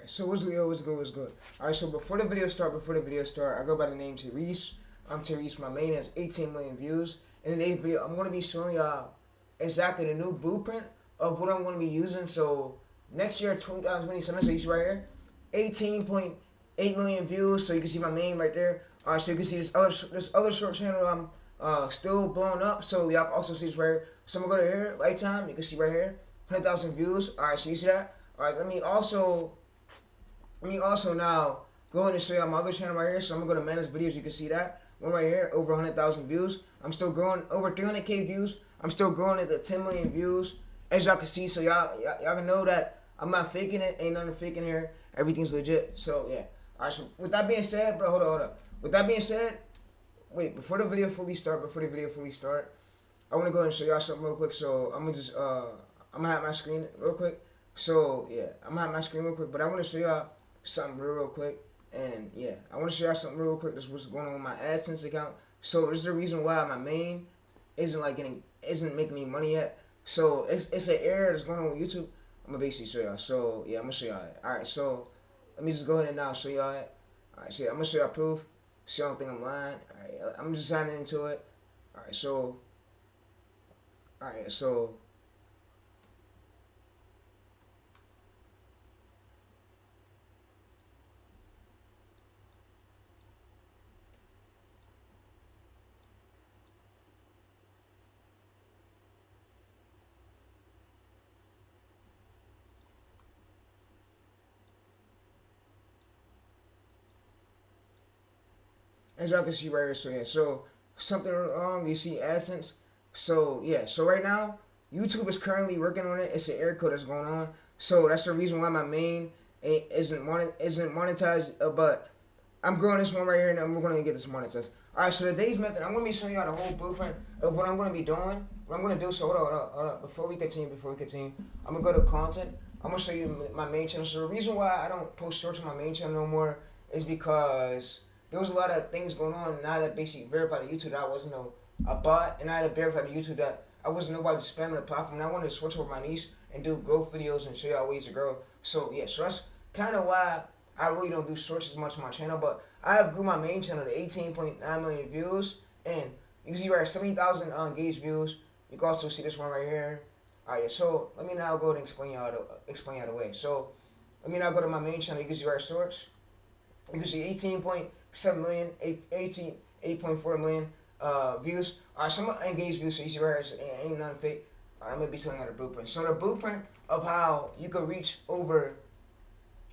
So what's good? What's good? Alright, so before the video start, I go by the name Therese. I'm Therese. My main has 18 million views. In today's video, I'm gonna be showing y'all exactly the new blueprint of what I'm gonna be using. So next year, 2027. So you see right here, 18.8 million views. So you can see my main right there. Alright, so you can see this other short channel I'm still blowing up. So y'all can also see this right here. So I'm gonna go to here, lifetime. You can see right here, 100,000 views. Alright, so you see that? Alright, let me also now go ahead and show you my other channel right here. So I'm gonna go to manage videos. You can see that one right here, over 100,000 views. I'm still growing, over 300K views. I'm still growing at the 10 million views, as y'all can see. So y'all can know that I'm not faking it. Ain't nothing faking here. Everything's legit. So yeah. All right. So with that being said, bro, hold up. With that being said, wait, before the video fully start, I want to go ahead and show y'all something real quick. So I'm gonna have my screen real quick. So yeah, I'm gonna have my screen real quick, but I want to show y'all something real quick. And yeah, I want to show y'all something real quick. This is what's going on with my AdSense account. So this is the reason why my main isn't making me money yet. So it's an error that's going on with YouTube. I'm gonna basically show y'all. So yeah, I'm gonna show y'all it. All right, so let me just go ahead and now show y'all it. All right, so yeah, I'm gonna show y'all proof. So y'all don't think I'm lying. All right, I'm just signing into it. All right, so as y'all can see right here, so yeah, so something wrong, you see AdSense. So yeah, so right now, YouTube is currently working on it. It's an error code that's going on. So that's the reason why my main isn't monetized, but I'm growing this one right here, and I'm going to get this monetized. Alright, so today's method, I'm going to be showing y'all the whole blueprint of what I'm going to be doing, what I'm going to do. So hold on. Before we continue, I'm going to go to content. I'm going to show you my main channel. So the reason why I don't post shorts on my main channel no more is because there was a lot of things going on, and I had to basically verify to YouTube that I wasn't a bot, and I had to verify to YouTube that I wasn't nobody spamming the platform. And I wanted to switch over my niche and do growth videos and show y'all ways to grow. So yeah, so that's kind of why I really don't do shorts as much on my channel. But I have grew my main channel to 18.9 million views, and you can see right here, 70,000 engaged views. You can also see this one right here. Alright, yeah, so let me now go ahead and explain y'all the way. So let me now go to my main channel. You can see right here, shorts. You can see 18.7 million, 8.4 million views. Alright, some engaged views. So you see right here, ain't nothing fake. I'm gonna be telling you the blueprint. So the blueprint of how you could reach over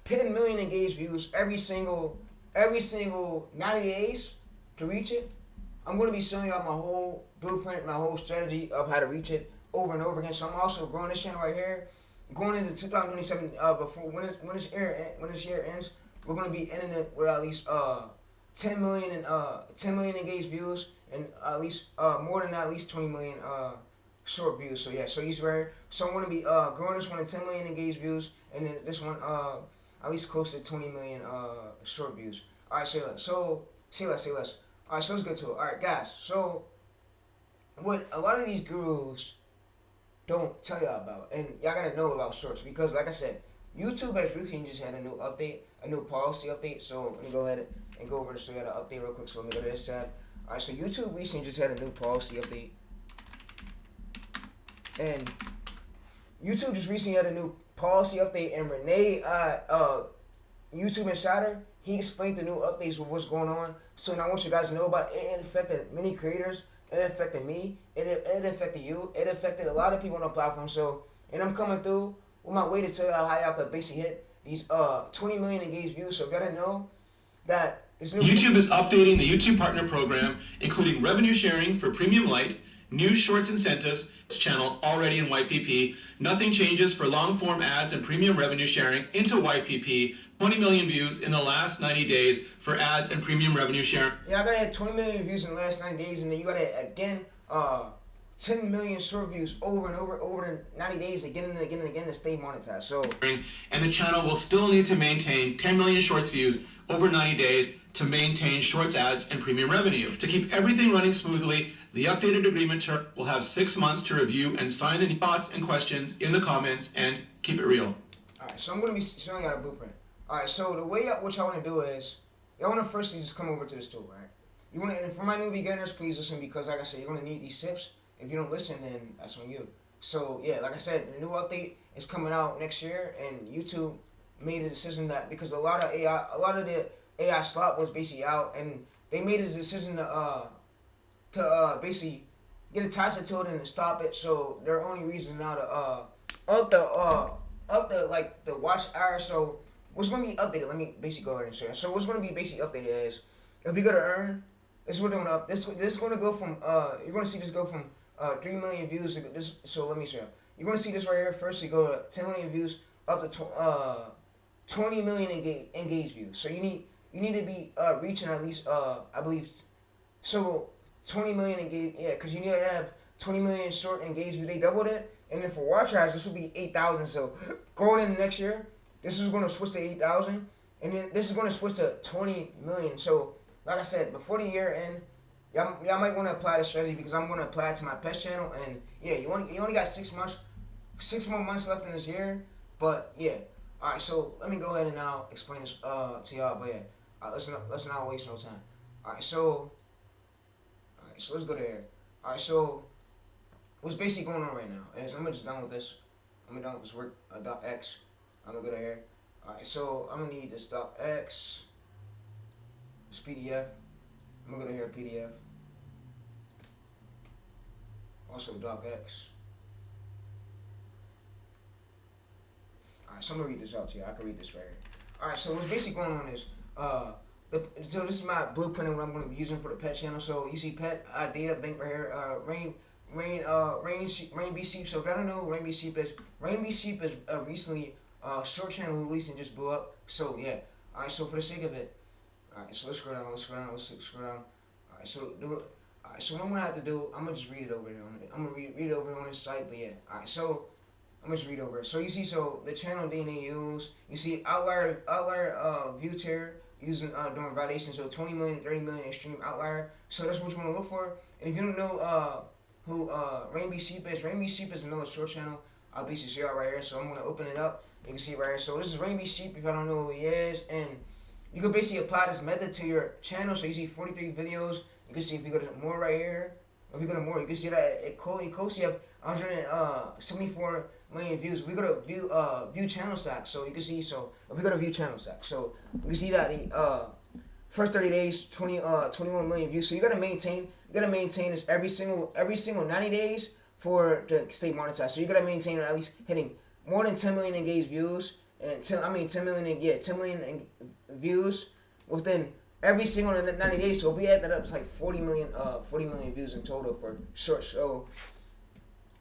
10 million engaged views every single 90 days to reach it. I'm gonna be showing y'all my whole blueprint, my whole strategy of how to reach it over and over again. So I'm also growing this channel right here, going into 2027. Before when this year ends, we're gonna be ending it with at least 10 million engaged views, and at least more than that, at least 20 million short views. So yeah, so you see right here. So I'm gonna be growing this one to 10 million engaged views, and then this one at least close to 20 million short views. All right, say less. All right, so let's get to it. All right, guys. So what a lot of these gurus don't tell y'all about, and y'all gotta know about shorts, because like I said, YouTube has recently just had a new update, a new policy update. So let me go ahead and go over to show you the update real quick. So let me go to this tab. All right, so YouTube recently just had a new policy update, and YouTube just recently had a new policy update, and Renee, YouTube Insider, he explained the new updates of what's going on. So now I want you guys to know about it. It affected many creators. It affected me. It affected you. It affected a lot of people on the platform. So, and I'm coming through with my way to tell y'all how y'all could basically hit these 20 million engaged views. So if y'all didn't know that YouTube is updating the YouTube Partner Program, including revenue sharing for Premium Lite, new Shorts incentives, channel already in YPP. Nothing changes for long-form ads and premium revenue sharing into YPP. 20 million views in the last 90 days for ads and premium revenue sharing. Yeah, I gotta hit 20 million views in the last 90 days, and then you gotta hit, again 10 million short views over and over the 90 days again and again to stay monetized. So, and the channel will still need to maintain 10 million shorts views over 90 days to maintain shorts ads and premium revenue. To keep everything running smoothly, the updated agreement term will have 6 months to review and sign the thoughts and questions in the comments, and keep it real. Alright, so I'm going to be showing you the blueprint. All right, so the way what y'all want to do is, y'all want to firstly just come over to this tool, right? You want to, and for my new beginners, please listen because, like I said, you're gonna need these tips. If you don't listen, then that's on you. So yeah, like I said, the new update is coming out next year, and YouTube made a decision that because a lot of the AI slot was basically out, and they made a decision to basically get attached to it and stop it. So their only reason now to up the like the watch hour. So what's gonna be updated? Let me basically go ahead and share. So what's gonna be basically updated is if you're gonna earn, this we're doing up. This is gonna go from you're gonna see this go from 3 million views. This so let me share. You're gonna see this right here. First, you go to 10 million views up to 20 million engaged views. So you need to be reaching at least I believe so 20 million engaged, yeah, because you need to have 20 million short engaged views. They doubled it, and then for watch hours, this will be 8,000. So going into next year, this is going to switch to 8,000, and then this is going to switch to 20 million. So like I said, before the year end, y'all might want to apply this strategy because I'm going to apply it to my pet channel. And yeah, you only got 6 months, 6 more months left in this year. But yeah, all right. So let me go ahead and now explain this to y'all. But yeah, let's not waste no time. All right, so. Alright, so let's go there. Alright, so what's basically going on right now is I'm just done with this. I'm done with this work .x. I'm gonna go to here. Alright, so I'm gonna need this .x, this PDF. I'm gonna go to here PDF. Also .x. Alright, so I'm gonna read this out to you. I can read this right here. Alright, so what's basically going on is so this is my blueprint of what I'm going to be using for the pet channel. So you see pet idea bank right here. Rain B Sheep. So if I don't know who Rain B Sheep is recently short channel who recently just blew up. So yeah. All right. So for the sake of it, all right. So let's scroll down. Let's scroll down. All right. So do it. All right. So what I'm gonna have to do, I'm gonna just read it over here on it. I'm gonna read it over here on this site. But yeah. All right. So I'm gonna just read over it. So you see, so the channel DNA use. You see outlier view tier using doing validation. So 20 million, 30 million extreme outlier. So that's what you want to look for. And if you don't know who Rain B Sheep is another short channel. I'll basically see y'all right here. So I'm gonna open it up. You can see right here. So this is Rain B Sheep. If I don't know who he is, and you can basically apply this method to your channel. So you see 43 videos. You can see if you go to more right here. If you go to more, you can see that it costs you have 174 million views. We go to view channel stack, so you can see. So if we go to view channel stack, so you can see that the first 30 days, 21 million views. So you gotta maintain this every single 90 days for to stay monetized. So you gotta maintain at least hitting more than 10 million engaged views and 10 million views within every single 90 days. So if we add that up, it's like 40 million views in total for short. So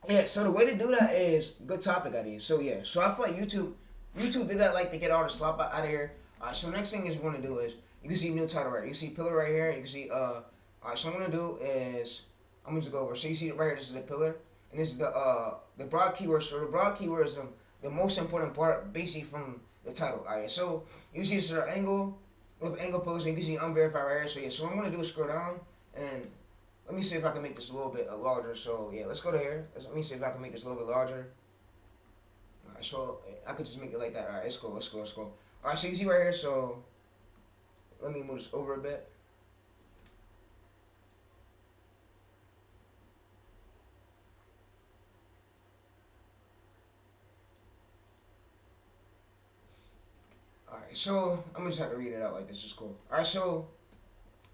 yeah, so the way to do that is good topic idea. So yeah, so I feel like YouTube did that like to get all the slop out of here. So next thing is we want to do is you can see new title right. You can see pillar right here. You can see alright. So what I'm gonna do is I'm gonna just go over. So you see right here. This is the pillar, and this is the broad keyword. So the broad keyword is the most important part, basically from the title. Alright. So you see this is our angle with angle pose, and you can see unverified right here. So yeah. So what I'm gonna do is scroll down and let me see if I can make this a little bit larger. So yeah, let's go to here. Let me see if I can make this a little bit larger. Alright, so I could just make it like that. Alright, let's go. Alright, so you can see right here. So let me move this over a bit. Alright, so I'm gonna just have to read it out like this. Is cool. Alright, so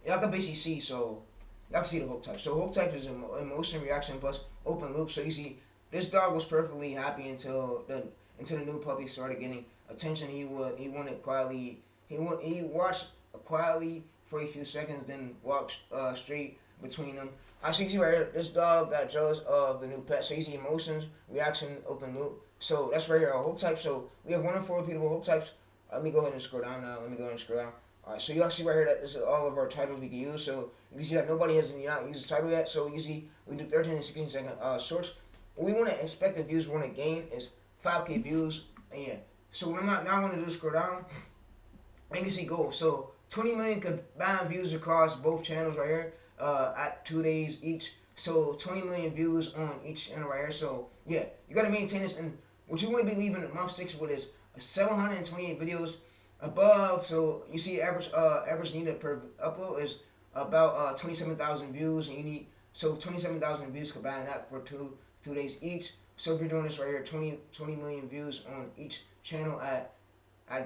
y'all can basically see. So y'all can see the hook type. So hook type is emotion, reaction plus open loop. So you see, this dog was perfectly happy until the new puppy started getting attention. He wanted quietly. He watched quietly for a few seconds, then walked straight between them. I see right here, this dog got jealous of the new pet. So you see emotions, reaction, open loop. So that's right here, our hook type. So we have 1 in 4 repeatable hook types. Let me go ahead and scroll down now. Alright, so you all see right here that this is all of our titles we can use. So you can see that nobody has not used this title yet. So you see we do 13 and 16 second shorts. What we want to expect the views we want to gain is 5K views. And yeah. So what I'm now going to do is scroll down. And you can see goals. So 20 million combined views across both channels right here at 2 days each. So 20 million views on each channel right here. So yeah, you got to maintain this. And what you want to be leaving month 6 with is 728 videos above, so you see average needed per upload is about 27,000 views, and you need 27,000 views combining that for two days each. So if you're doing this right here, 20 million views on each channel at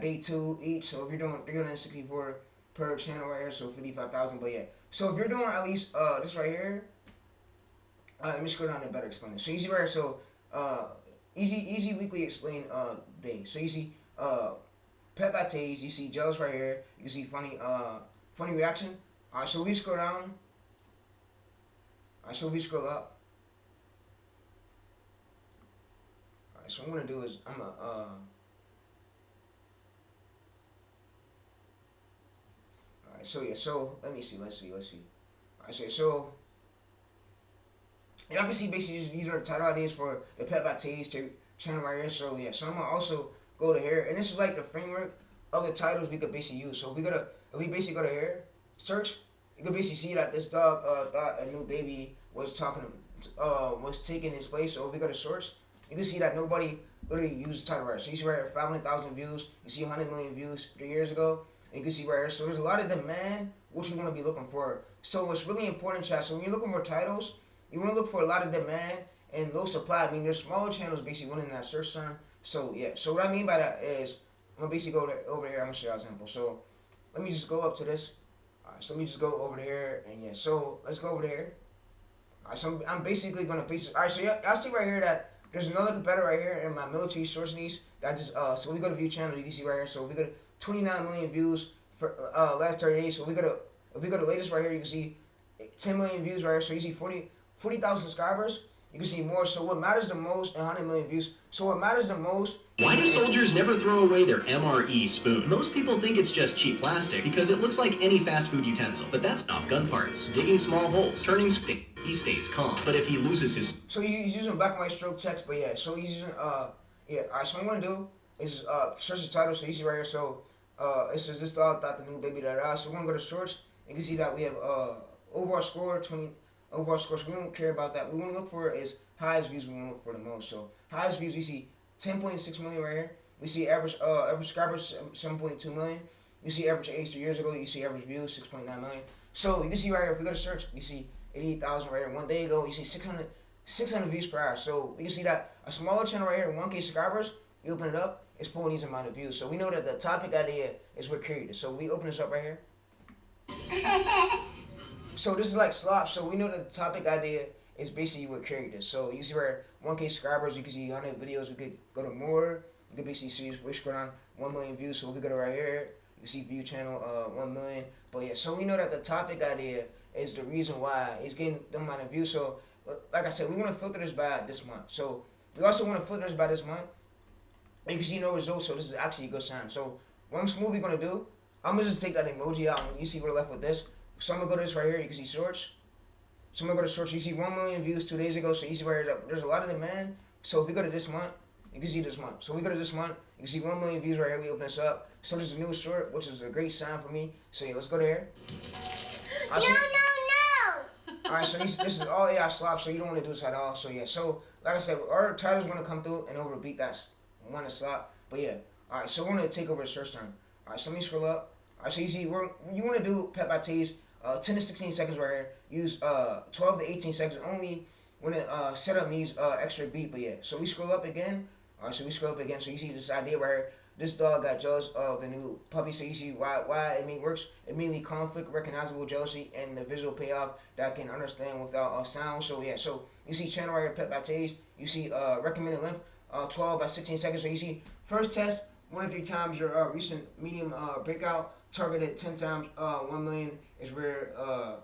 day 2 each. So if you're doing 364 per channel right here, so 55,000. But yeah, so if you're doing at least this right here, let me scroll down and better explain it. So easy right here. So easy weekly explain day. So you see pet bates, you see jealous right here. You can see funny reaction. Alright, so we scroll down. Alright, so we scroll up. Alright, so what I'm gonna do is I'm gonna Alright, so yeah, so let's see. Alright, so y'all can see basically these are the title ideas for the Pet Bates channel right here. So yeah, so I'm gonna also go to here, and this is like the framework of the titles we could basically use. So if we basically go to here, search, you can basically see that this dog thought a new baby was taking his place. So if we go to source, you can see that nobody literally used the title right. So you see right here, 500,000 views. You see 100 million views 3 years ago. And you can see right here. So there's a lot of demand, which you want to be looking for. So it's really important, chat. So when you're looking for titles, you want to look for a lot of demand and low supply. I mean, there's smaller channels basically winning that search term. So yeah. So what I mean by that is, I'm gonna basically go over here. I'm gonna show you an example. So let me just go up to this. Alright, so let me just go over here, and yeah. So let's go over there. Alright, so I'm basically gonna alright, so yeah, I see right here that there's another competitor right here in my military source niche that just so we go to view channel, you can see right here. So we got 29 million views for last 30 days. So if we go to latest right here, you can see 10 million views right here. So you see 40,000 subscribers. You can see more. So what matters the most, 100 million views. So what matters the most. Why do soldiers never throw away their MRE spoon? Most people think it's just cheap plastic because it looks like any fast food utensil, but that's not gun parts. Digging small holes, turning he stays calm. But if he loses his... So he's using black and white stroke text, but yeah, so he's using, yeah, alright, so what I'm gonna do is, search the title, so you see right here, so, it says this dog thought the new baby da. So we're gonna go to search, you can see that we have, overall score, 20, overall score, so we don't care about that. We wanna look for is highest views, we wanna look for the most. So highest views, we see 10.6 million right here. We see average subscribers, 7.2 million. You see average age 3 years ago, you see average views, 6.9 million. So you can see right here, if we go to search, you see 88,000 right here. 1 day ago, you see 600 views per hour. So you can see that a smaller channel right here, 1K subscribers, you open it up, it's pulling these amount of views. So we know that the topic idea is what created it. So we open this up right here. So this is like slop. So we know that the topic idea is basically what carried this. So you see where 1K subscribers, you can see 100 videos, we could go to more. You can basically see we're scrolling on 1 million views. So if we go to right here, you can see view channel 1 million. But yeah, so we know that the topic idea is the reason why it's getting the amount of views. So like I said, we want to filter this by this month. So we also want to filter this by this month. And you can see no results, so this is actually a good sign. So what I'm smoothly gonna do, I'm gonna just take that emoji out and you see we're left with this. So I'm gonna go to this right here, you can see search. So I'm gonna go to search, you see 1 million views 2 days ago, so you see right here, there's a lot of demand. So if we go to this month, you can see this month. So we go to this month, you can see 1 million views right here, we open this up. So this is a new short, which is a great sign for me. So yeah, let's go to here. No. Alright, so this is all AI slop, so you don't want to do this at all. So yeah, so like I said, our title's gonna come through and overbeat that one slop. But yeah, alright, so we're gonna take over the search term. Alright, so let me scroll up. Alright, so you see, you want to do pet bates, 10 to 16 seconds right here. Use 12 to 18 seconds only when it setup needs extra beat. But yeah, so we scroll up again. Alright, so we scroll up again. So you see this idea right here. This dog got jealous of the new puppy, so you see why it works. Immediately conflict, recognizable jealousy, and the visual payoff that can understand without sound. So yeah, so you see channel right here, pet bates. You see recommended length, 12 by 16 seconds. So you see first test 1 to 3 times your recent medium breakout. Targeted 10 times 1 million is where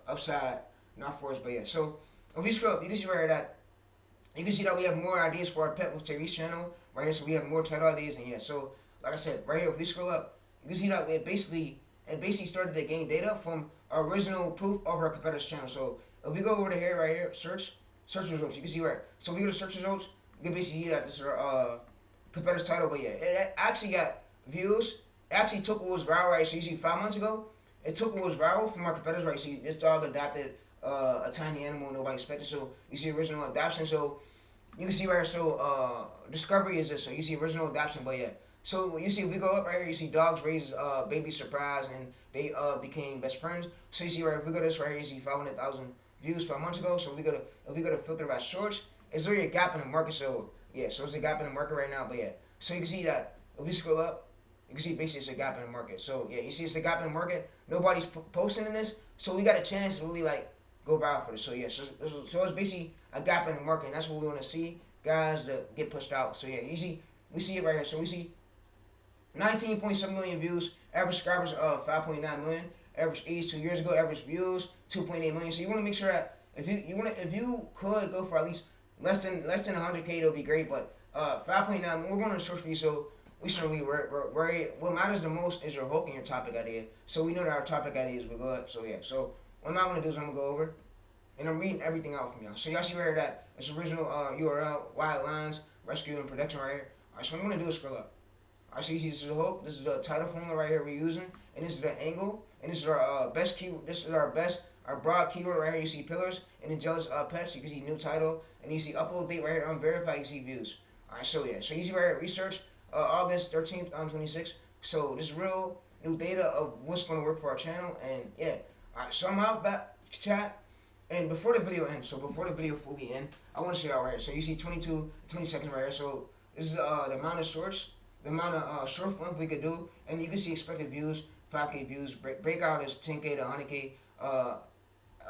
upside not for us. But yeah, so if we scroll up, you can see right here that you can see that we have more ideas for our pet with Terry's channel right here. So we have more title ideas, and yeah, so like I said, right here, if we scroll up, you can see that it basically started to gain data from our original proof of our competitor's channel. So if we go over to here, right here, search results, you can see right. So if we go to search results, you can basically see that this is our competitor's title. But yeah, it actually got views. It actually took what was viral, right? So you see 5 months ago, it took what was viral from our competitors, right? See, this dog adopted a tiny animal nobody expected. So you see original adoption. So you can see right here, so discovery is this. So you see original adoption, but yeah. So you see, if we go up right here, you see dogs raised baby surprise, and they became best friends. So you see, right, if we go to this right here, you see 500,000 views 5 months ago. So if we go to filter by shorts, it's already a gap in the market. So yeah, so it's a gap in the market right now. But yeah, so you can see that if we scroll up, you can see basically it's a gap in the market. So yeah, you see it's a gap in the market. Nobody's posting in this, so we got a chance to really like go viral for this. So yeah, so it's basically a gap in the market, and that's what we want to see, guys, to get pushed out. So yeah, you see, we see it right here. So we see 19.7 million views, average subscribers of 5.9 million, average age 2 years ago, average views 2.8 million. So you want to make sure that if you could go for at least less than 100K, that'll be great. But 5.9, we're going to search for you, so we certainly worry. What matters the most is your hook and your topic idea. So we know that our topic ideas were good. So yeah, so what I'm not gonna do is I'm gonna go over and I'm reading everything out from y'all. So y'all see right here that it's original URL, wide lines, rescue and production right here. Alright, so what I'm gonna do is scroll up. Alright, so you see this is the hook, this is the title formula right here we're using, and this is the angle, and this is our best keyword. This is our broad keyword right here. You see pillars and then jealous pets. You can see new title, and you see upload date right here, unverified. You see views. Alright, so yeah, so you see right here research. August 13th, 26. So this is real new data of what's going to work for our channel. And yeah, alright, so I'm out back chat. And before the video ends, so before the video fully ends, I want to show y'all right here. So you see 20 seconds right here. So this is the amount of shorts, the amount of short length we could do. And you can see expected views, 5K views. Breakout is 10K to 100K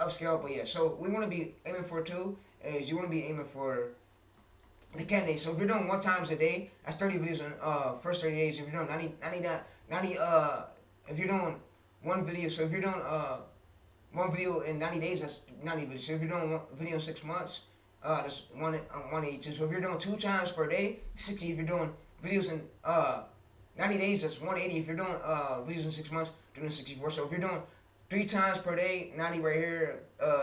upscale. But yeah, so we want to be aiming for too, is you want to be aiming for the candidate. So if you're doing 1 times a day, that's 30 videos in first 30 days. If you're doing 90 if you're doing one video, so if you're doing one video in 90 days, that's 90 videos. So if you're doing one video in 6 months, that's 182. So if you're doing 2 times per day, 60. If you're doing videos in 90 days, that's 180. If you're doing videos in 6 months, you're doing 64. So if you're doing 3 times per day, 90 right here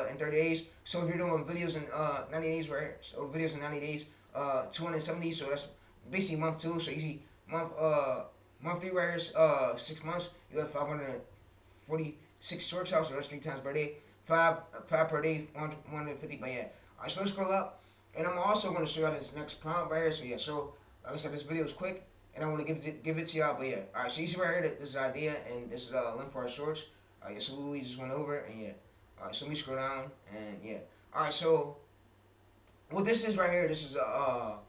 in 30 days. So if you're doing videos in 90 days right here, so videos in 90 days, 270, so that's basically month 2. So you see month 3 right here, 6 months, you have 546 short shots, so that's 3 times per day, 5 per day, 150. But yeah, alright, so let's scroll up, and I'm also going to show you this next prompt right here. So yeah, so like I said, this video is quick, and I want to give it to y'all. But yeah, alright, so you see right here that this is the idea, and this is the link for our shorts. Yeah, so we just went over, and yeah, alright, so let me scroll down, and yeah, alright, so what this is right here, this is our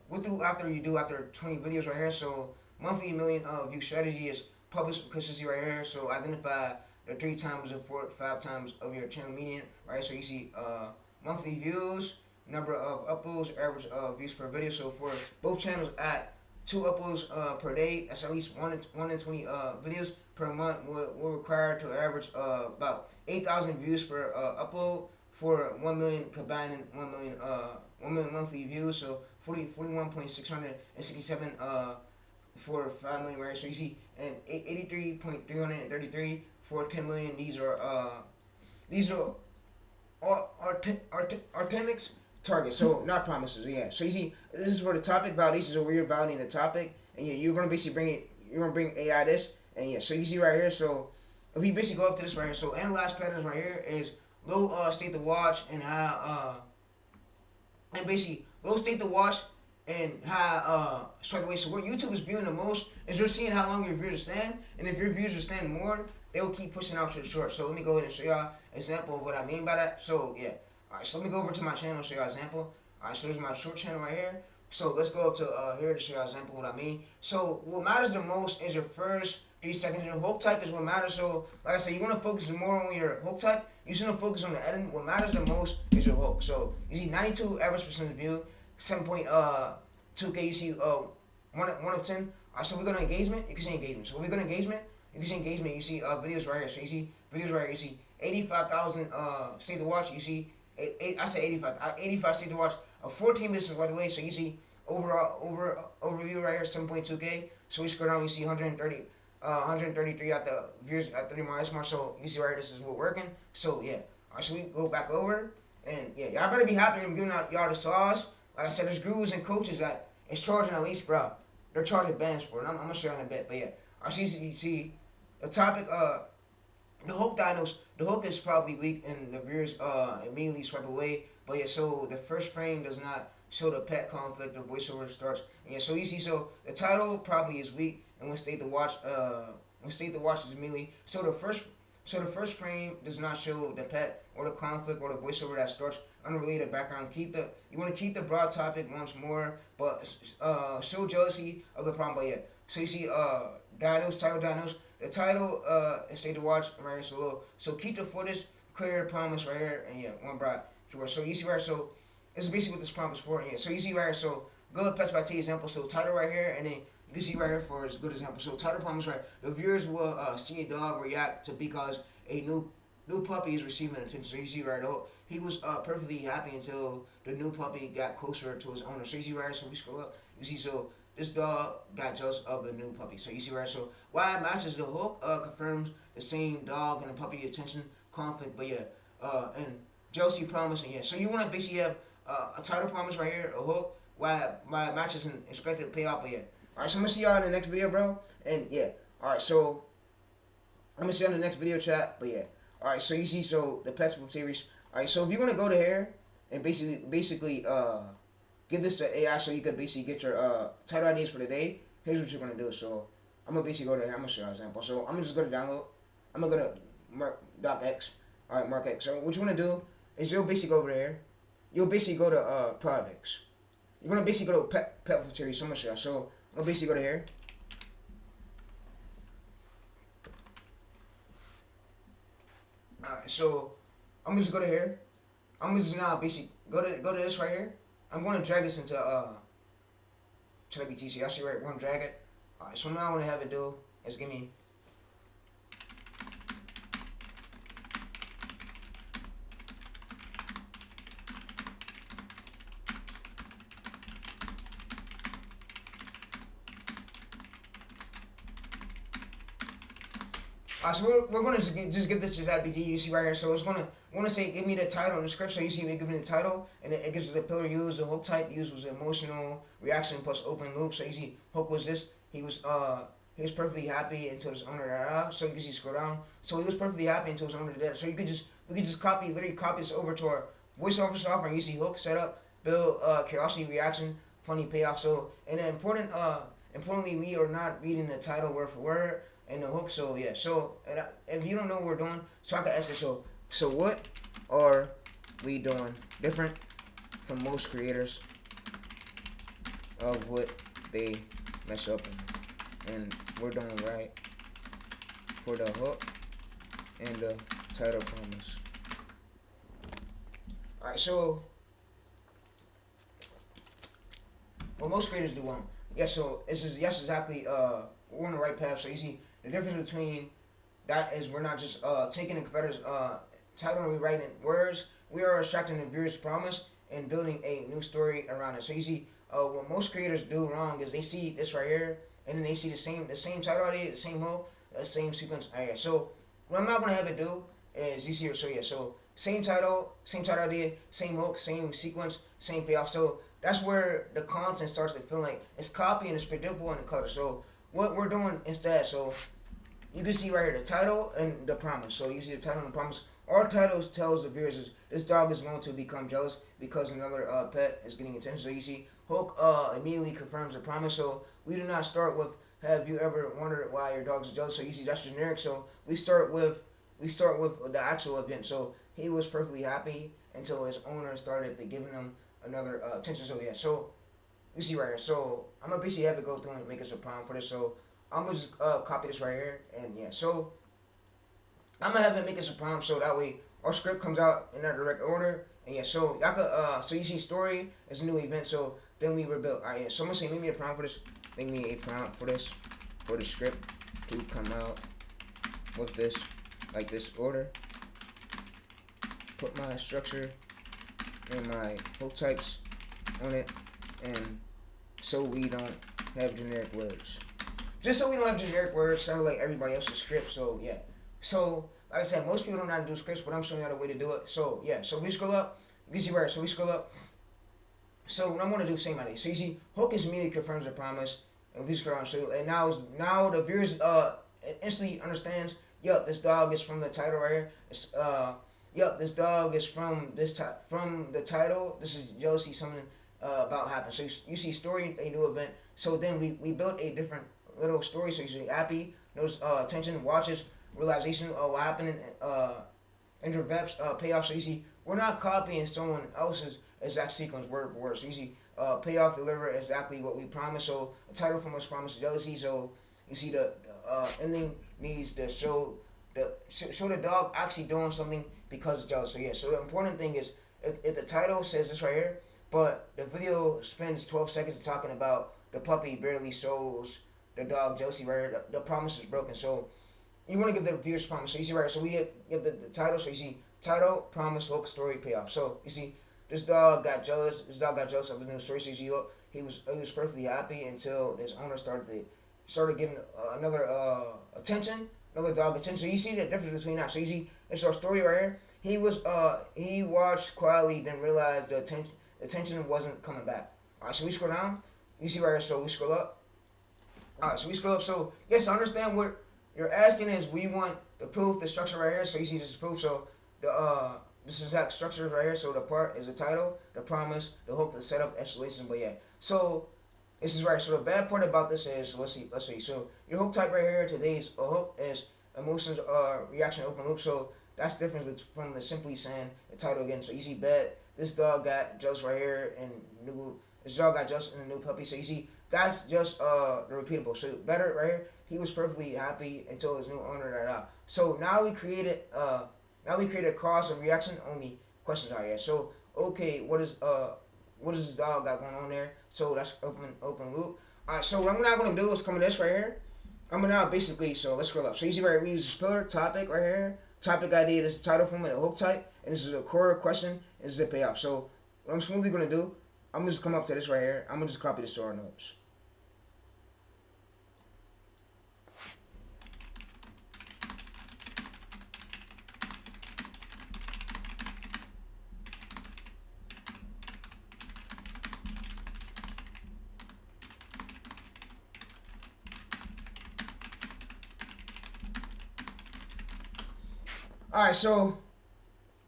what do after you do after 20 videos right here. So monthly million view strategy is publish consistency right here. So identify the 3 times or 5 times of your channel median, right? So you see monthly views, number of uploads, average views per video. So for both channels at 2 uploads per day, that's at least 1 in 20 videos per month. We're required to average about 8,000 views per upload for 1 million combined 1 million monthly views. So 41.667 for 5 million, right? So you see, and 83.333 for 10 million. These are Artemix targets, so not promises. Yeah. So you see, this is for the topic validation. So where you're validating the topic, and yeah, you're gonna basically bring AI this, and yeah. So you see right here. So if we basically go up to this right here, so analyze patterns right here is low state to watch and high and basically low state to watch and high swipe away. So what YouTube is viewing the most is they're seeing how long your viewers stand, and if your viewers are standing more, they will keep pushing out your short. So let me go ahead and show y'all an example of what I mean by that. So yeah, alright, so let me go over to my channel and show y'all an example. Alright, so this is my short channel right here. So let's go up to here to show y'all an example of what I mean. So what matters the most is your first 3 seconds. Your hook type is what matters. So like I said, you want to focus more on your hook type. You shouldn't focus on the editing. What matters the most is your hook. So you see 92 average percent view, 7.2K. You see 1 of 10. Alright, so we're going to engagement. You can see engagement. So we're going to engagement. You can see engagement. You see videos right here. So you see videos right here. You see 85,000 stay to watch. You see I say 85 stay to watch. 14 business by the way. So you see overview right here 7.2K. So we scroll down. You see 133 at the views at 30 miles more. So you see right here, this is what working. So yeah. Alright, so we go back over, and yeah, y'all better be happy I'm giving out y'all the sauce. Like I said, there's gurus and coaches that is charging at least, bro. They're charging bands for it. I'm gonna show you in a bit, but yeah. I see the topic. The hook dinos. The hook is probably weak, and the viewers immediately swipe away. But yeah, so the first frame does not show the pet conflict, the voiceover starts. And yeah, so you see, so the title probably is weak, and when state the watch is immediately. So the first frame does not show the pet or the conflict or the voiceover that starts unrelated background. You want to keep the broad topic once more, but show jealousy of the problem. But yeah, so you see, title diagnose. The title state the watch right here, so low. So keep the footage clear, promise right here, and yeah, one broad keyword. So you see right here, so this is basically what this prompt is for. And yeah, so you see right here, so go to Pets by T example. So title right here, and then you can see right here for as good example. So title promise right. The viewers will see a dog react to because a new puppy is receiving attention. So you see right, he was perfectly happy until the new puppy got closer to his owner. So you see right here, so we scroll up. You see, so this dog got jealous of the new puppy. So you see right, so why it matches the hook confirms the same dog and the puppy attention conflict. But yeah, and jealousy promise, and yeah. So you want to basically have a title promise right here, a hook, why it matches an expected payoff. But yeah. Alright, so I'm gonna see y'all in the next video, bro. And yeah. Alright, so I'm gonna see y'all in the next video chat. But yeah. Alright, so you see, so the Pets Book series. Alright, so if you wanna go to here and basically give this to AI so you could basically get your title ideas for the day, here's what you're gonna do. So I'm gonna basically go to here, I'm gonna show you an example. So I'm gonna just go to download. I'm gonna go to docx. Alright, Mark X. So what you wanna do is you'll basically go over there. You'll basically go to products. You're gonna basically go to pet Book series, so I'm gonna show you. So I'm gonna basically go to here. Alright, so I'm gonna just go to here. I'm gonna just now basically go to this right here. I'm gonna drag this into ChatGPT. So y'all see right, we're gonna drag it. Alright, so now what I have it do is give me so we're going to just give this to ChatGPT. You see right here. So it's going to say give me the title and the script. So you see me giving the title, and it gives the pillar used. The hook type used was emotional reaction plus open loop. So you see hook was this. He was perfectly happy until his owner. So you can see scroll down. So he was perfectly happy until his owner did. So we could just literally copy this over to our voiceover software. And you see hook setup, build curiosity reaction, funny payoff. So and then importantly, we are not reading the title word for word. And the hook, so yeah, so if you don't know what we're doing, so I can ask it. So what are we doing different from most creators of what they mess up in, and we're doing right for the hook and the title promise. All right, so what most creators do wrong. Yeah, so this is exactly we're on the right path. So you see. The difference between that is we're not just taking the competitor's title and rewriting words. We are extracting the viewer's promise and building a new story around it. So you see, what most creators do wrong is they see this right here, and then they see the same title idea, the same hook, the same sequence. Alright, so what I'm not gonna have it do is you see. So yeah, so same title idea, same hook, same sequence, same payoff. So that's where the content starts to feel like it's copy and it's predictable in the color. So what we're doing instead, so you can see right here the title and the promise. So you see the title and the promise. Our title tells the viewers is this dog is going to become jealous because another pet is getting attention. So you see hook immediately confirms the promise. So we do not start with have you ever wondered why your dog's jealous. So you see that's generic. So we start with the actual event. So he was perfectly happy until his owner started giving him another attention. So yeah, so you see right here. So I'm gonna basically have it go through and make us a prompt for this. So I'm gonna just copy this right here, and yeah, so I'm gonna have it make us a prompt so that way our script comes out in that direct order. And yeah, so y'all could so you see story is a new event, so then we rebuild. Alright, yeah, so I'm gonna say make me a prompt for this. Make me a prompt for this for the script to come out with this like this order. Put my structure and my hook types on it, and so we don't have generic words. Just so we don't have generic words sound like everybody else's script. So yeah. So like I said, most people don't know how to do scripts, but I'm showing you the way to do it. So yeah. So we scroll up. You can see right. So we scroll up. So what I'm gonna do same idea. So you see, hook is immediately confirms the promise, and we scroll on. So and now the viewers instantly understands. Yup, this dog is from the title right here. Yup, this dog is from from the title. This is jealousy something about happened. So you see story, a new event. So then we built a different little story. So you see happy, knows attention, watches, realization of what happened, interveps, payoff. So you see we're not copying someone else's exact sequence word for word. So you see payoff deliver exactly what we promised. So the title from us promised jealousy. So you see the ending needs to show the dog actually doing something because it's jealous. So yeah. So the important thing is if the title says this right here, but the video spends 12 seconds talking about the puppy barely shows the dog jealousy right here, the promise is broken. So you want to give the viewers promise. So you see right here, so we give the title. So you see title, promise, hook, story, payoff. So you see this dog got jealous. This dog got jealous of the new story. So you see he was perfectly happy until his owner started giving another attention, another dog attention. So you see the difference between that. So you see it's our story right here. He watched quietly, then realized the attention wasn't coming back. All right, so we scroll down. You see right here. So we scroll up. All right, so we scroll up. So yes, I understand what you're asking is we want the proof, the structure right here. So you see this is proof. So this exact structure right here. So the part is the title, the promise, the hook, the setup, escalation. But yeah, so this is right. So the bad part about this is let's see. So your hook type right here. Today's hook is emotions, reaction, open loop. So that's the difference from the simply saying the title again. So you see bad. This dog got jealous right here and new. This dog got jealous in a new puppy. So you see that's just the repeatable. So better right here. He was perfectly happy until his new owner got out. So now we created a cause and reaction only questions out here. So okay, what is this dog got going on there? So that's open loop. Alright, so what I'm now gonna do is come to this right here. I'm gonna now basically so let's scroll up. So you see right here, we use a pillar topic right here. Topic ID, this is the title from it, a hook type, and this is a core question, this is the payoff. So what I'm smoothly gonna do, I'm gonna just come up to this right here. I'm gonna just copy this to our notes. All right, so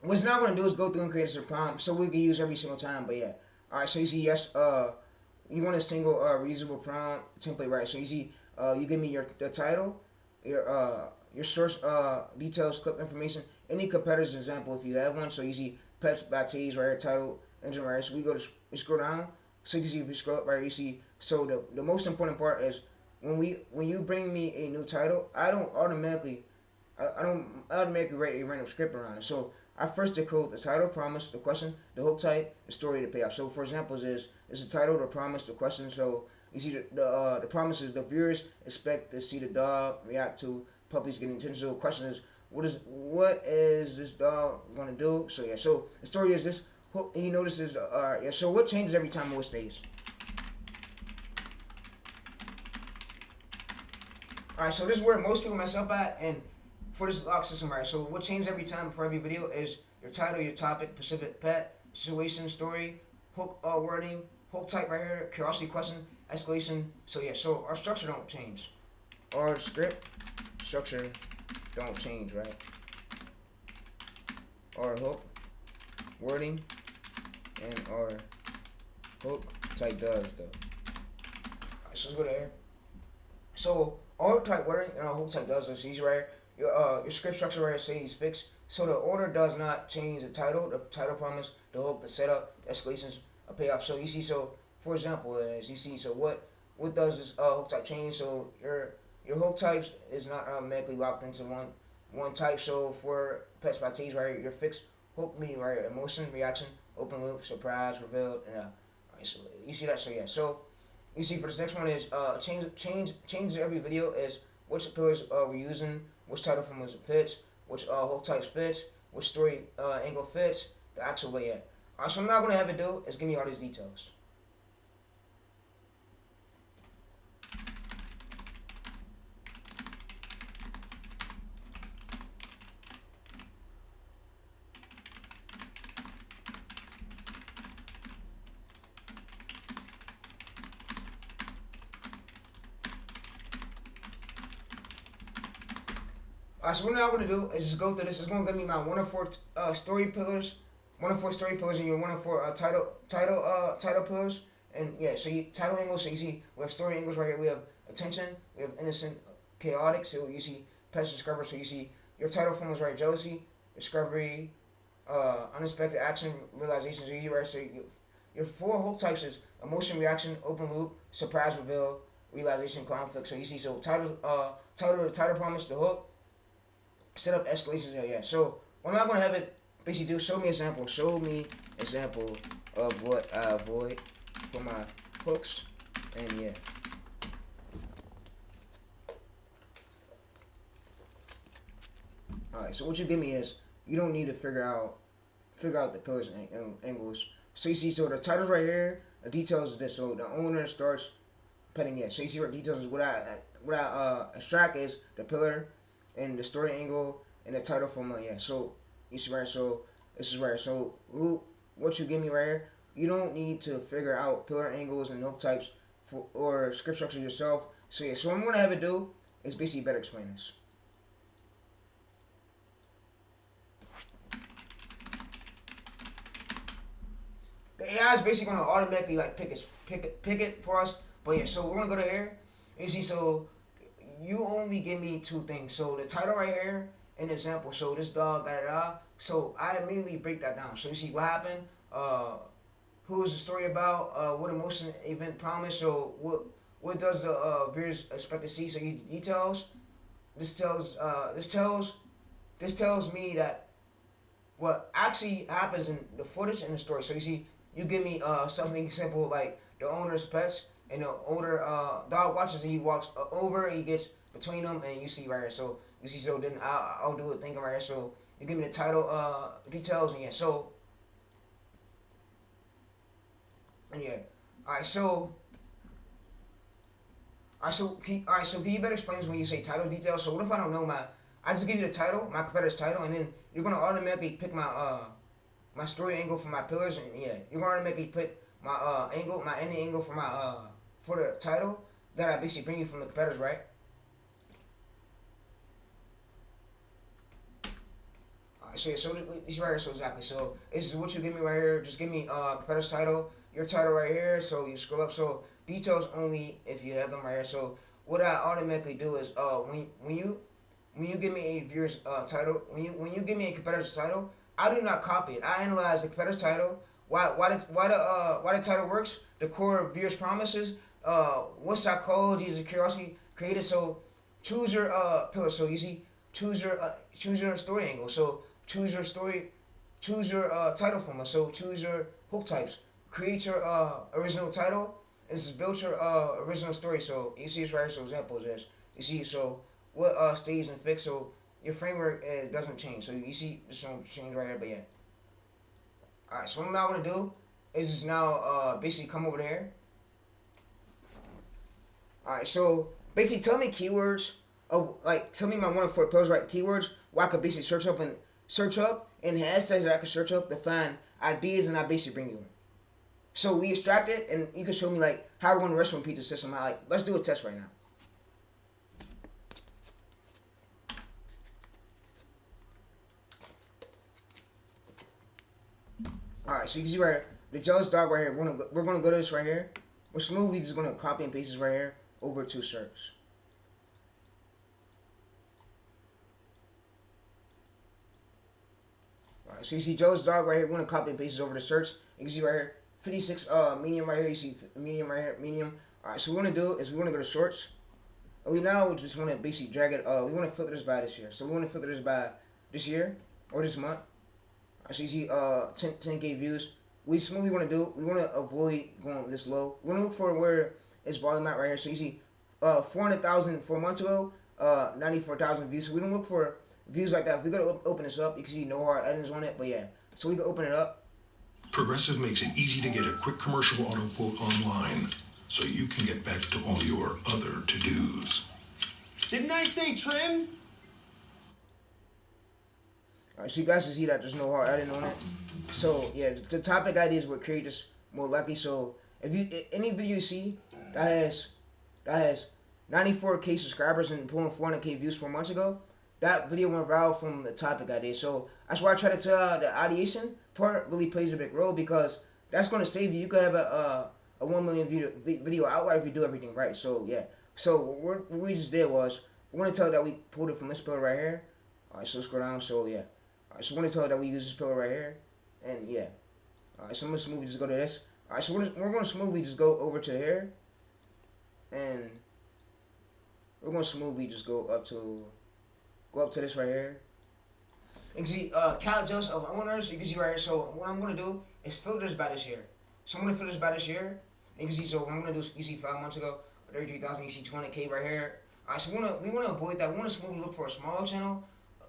what's not going to do is go through and create a prompt so we can use every single time. But yeah, all right. So you see, yes, you want a single reusable prompt template, right? So you see, you give me the title, your source details, clip information, any competitors example if you have one. So you see pets, baptize, right here, title, engine, right here. So we scroll down. So you can see if you scroll up right here, you see. So the most important part is when you bring me a new title, I don't automatically write a random script around it. So I first decode the title, promise, the question, the hook type, the story, the payoff. So for examples is the title, the promise, the question. So you see the promise is the viewers expect to see the dog react to puppies getting attention. So the question is what is this dog gonna do? So yeah, so the story is this. He notices. Yeah. So what changes every time what stays? All right. So this is where most people mess up at, and for this lock system, right? So what changes every time for every video is your title, your topic, specific pet, situation, story, hook wording, hook type right here, curiosity question, escalation. So yeah, so our structure don't change. Our script structure don't change, right? Our hook wording and our hook type does though. Alright, so let's go there. So our type wording and our hook type does this easy right here. Your script structure right here says fixed. So the order does not change the title promise, the hook, the setup, the escalations, a payoff. So you see, so for example, as you see, so what does this hook type change? So your hook types is not automatically locked into one type. So for pets by tease right here, your fixed hook me right here, emotion, reaction, open loop, surprise, revealed, and right, so you see that. So yeah, so you see for this next one is change every video is which pillars we're using, which title from was fits, which hook types fits, which story angle fits, the actual layout. Alright, so I'm not gonna have it do is give me all these details. Alright, so what I'm now going to do is just go through this. It's going to give me my 1 of 4 story pillars, one of four story pillars and your one of four title pillars. And yeah, so you title angles. So you see we have story angles right here. We have attention. We have innocent, chaotic. So you see past discover. So you see your title form is right. Jealousy, discovery, unexpected action, realization. So you right. So your four hook types is emotion, reaction, open loop, surprise, reveal, realization, conflict. So you see, so title promise, the hook, set up escalations. Yeah. So what am I gonna have it basically do? Show me example. Show me example of what I avoid for my hooks, and yeah. All right. So what you give me is you don't need to figure out the pillars and angles. So you see, so the titles right here, the details is this. So the owner starts petting. Yeah. So you see what details is what I extract is the pillar and the story angle and the title formula. Yeah. So you see right. So this is right. So what you give me right here, you don't need to figure out pillar angles and hook types or script structure yourself. So yeah. So what I'm gonna have it do is basically better explain this. The AI is basically gonna automatically like pick it for us. But yeah, so we're gonna go to here. You see, so you only give me two things. So the title right here, an example. So this dog, da da da. So I immediately break that down. So you see what happened. Who is the story about? What emotion event promise? So what does the viewers expect to see? So you details. This tells me that what actually happens in the footage and the story. So you see, you give me something simple like the owner's pets, and the owner dog watches and he walks over, he gets between them, and you see right here. So you see, so then I'll do it thinking right here. So you give me the title details, and yeah. So yeah. Alright, so can you better explain this when you say title details? So what if I don't know I just give you the title, my competitor's title, and then you're gonna automatically pick my story angle for my pillars, and yeah, you're gonna automatically pick my ending angle for my for the title that I basically bring you from the competitors, right? Alright, so yeah, so this right here, so exactly. So this is what you give me right here. Just give me competitor's title, your title right here. So you scroll up. So details only if you have them right here. So what I automatically do is when you give me a viewer's title, when you give me a competitor's title, I do not copy it. I analyze the competitor's title, why the title works, the core viewers promises, what psychology is the curiosity created. So choose your pillar. So you see, choose your story angle. So choose your title formula. So choose your hook types. Create your original title, and this is build your original story. So you see this right here. So examples is you see so what stays and fixed. So your framework doesn't change. So you see this don't change right here, but yeah. Alright, so what I'm now gonna do is just now basically come over there. Alright, so basically tell me keywords of like tell me my one of four pillars, right? Keywords where I could basically search up and hashtags that I could search up to find ideas, and I basically bring you in. So we extract it, and you can show me like how we're going to restaurant repeat the system. Like, let's do a test right now. All right, so you can see right here, the jealous dog right here. We're gonna go to this right here. We're smoothly just gonna copy and paste this right here over to search. All right, so you see jealous dog right here. We're gonna copy and paste this over to search. You can see right here, 56 medium right here. You see medium right here, medium. All right, so what we're gonna do is we're gonna go to shorts. And we now just want to basically drag it. We want to filter this by this year. So we want to filter this by this year or this month. So you see 10K views. We smoothly want to do, we want to avoid going this low. We want to look for where it's volume at right here. So you see 400,000 4 months ago, 94,000 views. So we don't look for views like that. If we go to open this up, you can see no hard edits on it. But yeah, so we can open it up. Progressive makes it easy to get a quick commercial auto quote online, so you can get back to all your other to-dos. Didn't I say trim? Alright, so you guys can see that there's no hard editing on it. So yeah, the topic ideas would create this more likely. So if you any video you see that has 94K subscribers and pulling 400K views 4 months ago, that video went viral from the topic idea. So that's why I try to tell the ideation part really plays a big role because that's gonna save you. You could have a 1 million video outlier if you do everything right. So yeah. So what we just did was we're gonna tell that we pulled it from this pillar right here. All right, so scroll down. So yeah. All right, so we're gonna tell that we use this pillar right here, and yeah. All right, so I'm gonna smoothly just go to this. All right, so we're gonna smoothly just go over to here, and we're gonna smoothly just go up to this right here. You can see count just of owners. You can see right here. So what I'm gonna do is filters by this year. So I'm gonna filters by this year. You can see. So what I'm gonna do is you see 5 months ago, 33,000. You see 200K right here. All right, so we wanna avoid that. We wanna smoothly look for a small channel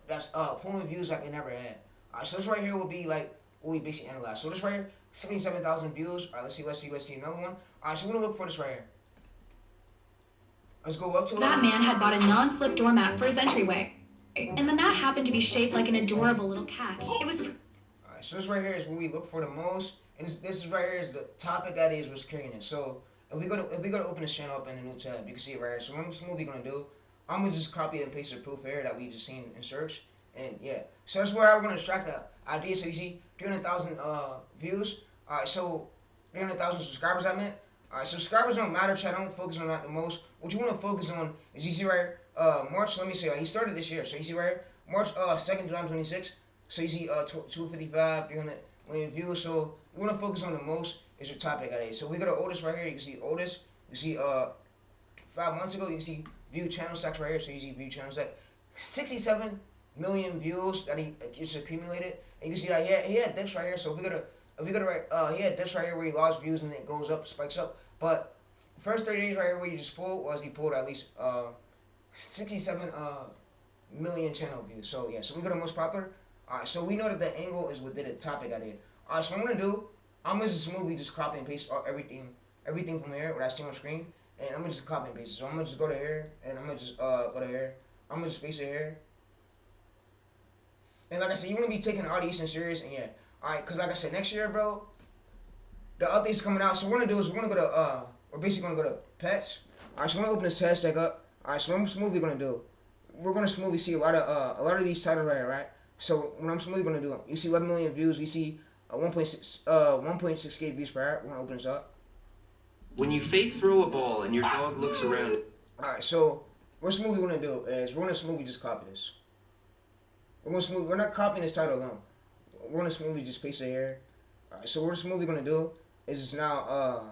that's pulling views like it never had. All right, so this right here will be like what we basically analyze. So this right here, 77,000 views. All right, let's see another one. All right, so we're gonna look for this right here. Let's go up to it. That man had bought a non-slip doormat for his entryway, and the mat happened to be shaped like an adorable little cat. It was. Alright, so this right here is what we look for the most, and this is right here is the topic that is what's carrying it. So if we go to open this channel up in a new tab, you can see it right here. So what I'm smoothly gonna do, I'm gonna just copy and paste the proof here that we just seen in search, and yeah. So that's where we're gonna extract the idea. So you see 300,000 views. Alright, so 300,000 subscribers I meant. Alright, so subscribers don't matter, chat. I don't focus on that the most. What you want to focus on is you see right here, March. Let me see. He started this year, so you see right here, March 2nd, 2026. So you see 255, 300 million views. So you want to focus on the most is your topic idea. So we go to oldest right here. You can see oldest. You see 5 months ago. You can see view channel stacks right here. So you see view channel stack, 67 million views that he just accumulated. And you can see that he had dips right here. So if we go to right, he had dips right here where he lost views and it goes up, spikes up. But first 30 days right here where you just pulled was he pulled at least 67 million channel views. So yeah, so we go to most popular. Alright, so we know that the angle is within the topic idea. Alright, so what I'm gonna do, I'm gonna just smoothly just copy and paste everything from here, what I see on screen, and I'm gonna just copy and paste it. So I'm gonna just go to here, and I'm gonna just go to here. I'm gonna just paste it here. And like I said, you wanna be taking all these things serious, and yeah. Alright, cause like I said, next year, bro, the updates coming out. So what we're gonna do is we're gonna go to we're basically gonna go to pets. Alright, so we're gonna open this hashtag up. Alright, so what I'm smoothly gonna do, we're gonna smoothly see a lot of these titles right here, right? So what I'm smoothly gonna do, you see 11 million views, we see 1.6K views per hour. We're gonna open this up. When you fake throw a ball and your dog looks around. Alright, so what smoothly gonna do is we're gonna smoothly just copy this. We're not copying this title alone. We're gonna smoothly just paste it here. Alright, so what we're smoothly gonna do is just now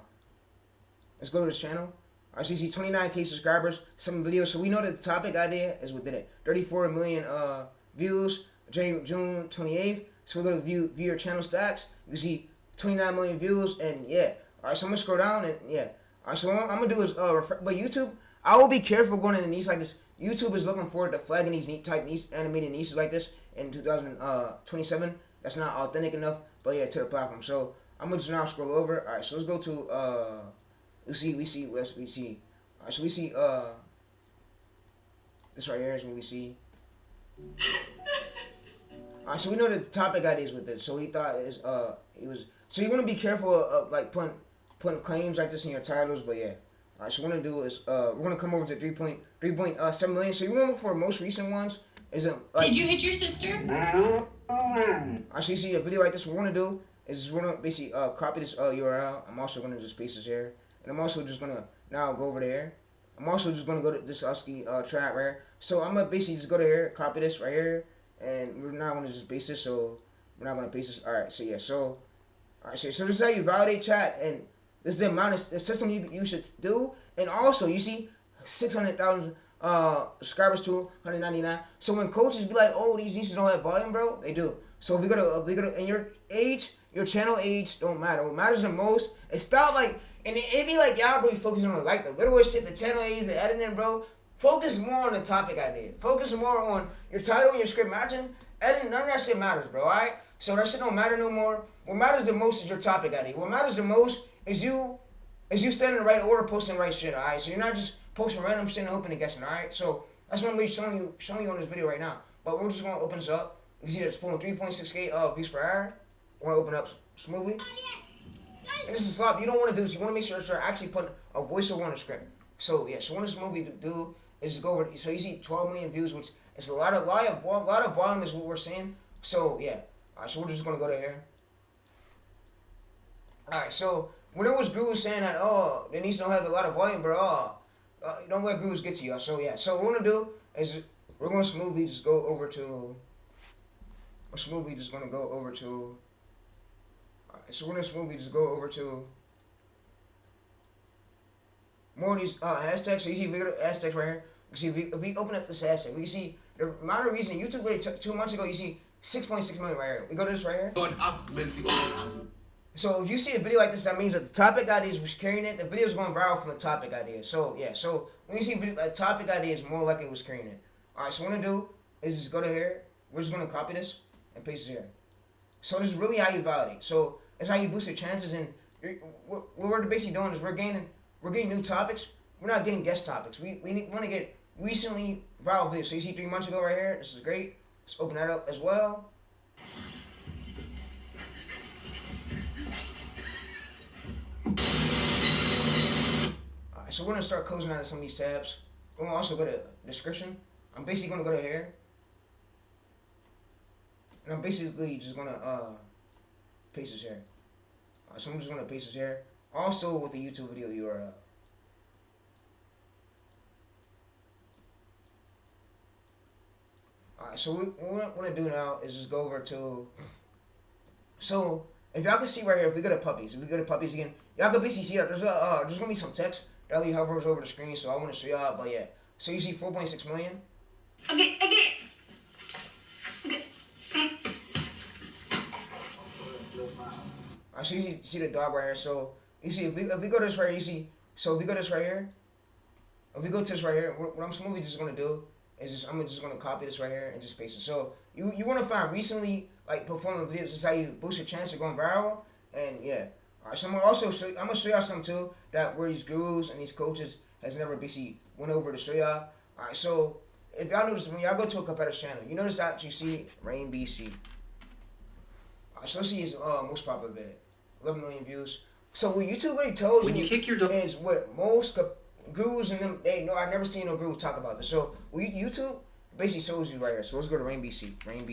let's go to this channel. Alright, so you see 29K subscribers, 7 videos. So we know that the topic idea is within it. 34 million views, June 28th. So we're gonna view your channel stats. You can see 29 million views, and yeah. Alright, so I'm gonna scroll down and yeah. Alright, so what I'm gonna do is but YouTube, I will be careful going into niche like this. YouTube is looking for the flagging these animated niches like this in 2027. That's not authentic enough, but yeah, to the platform. So I'm gonna just now scroll over. Alright, so let's go to we see. Alright, so we see this right here is what we see. Alright, so we know that the topic idea is with this. So he thought he was. So you want to be careful of like putting claims like this in your titles, but yeah. Alright, so what we're gonna do is we're gonna come over to 3.7 million. So you want to look for most recent ones. Is it like? Did you hit your sister? Alright, so you see a video like this. What we're gonna do is we're gonna basically copy this URL. I'm also gonna just paste this here, and I'm also just gonna now go over there. I'm also just gonna go to this ASCII chat right here. So I'm gonna basically just go to here, copy this right here, and we're not gonna just paste this. So we're not gonna paste this. Alright, so yeah, so alright, so this is how you validate chat, and this is the amount of the system you should do. And also you see 600,000 subscribers to 199. So when coaches be like, oh, these niches don't have volume, bro, they do. So if we go to and your age, your channel age don't matter. What matters the most is stop like, and it be like y'all be focusing on like the little shit, the channel age, the editing, bro. Focus more on the topic idea. Focus more on your title and your script matching. Editing, none of that shit matters, bro. Alright, so that shit don't matter no more. What matters the most is your topic idea. What matters the most is you standing in the right order, posting the right shit. Alright, so you're not just posting random shit and hoping and guessing. Alright, so that's what I'm really showing you on this video right now. But we're just gonna open this up. You see that it's pulling 3.6K views per hour. We're gonna open up smoothly. And this is flop. You don't want to do this. You want to make sure that you're actually putting a voiceover on the script. So yeah, so what this movie do is go over. So you see 12 million views, which is a lot of volume is what we're seeing. So yeah, so we're just gonna go to here. Alright, so when there was gurus saying that, oh, they needs to have a lot of volume, bro, don't let gurus get to you. So yeah, so what we're gonna do is we're gonna smoothly just go over to. We're smoothly just gonna go over to. Alright, so we're gonna smoothly just go over to more of these hashtags. So you see, if we go to hashtags right here, you see if we open up this hashtag, we can see the amount of reason YouTube did 2 months ago. You see 6.6 million right here. We go to this right here. Going up, basically going up. So if you see a video like this, that means that the topic ideas was carrying it. The video is going viral from the topic idea. So yeah, so when you see a topic idea, is more likely it was carrying it. All right, so what I'm gonna do is just go to here. We're just gonna copy this and paste it here. So this is really how you validate. So it's how you boost your chances. And what we're basically doing is we're getting new topics. We're not getting guest topics. We want to get recently viral videos. So you see 3 months ago right here. This is great. Let's open that up as well. Alright, so we're gonna start closing out of some of these tabs. We're gonna also go to description. I'm basically gonna go to here. And I'm basically just gonna paste this here. Alright, so I'm just gonna paste this here. Also with the YouTube video URL. Alright, so what we're gonna do now is just go over to. So if y'all can see right here, if we go to puppies, again, y'all can basically see that there's gonna be some text that hovers over the screen. So I want to show y'all, but yeah. So you see 4.6 million. Okay. I see the dog right here. So you see if we go to this right here, you see. So if we go to this right here, if we go to this right here, what I'm smoothly just gonna do is I'm just gonna copy this right here and just paste it. So you want to find recently like performing videos. This is how you boost your chance of going viral. And yeah. Alright, so I'm gonna show y'all something too that where these gurus and these coaches has never basically went over to show y'all. Alright, so if y'all notice when y'all go to a competitor's channel, you notice that you see Rain BC. Alright, so let's see his most popular vid. 11 million views. So what YouTube really tells When you kick your dog is what most gurus and them they know. I've never seen no guru talk about this. So YouTube basically shows you right here. So let's go to Rain BC. Alright,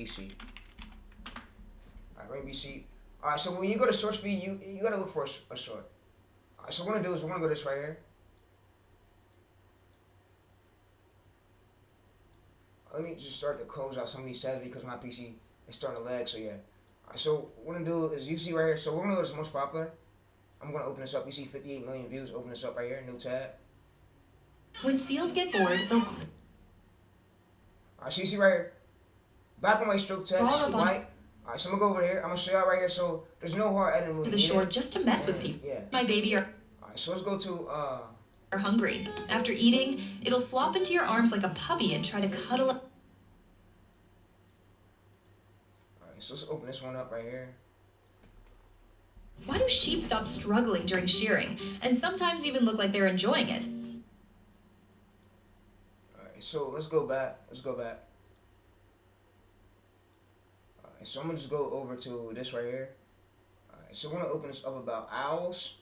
Rain BC. Alright, so when you go to source feed, you gotta look for a short. Alright, so what we're gonna do is we're gonna go to this right here. Let me just start to close out some of these tabs because my PC is starting to lag. So yeah. Alright, so what I'm gonna do is you see right here. So we're gonna go to the most popular. I'm gonna open this up. You see 58 million views. Open this up right here. New tab. When seals get bored, they'll Alright, so you see right here. Black and white stroke text. Crawl up White. Alright, so I'm gonna go over here. I'm gonna show y'all right here. So there's no hard editing to movement. the shore just to mess with people. Yeah. My baby are Alright, so let's go to hungry. After eating, it'll flop into your arms like a puppy and try to cuddle up. Alright, so let's open this one up right here. Why do sheep stop struggling during shearing and sometimes even look like they're enjoying it? Alright, so let's go back. Alright, so I'm gonna just go over to this right here. Alright, so we're gonna open this up about owls.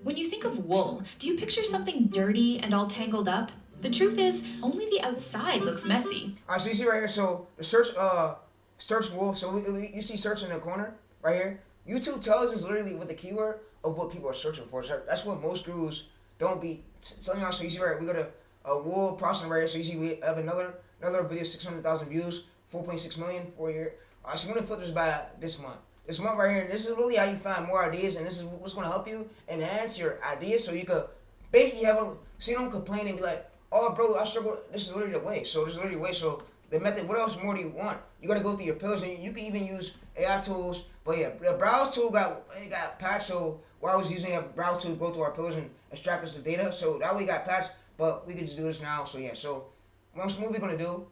When you think of wool, do you picture something dirty and all tangled up? The truth is, only the outside looks messy. Alright, so you see right here, so the search wolf, so you see search in the corner, right here. YouTube tells us literally with the keyword of what people are searching for. So that's what most gurus don't be telling y'all. So you see right here, we got a wool processing right here, so you see we have another video, 600,000 views, 4.6 million for a year. Alright, so I'm gonna filter this by this month. This month right here, and this is really how you find more ideas, and this is what's gonna help you enhance your ideas so you could basically so you don't complain and be like, oh bro, I struggle. This is literally the way. So this is literally the way. So the method. What else more do you want? You gotta go through your pillars, and you can even use AI tools. But yeah, the browse tool got patched. So while I was using a browse tool to go through our pillars and extract us the data, so that way got patched. But we can just do this now. So yeah. So what we're gonna do?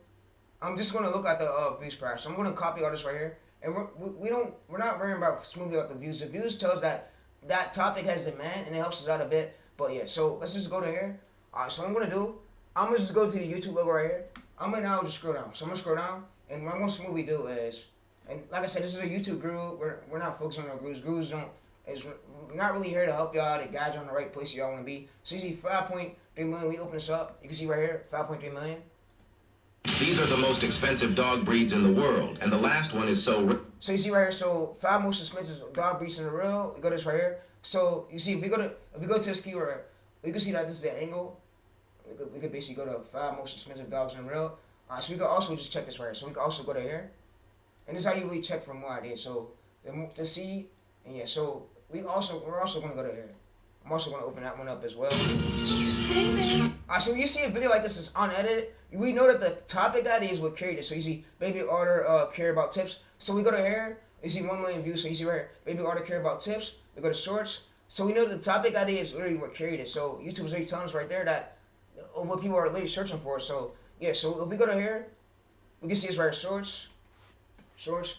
I'm just gonna look at the views price. So I'm gonna copy all this right here, and we're not worrying about smoothing out the views. The views tells that topic has demand, and it helps us out a bit. But yeah, so let's just go to here. Alright, so what I'm gonna do, I'm gonna just go to the YouTube logo right here. I'm gonna now just scroll down. So I'm gonna scroll down, and what I'm gonna smoothly do is, and like I said, this is a YouTube guru. We're not focusing on gurus. Gurus we're not really here to help y'all to guide you on the right place y'all wanna be. So you see 5.3 million. We open this up. You can see right here, 5.3 million. These are the most expensive dog breeds in the world, and the last one is so... So you see right here, so 5 most expensive dog breeds in the world. We go to this right here. So you see, if we go to this keyword, we can see that this is the angle. We could basically go to 5 most expensive dogs in the world. So we could also just check this right here. So we could also go to here, and this is how you really check for more ideas. So to see, and yeah. So we're also gonna go to here. I'm also gonna open that one up as well. So when you see a video like this is unedited, we know that the topic idea is what created. So you see, baby order care about tips. So we go to here, you see 1 million views. So you see right here, baby order care about tips. We go to shorts. So we know that the topic idea is literally what created. So YouTube is already telling us right there that what people are literally searching for. So yeah, so if we go to here, we can see it's right here, shorts.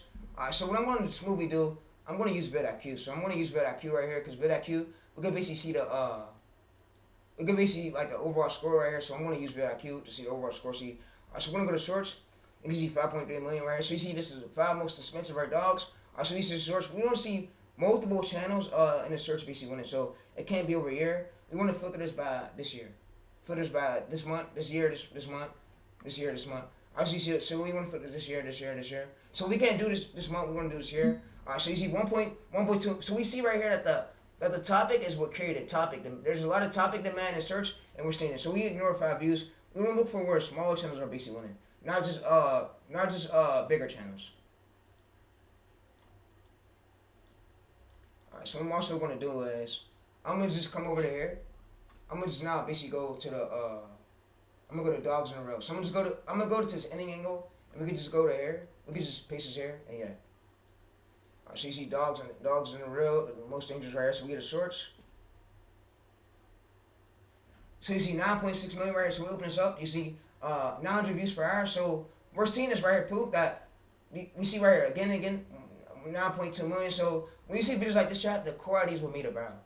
So what I'm going to smoothly do, I'm going to use vidIQ. So I'm going to use vidIQ right here, because vidIQ, we can basically see we can basically like the overall score right here. So I'm going to use vidIQ to see the overall score. See, so we're going to go to shorts. You can see 5.3 million right here. So you see this is the 5 most expensive right dogs. So these are shorts. We don't see multiple channels in the search basically winning. So it can't be over here. We want to filter this by this year. Filters by this month, this year, this month, this year, this month. Obviously, so we want to filter this year. So we can't do this month. We want to do this year. So you see 1.2. So we see right here that the topic is what created topic. There's a lot of topic demand in search, and we're seeing it. So we ignore 5 views. We want to look for where smaller channels are basically winning, not just bigger channels. Alright, so what I'm also gonna do is I'm gonna just come over to here. I'm gonna just now basically go to the I'm gonna go to dogs in a row. So I'm gonna go to this ending angle, and we can just go to here. We can just paste this here, and yeah. Alright, so you see dogs in a row, the most dangerous right here. So we get the shorts. So you see 9.6 million right here. So we open this up. You see 900 views per hour. So we're seeing this right here proof that we see right here again and again 9.2 million. So when you see videos like this, chat, the core ideas were made about.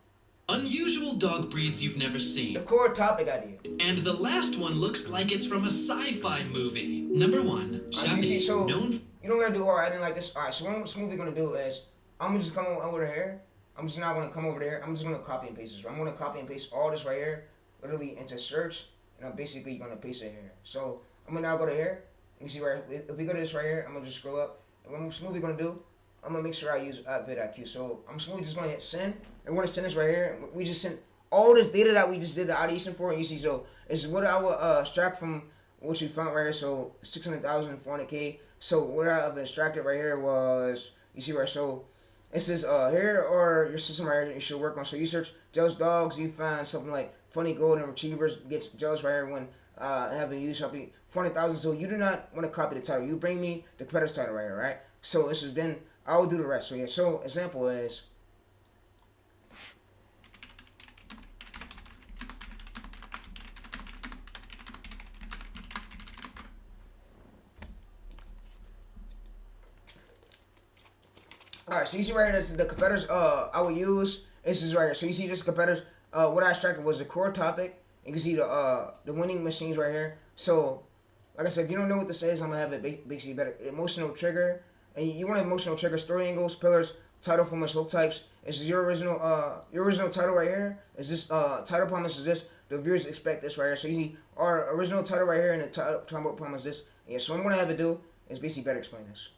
Unusual dog breeds you've never seen. The core topic idea. And the last one looks like it's from a sci-fi movie. Number 1, Shabby, so known for... You don't gotta do horror. I didn't like this. Alright, so what we're gonna do is I'm gonna just come over here. I'm just not gonna come over there. I'm just gonna copy and paste this. I'm gonna copy and paste all this right here, literally into search, and I'm basically gonna paste it here. So I'm gonna now go to here. You see right, if we go to this right here, I'm gonna just scroll up. And what I'm smoothly gonna do, I'm gonna make sure I use vidIQ. So I'm smoothly just gonna hit send. And we're gonna send this right here. We just sent all this data that we just did the ideation for. And you see, so it's what I will extract from what you found right here. So 600,000, 400K. So what I've extracted right here was, you see right, so it says here or your system right here you should work on. So you search jealous dogs, you find something like funny golden retrievers gets jealous right here when having used helping 400,000. So you do not want to copy the title. You bring me the competitor's title right here, right? So this is then I will do the rest. So yeah, so example is alright, so you see right here, that's the competitors I will use. This is right here. So you see this competitors, what I extracted was the core topic. You can see the winning machines right here. So, like I said, if you don't know what this is, I'm going to have it basically better. Emotional trigger. And you want emotional trigger, story angles, pillars, title formats, hook types. This is your original title right here. Is this title promise is this. The viewers expect this right here. So you see our original title right here and the title promise this. Yeah, so what I'm going to have it do is basically better explain this.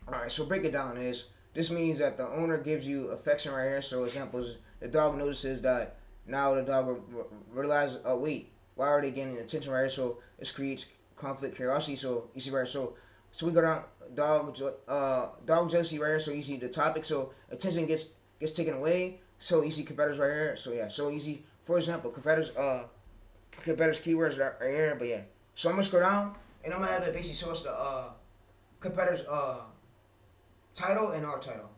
Alright, so break it down is, this means that the owner gives you affection right here. So examples, the dog notices that now the dog realizes, wait, why are they getting attention right here? So this creates conflict, curiosity. So you see right here, so we go down, dog jealousy right here. So you see the topic, so attention gets taken away. So you see competitors right here. So yeah, so you see, for example, competitors keywords right here. But yeah, so I'm gonna scroll down and I'm gonna have it basically show us the competitors title and our title.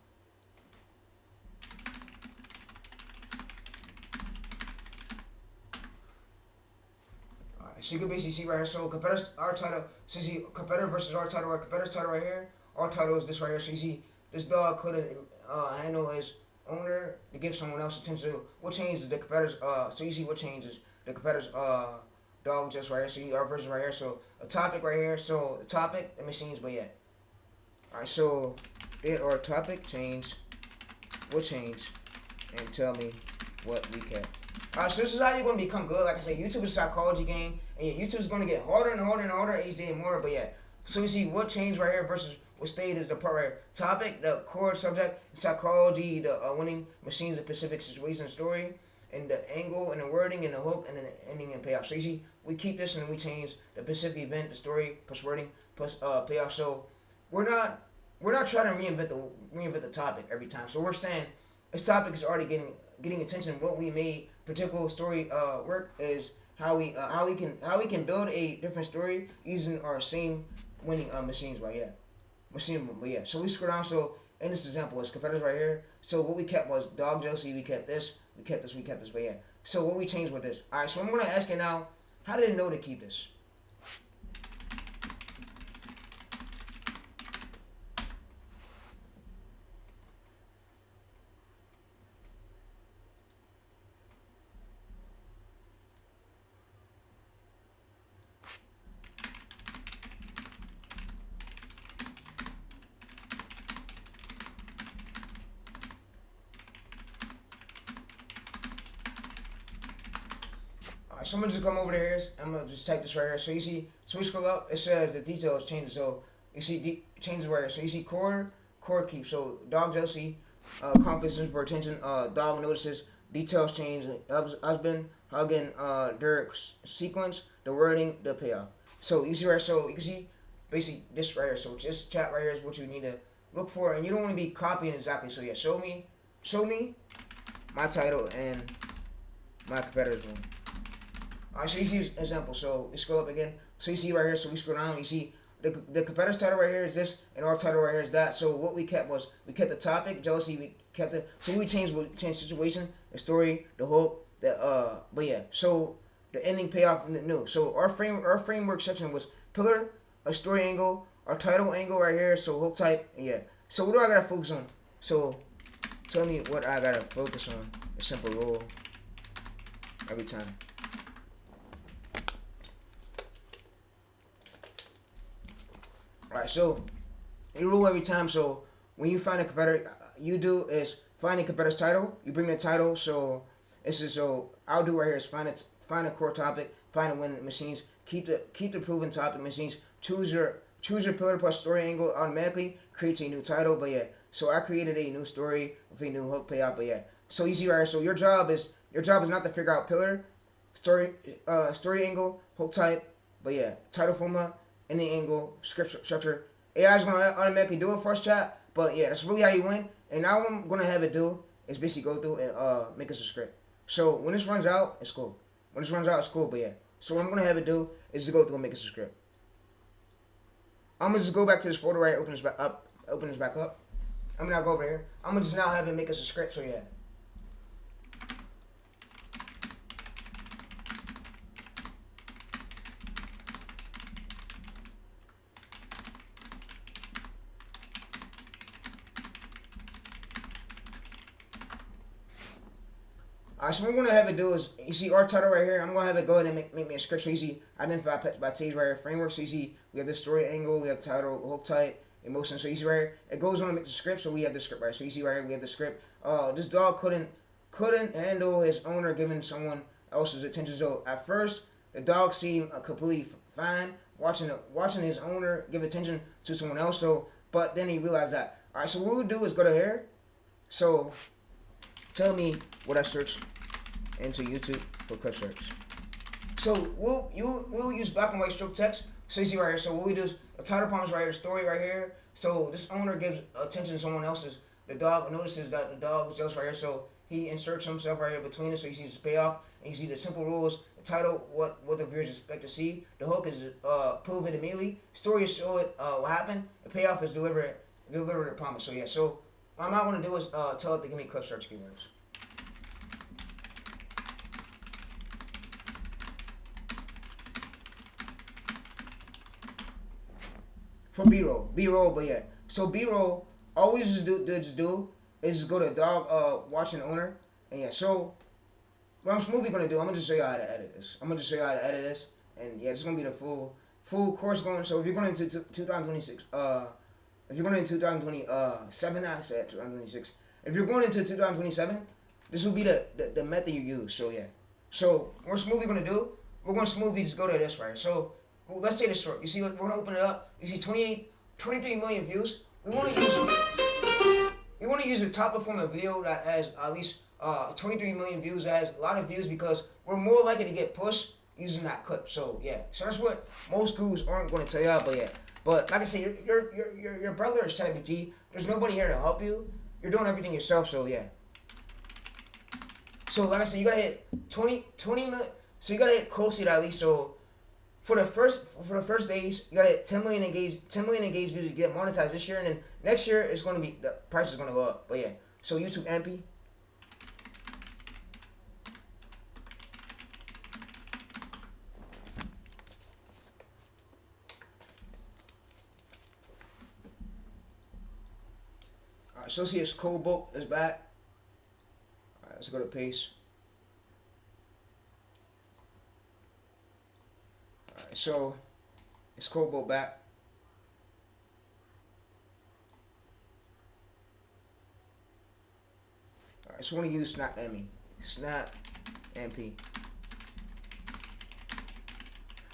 Alright, so you can basically see right here. So competitors, our title. So you see competitor versus our title. Right, competitor's title right here. Our title is this right here. So you see this dog couldn't handle his owner to give someone else attention. So what changes the competitors? So you see what changes the competitors dog just right here. So you see our version right here. So a topic right here. So the topic, the machines, but yeah. Alright, so did our topic change? What changed? And tell me what we kept. Alright, so this is how you're gonna become good. Like I said, YouTube is a psychology game, and yeah, YouTube is gonna get harder and harder and harder each day more. But yeah, so you see what changed right here versus what stayed is the part right here. Topic, the core subject, psychology, the winning machines, the specific situation, story, and the angle and the wording and the hook and then the ending and payoff. So you see, we keep this and then we change the specific event, the story, plus wording, plus payoff. So we're not trying to reinvent the topic every time. So we're saying this topic is already getting attention. What we made particular story work is how we can build a different story using our same winning machines right here. But yeah, so we scroll down. So in this example, it's competitors right here. So what we kept was dog jealousy. We kept this. We kept this. We kept this. But yeah. So what we changed with this. All right. So I'm gonna ask you now. How did it know to keep this? Alright, so I'm gonna just come over here. I'm gonna just type this right here. So you see, so we scroll up. It says the details changes. So you see changes right here. So you see core keep. So dog jealousy, competition for attention. Dog notices. Details change. Husband hugging. Derek sequence. The wording. The payoff. So you see right. So you can see basically this right here. So this chat right here is what you need to look for, and you don't want to be copying exactly. So yeah, show me my title and my competitor's one. Alright, so you see example. So we scroll up again. So you see right here. So we scroll down. You see the competitor's title right here is this, and our title right here is that. So what we kept was we kept the topic, jealousy. We kept it. So we changed situation, the story, the hook, But yeah. So the ending payoff new. So our framework section was pillar, a story angle, our title angle right here. So hook type. Yeah. So what do I gotta focus on? So tell me what I gotta focus on. A simple rule every time. Alright, so you rule every time. So when you find a competitor, you do is find a competitor's title. You bring the title. So this is so I'll do right here is find a core topic, find a win machines, keep the proven topic machines. Choose your pillar plus story angle automatically creates a new title. But yeah, so I created a new story with a new hook payout. But yeah, so easy right here. So your job is not to figure out pillar, story angle, hook type. But yeah, title formula. Any angle, script structure. AI is going to automatically do it for us, chat. But yeah, that's really how you win. And now what I'm going to have it do is basically go through and make us a script. So when this runs out, it's cool. When this runs out, it's cool. But yeah. So what I'm going to have it do is to go through and make us a script. I'm going to just go back to this folder right, open this back up. I'm going to now go over here. I'm going to just now have it make us a script. So yeah. Alright, so what we're going to have it do is, you see our title right here, I'm going to have it go ahead and make me a script. So you see, identify by page right here, framework. So you see, we have the story angle, we have title, hook type, emotion. So you see right here, it goes on to make the script, so we have the script right here. So you see right here, we have the script. This dog couldn't handle his owner giving someone else's attention. So at first, the dog seemed completely fine watching his owner give attention to someone else. So, but then he realized that. Alright, so what we'll do is go to here. So, tell me what I searched into YouTube for clip search. So we'll use black and white stroke text. So you see right here. So what we do is a title promise right here, story right here. So this owner gives attention to someone else's. The dog notices that the dog is jealous right here. So he inserts himself right here between it. So you see this payoff, and you see the simple rules. The title, what the viewers expect to see. The hook is prove it immediately. Story is show it what happened. The payoff is deliver the promise. So yeah. So what I'm not going to do is tell it to give me clip search keywords. For B-roll, but yeah. So B-roll, always just do is just go to dog watching owner, and yeah. So what I'm smoothly gonna do, I'm gonna just show you how to edit this. And yeah, it's gonna be the full course going. So if you're going into 2026, if If you're going into 2027, I said 2026. If you're going into 2027, this will be the method you use. So yeah. So we're smoothly gonna do. We're gonna smoothly just go to this right. So let's say the short. You see, we're gonna open it up. You see 23 million views. We want to use a top performing video that has at least 23 million views. That has a lot of views because we're more likely to get pushed using that clip. So yeah. So that's what most gurus aren't gonna tell y'all. But yeah. But like I said, your brother is ChatGPT. There's nobody here to help you. You're doing everything yourself, so yeah. So like I said, you gotta hit 20 million. So you gotta hit close to it at least. So for the first days, you gotta hit 10 million engaged views to get monetized this year, and then next year it's gonna be, the price is gonna go up. But yeah. So YouTube MP. Associates Cobalt is back. Alright, let's go to pace. Alright, so it's Cobalt back. Alright, so we're gonna use Snap MP. Snap MP.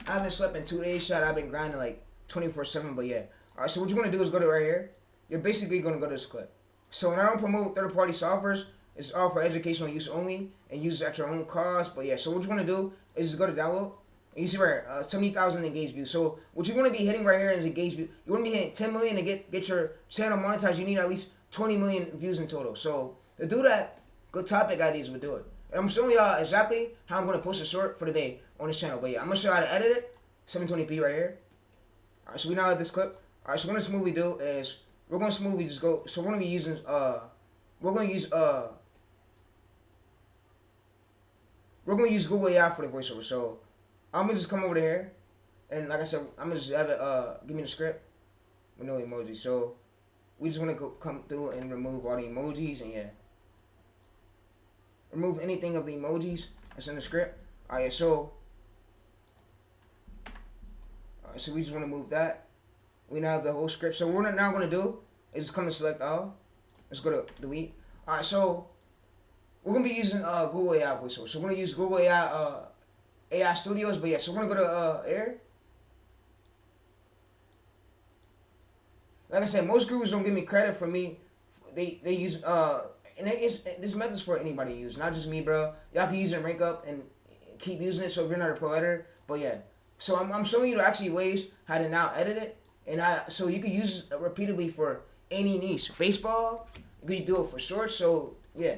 I haven't slept in 2 days, shot. I've been grinding like 24/7, but yeah. Alright, so what you're gonna do is go to right here. You're basically gonna go to this clip. So when I don't promote third-party softwares, it's all for educational use only and use at your own cost. But yeah, so what you want to do is just go to download. And you see right here, 70,000 engaged views. So what you want to be hitting right here is engaged views. You want to be hitting 10 million to get your channel monetized. You need at least 20 million views in total. So to do that, good topic ideas would do it. And I'm showing y'all exactly how I'm going to post a short for the day on this channel. But yeah, I'm going to show you how to edit it. 720p right here. All right, so we now have this clip. All right, so what we're going to smoothly do is we're going to smoothly just go. So we're going to be using, we're going to use Google AI for the voiceover. So I'm going to just come over to here. And like I said, I'm going to just have it, give me the script with no emojis. So we just want to come through and remove all the emojis and yeah. Remove anything of the emojis that's in the script. Alright, so we just want to move that. We now have the whole script. So what we're now going to do is just come to select all. Let's go to delete. Alright, so we're going to be using Google AI voiceover. So we're going to use Google AI AI Studios. But yeah, so we're going to go to Air. Like I said, most gurus don't give me credit for me. They use and this method's for anybody to use, not just me, bro. Y'all can use it and rank up and keep using it. So if you're not a pro editor, but yeah. So I'm showing you actually ways how to now edit it, and so you can use it repeatedly for any niche. Baseball, you can do it for shorts. So yeah.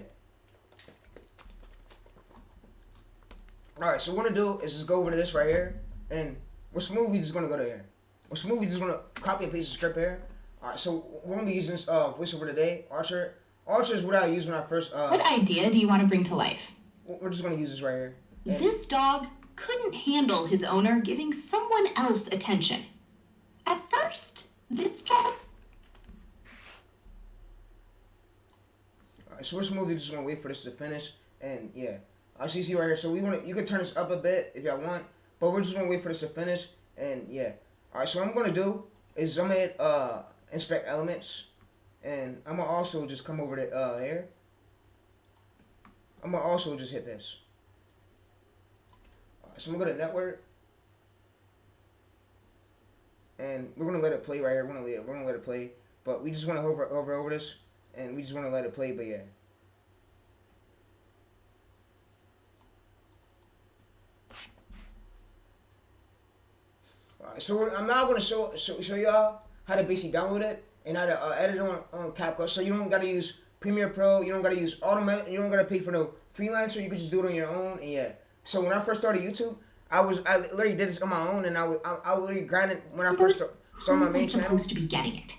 All right, so what we're gonna do is just go over to this right here, and we're smoothly just gonna go to here. We're smoothly just gonna copy and paste the script here. All right, so we're gonna be using this voiceover today, Archer. Archer is what I used when I first. What idea do you want to bring to life? We're just gonna use this right here. This dog couldn't handle his owner giving someone else attention. At first, this dog. Alright, so we're smoothly just gonna wait for this to finish, and yeah. So you see right here. So you can turn this up a bit if y'all want, but we're just gonna wait for this to finish, and yeah. Alright, so what I'm gonna do is I'm gonna hit inspect elements. And I'm going to also just come over to here. I'm going to also just hit this. So I'm going to go to network. And we're going to let it play right here. We're going to let it play. But we just want to hover over this. And we just want to let it play, but yeah. Alright, so I'm now going to show y'all how to basically download it. And how to edit on CapCut, so you don't gotta use Premiere Pro, you don't gotta use Automatic, you don't gotta pay for no freelancer. You can just do it on your own, and yeah. So when I first started YouTube, I literally did this on my own, and I literally grinded when I first started my main channel. Supposed to be getting it.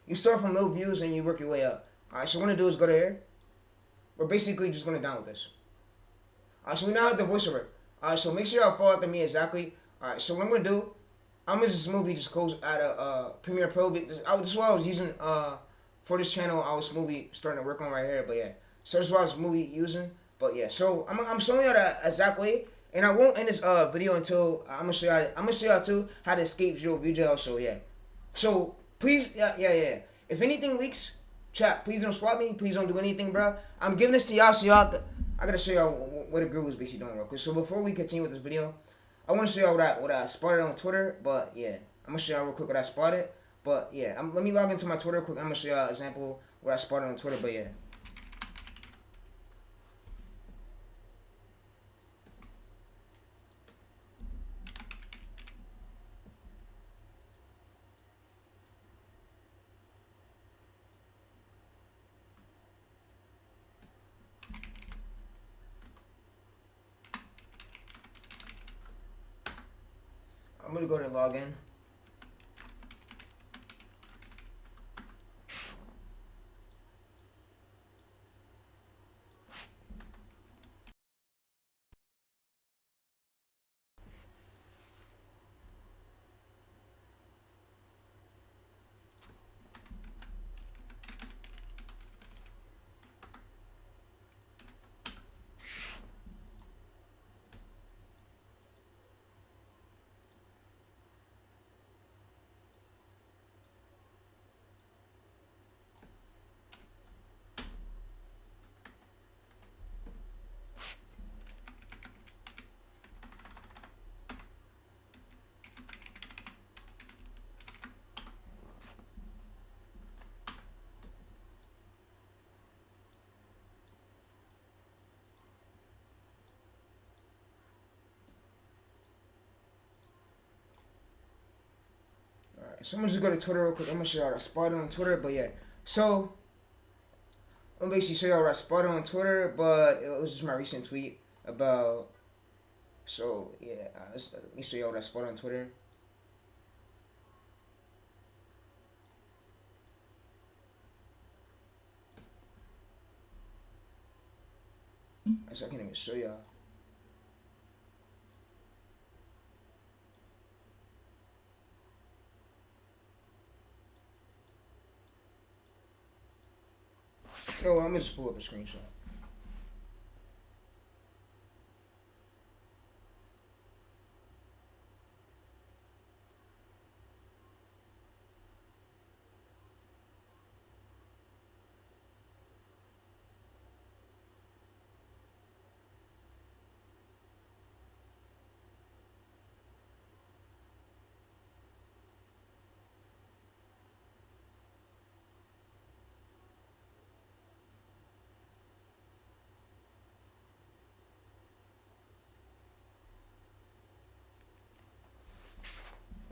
You start from low views and you work your way up. Alright, so what I'm gonna do is go to here. We're basically just gonna download this. Alright, so we now have the voiceover. Alright, so make sure y'all follow after me exactly. Alright, so what I'm gonna do, I'm gonna just smoothly just close out of Premiere Pro. This is what I was using for this channel. I was smoothly starting to work on right here, but yeah. So this is what I was smoothly using, but yeah. So I'm showing you the exact way, And I won't end this video until I'm gonna show y'all too how to escape view jail. So yeah. So please, yeah. If anything leaks, chat, please don't swap me. Please don't do anything, bro. I'm giving this to y'all, so I gotta show y'all what the group is basically doing real quick. So before we continue with this video, I want to show y'all what I spotted on Twitter. But yeah, I'm gonna show y'all real quick what I spotted. But yeah, let me log into my Twitter real quick. I'm gonna show y'all an example what I spotted on Twitter. But yeah. I'm gonna go to login. So I'm gonna just go to Twitter real quick. I'm gonna show y'all what I spotted on Twitter, but yeah. So I'm gonna basically show y'all what I spotted on Twitter, but it was just my recent tweet about. So yeah, let me show y'all what I spotted on Twitter. Actually, I can't even show y'all. No, I'm gonna just pull up a screenshot.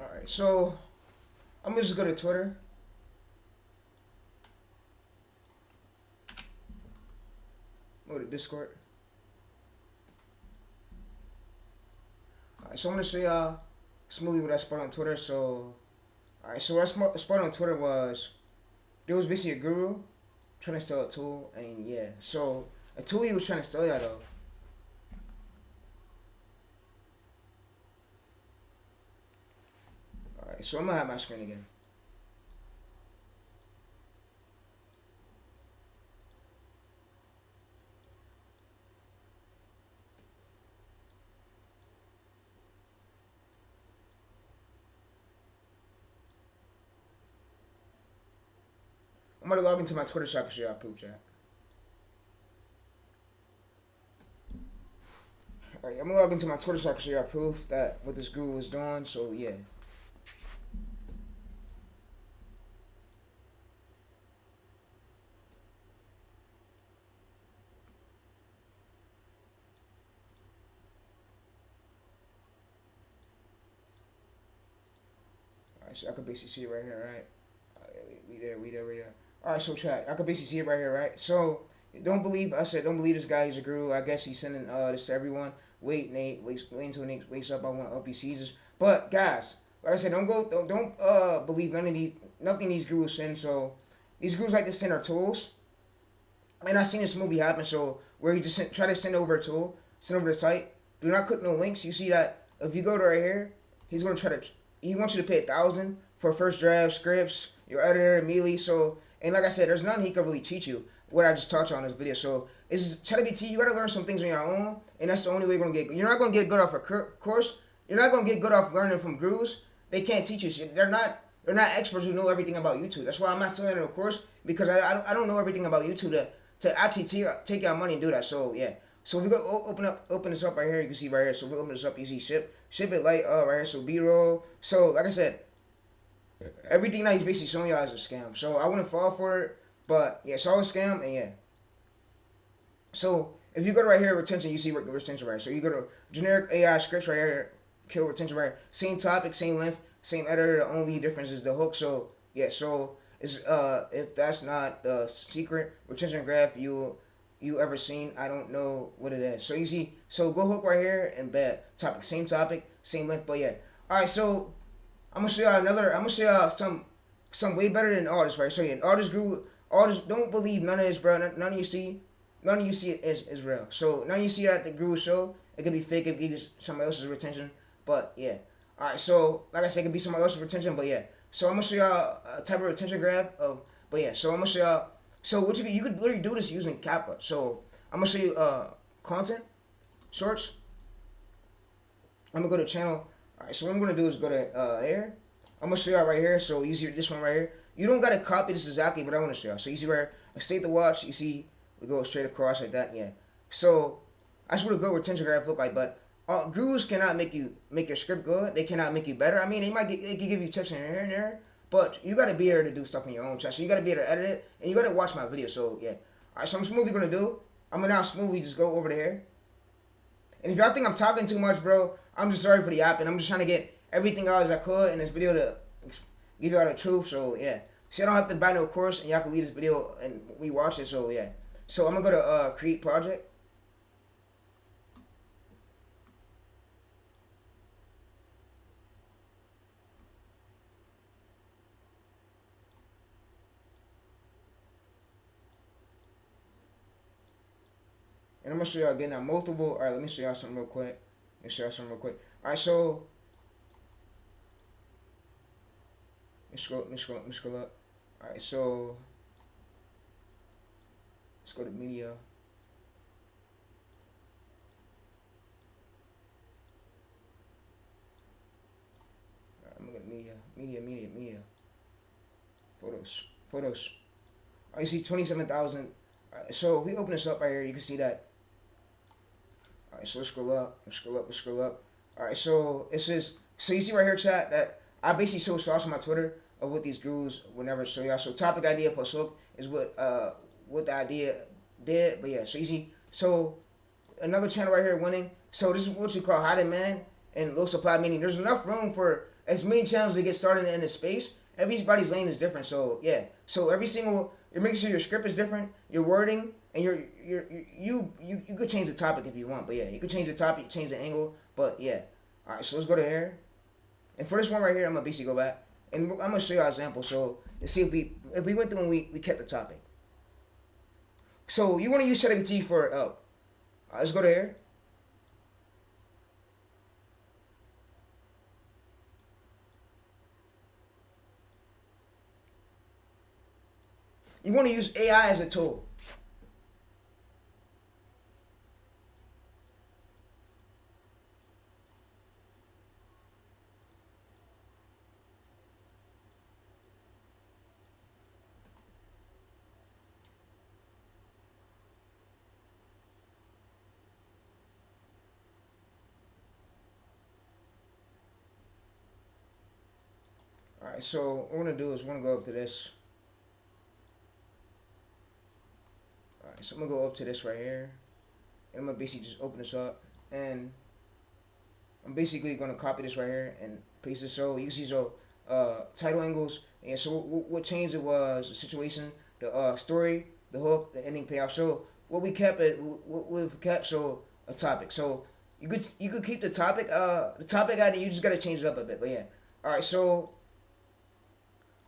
Alright, so I'm gonna just go to Twitter. Go to Discord. Alright, so I'm gonna show y'all smoothly what I spotted on Twitter. So, alright, so what I spotted on Twitter was there was basically a guru trying to sell a tool, and yeah, so a tool he was trying to sell y'all though. Alright, so I'm gonna have my screen again. I'm gonna log into my Twitter so I can show y'all proof, chat. Alright, I'm gonna log into my Twitter so I can show y'all proof that what this guru was doing. So yeah. Alright, so I can basically see it right here, right? We there. Alright, so chat, I can basically see it right here, right? So don't believe this guy, he's a guru. I guess he's sending this to everyone. Wait, Nate, wait until Nate wakes up. I want to up his Caesars. But guys, like I said, don't believe nothing these gurus send. So these gurus like to send our tools. And I seen this movie happen, so where he just try to send over a tool, send over the site. Do not click no links. You see that if you go to right here, he wants you to pay $1,000 for first draft, scripts, your editor, immediately. So, and like I said, there's nothing he can really teach you. what I just taught you on this video. So it's ChatGPT. You gotta learn some things on your own, and that's the only way you're gonna get. You're not gonna get good off a course. You're not gonna get good off learning from gurus. They can't teach you shit. They're not experts who know everything about YouTube. That's why I'm not selling a course, because I don't know everything about YouTube to actually take your money and do that. So yeah. So if we go open this up right here, you can see right here. So we open this up, you see ship it light right here. So B-roll. So like I said, everything that he's basically showing y'all is a scam. So I wouldn't fall for it, but yeah, it's all a scam, and yeah. So if you go to right here, retention, you see retention right here. So you go to generic AI scripts right here, kill retention right here. Same topic, same length, same editor. The only difference is the hook. So yeah, so it's if that's not the secret retention graph you ever seen, I don't know what it is. So you see, so go hook right here and bad topic, same length, but yeah. All right, so I'm gonna show y'all some way better than all this, right? So yeah, all this don't believe none of this, bro. None of you see it is real. So none of you see that the guru show. It could be fake. It could be somebody else's retention, but yeah. All right, so like I said, it could be somebody else's retention, but yeah. So I'm gonna show y'all a type of retention graph of, but yeah. So I'm gonna show y'all. So what you could literally do this using Kappa. So I'm gonna show you content, shorts. I'm gonna go to channel. All right, so what I'm gonna do is go to here. I'm gonna show y'all right here. So you see this one right here. You don't gotta copy this exactly, but I want to show y'all. So you see where I state the watch. You see we go straight across like that. Yeah. So that's what a good retention graph look like. But gurus cannot make your script good. They cannot make you better. I mean, they can give you tips in here and there. But you gotta be able to do stuff on your own channel. So you gotta be able to edit it, and you gotta watch my video. So yeah. Alright, so I'm smoothly gonna do. I'm gonna now smoothly just go over to here. And if y'all think I'm talking too much, bro, I'm just sorry for the yapping. I'm just trying to get everything out as I could in this video to give y'all the truth. So yeah. So y'all don't have to buy no course, and y'all can leave this video and rewatch it. So yeah. So I'm gonna go to create project. And I'm gonna show y'all again now multiple. All right, let me show y'all something real quick. All right, so let me scroll up. All right, so let's go to media. All right, I'm gonna go to media. Photos. All right, you see 27,000. So if we open this up right here, you can see that. All right, so let's scroll up. All right, so it says, so you see right here, chat, that I basically show sauce on my Twitter of what these gurus would never show y'all. So topic idea plus hook is what the idea did. But yeah, so you see, so another channel right here winning. So this is what you call high demand and low supply, meaning there's enough room for as many channels to get started in this space. Everybody's lane is different. So yeah, so you're making sure your script is different, your wording, and you could change the topic if you want, but yeah, you could change the topic, change the angle, but yeah. All right, so let's go to here, and for this one right here, I'm gonna basically go back, and I'm gonna show you an example. So let's see if we went through and we kept the topic. So you want to use ChatGPT for let's go to here. You want to use AI as a tool. Alright, so what we're going to do is we're going to go up to this. Alright, so I'm going to go up to this right here. And I'm going to basically just open this up. And I'm basically going to copy this right here and paste it. So you can see, so title angles. And so what changed it was the situation, the story, the hook, the ending payoff. So what we kept we've kept, so a topic. So you could keep the topic idea, you just gotta change it up a bit. But yeah. Alright, so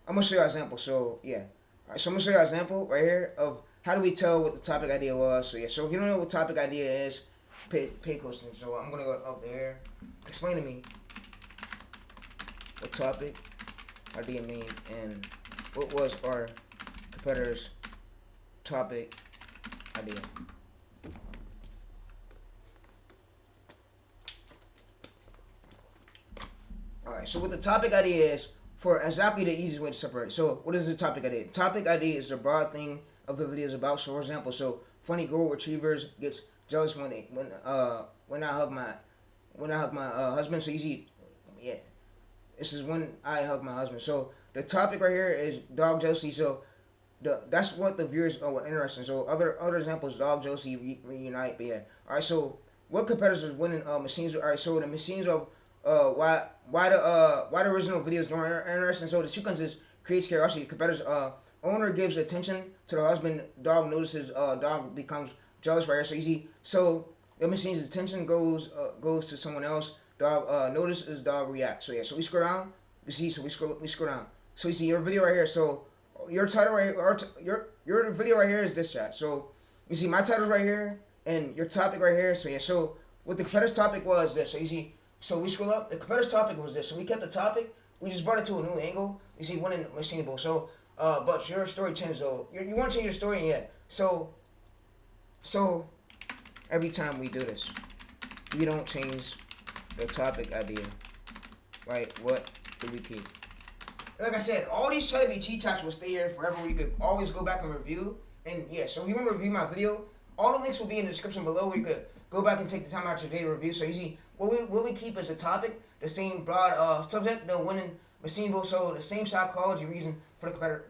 I'm gonna show you an example. So yeah. Alright, so I'm gonna show you an example right here of how do we tell what the topic idea was. So yeah, so if you don't know what topic idea is, pay close attention. So I'm gonna go up there. Explain to me what topic idea mean and what was our competitors' topic idea. Alright, so what the topic idea is for exactly the easiest way to separate. So what is the topic idea? Topic idea is the broad thing of the video is about. So for example, so funny golden retrievers gets jealous when I hug my husband. So easy, yeah. This is when I hug my husband. So the topic right here is dog jealousy. So that's what the viewers are interested in. So other examples, dog jealousy reunite. But yeah, all right. So what competitors is winning machines? All right. So the machines of why the original videos are interesting. So the sequence is creates curiosity. Competitors owner gives attention to the husband. Dog notices. Dog becomes jealous right here. So easy. So the machine's attention goes to someone else. Dog notices. Dog reacts. So yeah. So we scroll down. You see. So we scroll down. So you see your video right here. So your title right here, your video right here is this chat. So you see my title right here and your topic right here. So yeah. So what the competitor's topic was this. So you see. So we scroll up. The competitor's topic was this. So we kept the topic. We just brought it to a new angle. You see, one in machinable. So but your story changes. So you want to change your story yet? So every time we do this, we don't change the topic idea. Right? What do we keep? Like I said, all these ChatGPT cheat chats will stay here forever. Where you could always go back and review. And yeah, so if you want to review my video, all the links will be in the description below where you could go back and take the time out your day to review. So easy. What we keep as a topic, the same broad subject, the winning machine. So the same psychology reason for the competitor.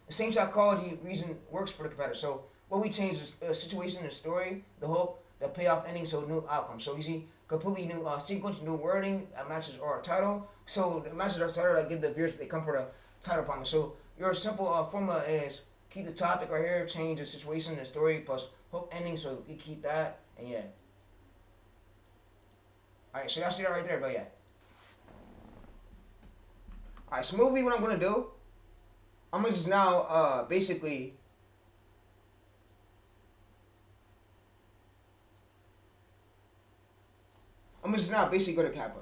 The same psychology reason works for the competitor. So what we change is the situation, the story, the hook, the payoff ending. So new outcome. So easy. Completely new sequence, new wording that matches our title. So it matches our title that give the viewers they come for the title problem. So your simple formula is keep the topic right here, change the situation, the story plus hook ending. So you keep that and yeah. Alright, so y'all see that right there, but yeah. Alright, so movie what I'm gonna do, I'm gonna just now basically go to Kappa.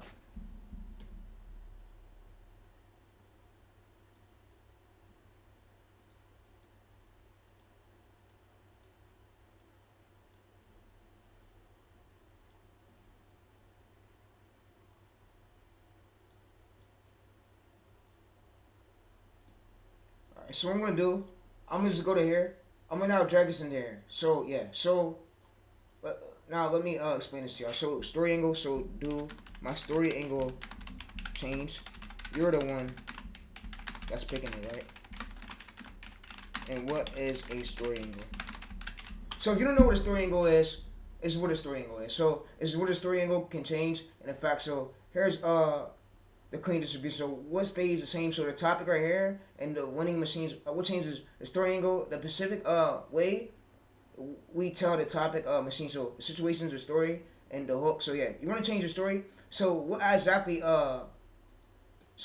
Alright, so what I'm gonna do, I'm gonna just go to here. I'm gonna now drag this in there. So yeah, so now let me explain this to y'all. So story angle, so do my story angle change. You're the one that's picking it, right? And what is a story angle? So if you don't know what a story angle is, this is what a story angle is. So this is what a story angle can change. And in fact, so here's the clean distribution. So what stays the same? So the topic right here and the winning machines. What changes? The story angle, the specific way we tell the topic machine. So the situations, the story, and the hook. So yeah, you want to change your story. So what exactly? So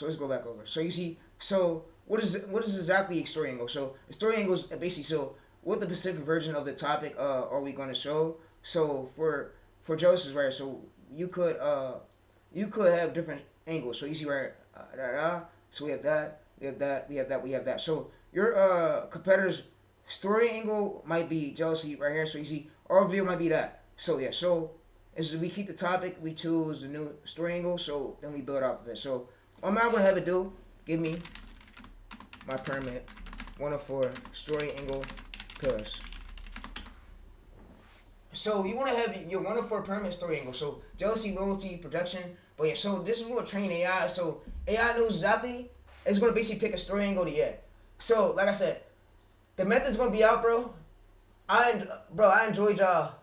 let's go back over. So you see. So what is exactly a story angle? So the story angle is basically so what the specific version of the topic are we going to show? So for Joseph right. So you could have different angles. So you see right. So we have that. We have that. We have that. We have that. So your competitor's story angle might be jealousy right here. So you see our video might be that. So yeah. So as we keep the topic, we choose the new story angle. So then we build off of it. So what I'm now gonna have it do, give me my permit 104 story angle pillars. So you want to have your 104 permit story angle. So jealousy, loyalty, protection. But yeah, so this is what train AI. So AI knows exactly. It's gonna basically pick a story angle to yeah. So like I said, the method's gonna be out, bro. I enjoyed y'all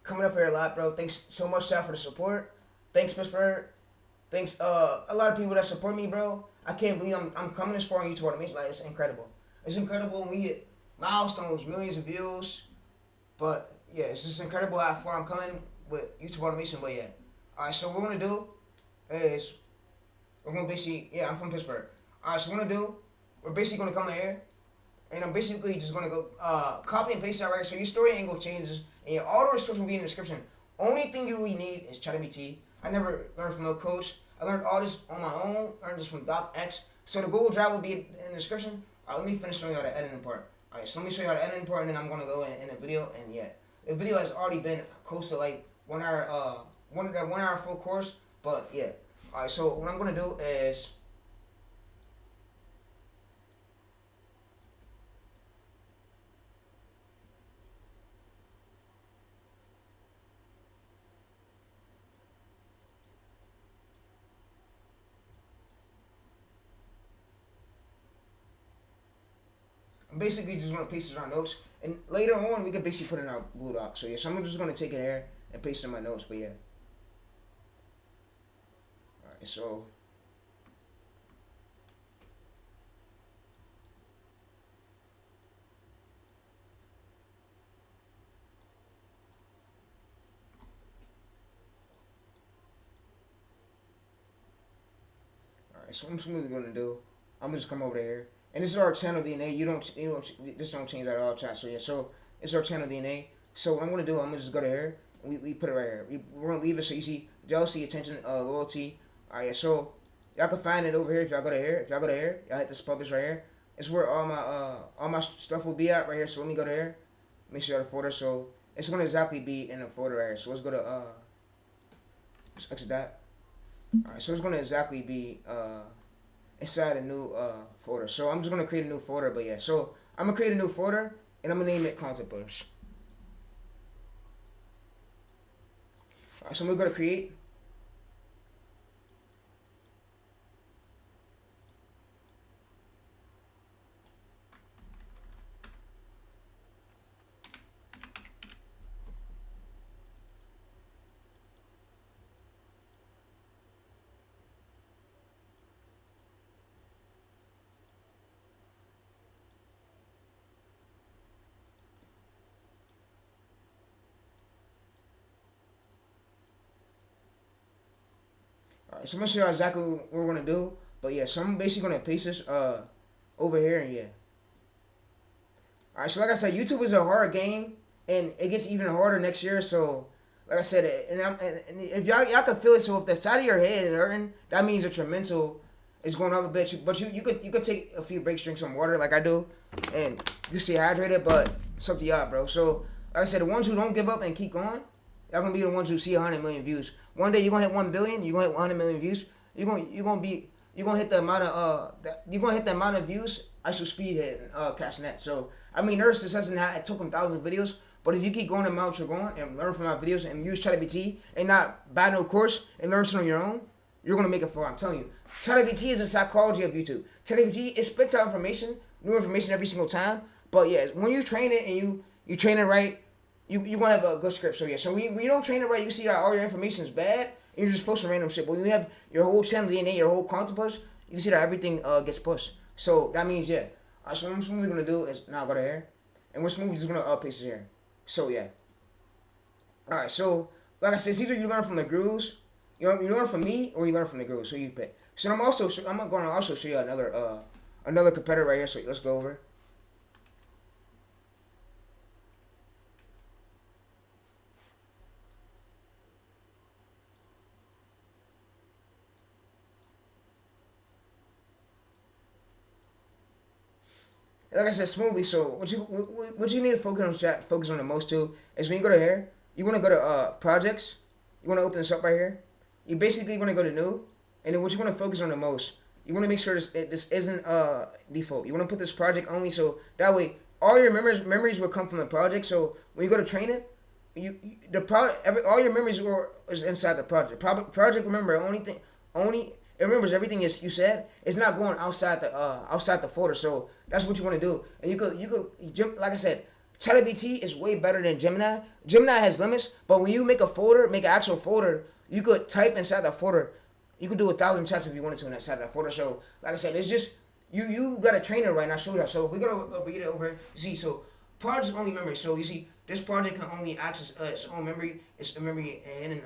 coming up here a lot, bro. Thanks so much, y'all, for the support. Thanks, Pittsburgh. Thanks, a lot of people that support me, bro. I can't believe I'm coming this far on YouTube automation. Like, it's incredible. It's incredible when we hit milestones, millions of views. But yeah, it's just incredible how far I'm coming with YouTube automation. But yeah, all right. So what we're gonna do is we're gonna basically I'm from Pittsburgh. All right. So what we're gonna do, we're basically gonna come in here, and I'm basically just gonna go copy and paste that right. So your story angle changes, and all the resources will be in the description. Only thing you really need is ChatGPT. I never learned from no coach. I learned all this on my own. Learned this from Doc X. So the Google Drive will be in the description. Let me finish showing y'all the editing part. Alright, so let me show you how to edit part, and then I'm gonna go in the video, and yeah, the video has already been close to like 1 hour, 1 hour full course, but yeah. Alright, so what I'm gonna do is I'm basically just gonna paste it on notes, and later on we can basically put it in our Google Doc. So yeah, so I'm just gonna take it here and paste it in my notes. But yeah, all right. So all right. So what I'm smoothly gonna do, I'm gonna just come over here, and this is our channel DNA. This don't change at all, chat. So yeah, so it's our channel DNA. So what I'm gonna do, I'm gonna just go to here. We put it right here. We're gonna leave it so you see jealousy, attention, loyalty. All right, so y'all can find it over here if y'all go to here. If y'all go to here, y'all hit this publish right here. It's where all my stuff will be at right here. So let me go to here. Let me show you the folder. So it's gonna exactly be in the folder right here. So let's go to let's exit that. All right, so it's gonna exactly be inside a new folder. So I'm just gonna create a new folder. But yeah, so I'm gonna create a new folder and I'm gonna name it content push. Alright, so I'm gonna go to create. Alright, so I'm gonna show you exactly what we're gonna do. But yeah, so I'm basically gonna paste this over here, and yeah. Alright, so like I said, YouTube is a hard game, and it gets even harder next year. So like I said, and if y'all can feel it, so if the side of your head is hurting, that means that your mental is going up a bit. But you could take a few breaks, drink some water like I do, and you stay hydrated. But it's up to y'all, bro. So like I said, the ones who don't give up and keep going, y'all gonna be the ones who see 100 million views. One day you're gonna hit 1 billion. You're gonna hit 100 million views. You're gonna hit the amount of views I should speed hit catch net. So I mean, Nurse this it took him thousands of videos. But if you keep going the amount you're going and learn from my videos and use ChatGPT and not buy no course and learn something on your own, you're gonna make it far. I'm telling you. ChatGPT is the psychology of YouTube. ChatGPT, it spits out new information every single time. But yeah, when you train it and you train it right, you're gonna have a good script. So yeah, so when you don't train it right, you see that all your information is bad and you're just posting random shit. But when you have your whole channel DNA, your whole content push, you can see that everything gets pushed. So that means yeah. So what we're gonna do is now go to here, and we're just gonna paste it here. So yeah. Alright, so like I said, it's either you learn from the grooves, you learn from me, or you learn from the grooves. So you pick. So I'm gonna also show you another competitor right here. So let's go over. Like I said, smoothly. So what you need to focus on the most too is when you go to here, you want to go to projects. You want to open this up right here. You basically want to go to new, and then what you want to focus on the most. You want to make sure this isn't default. You want to put this project only, so that way all your memories will come from the project. So when you go to train it, all your memories is inside the project. Project remember it remembers everything you said. It's not going outside the folder. So that's what you want to do. And you could like I said, ChatGPT is way better than Gemini. Gemini has limits, but when you make an actual folder, you could type inside that folder. You could do 1,000 chats if you wanted to inside that folder. So like I said, it's just you got to train it right now. Show that. So if we go to read it over here, you see. So project only memory. So you see, this project can only access its own memory. It's a memory hidden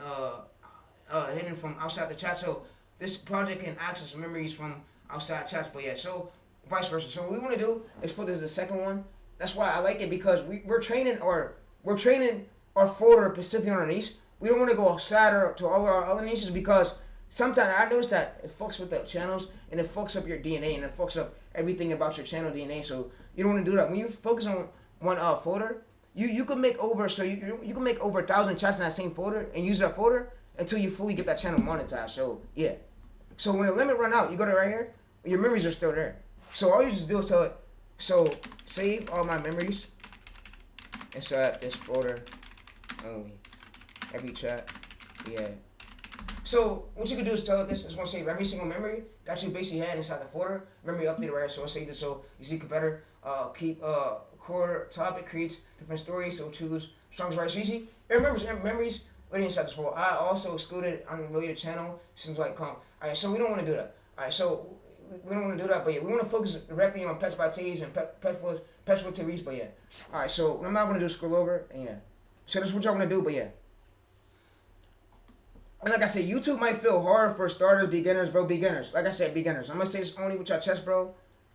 from outside the chat. So this project can access memories from outside chats, but yeah, so vice versa. So what we want to do is put this as the second one. That's why I like it, because we're training our folder specifically on our niche. We don't want to go outside to all our other niches, because sometimes I notice that it fucks with the channels and it fucks up your DNA and it fucks up everything about your channel DNA. So you don't want to do that. When you focus on one folder, you can make over you can make over 1,000 chats in that same folder and use that folder until you fully get that channel monetized. So yeah. So when the limit run out, you go to right here. Your memories are still there. So all you just do is tell it. So save all my memories inside this folder only. Every chat. Yeah. So what you can do is tell it this. It's gonna save every single memory that you basically had inside the folder. Memory updated right here. So I'll save this so you see better. Keep core topic creates different stories. So choose strongest right. So you see it remembers memories waiting inside this folder. I also excluded unrelated channel. Seems like Alright, so we don't want to do that. Alright, so we don't want to do that, but yeah, we want to focus directly on Pets by T's and Pets for T's, but yeah. Alright, so what I'm not going to do is scroll over, and yeah. So that's what y'all want to do, but yeah. And like I said, YouTube might feel hard for starters, beginners, bro, beginners. Like I said, beginners. I'm going to say this only with your chest, bro.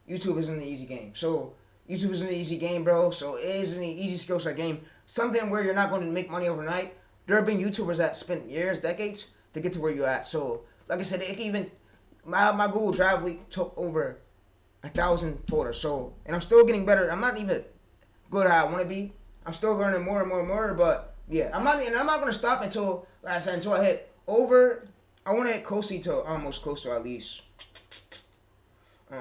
YouTube isn't an easy game. So, YouTube isn't an easy game, bro. So, it isn't an easy skill set game. Something where you're not going to make money overnight. There have been YouTubers that spent years, decades, to get to where you're at. So, like I said, it can even... My Google Drive leak took over 1,000 folders. So, and I'm still getting better. I'm not even good how I want to be. I'm still learning more and more and more. But yeah, I'm not gonna stop until, like I said, until I hit over. I want to hit almost close to at least. I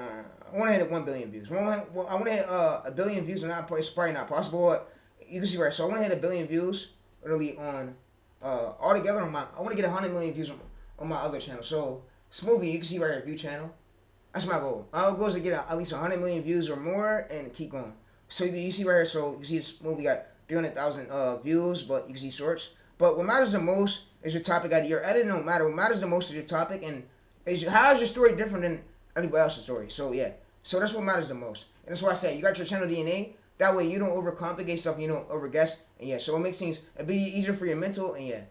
want to hit 1 billion views. I want to hit 1 billion views, and it's probably not possible. But you can see right. So I want to hit 1 billion views literally on altogether on my. I want to get 100 million views on my other channel. So. Smoothie, you can see right here, view channel. That's my goal. My goal is to get at least 100 million views or more and keep going. So you see right here, so you see this movie got 300,000 views, but you can see shorts. But what matters the most is your topic idea. Your edit don't matter. What matters the most is your topic and how is your story different than everybody else's story. So yeah, so that's what matters the most. And that's why I say you got your channel DNA. That way you don't overcomplicate stuff, you don't overguess. And yeah, so it makes things a bit easier for your mental. And yeah,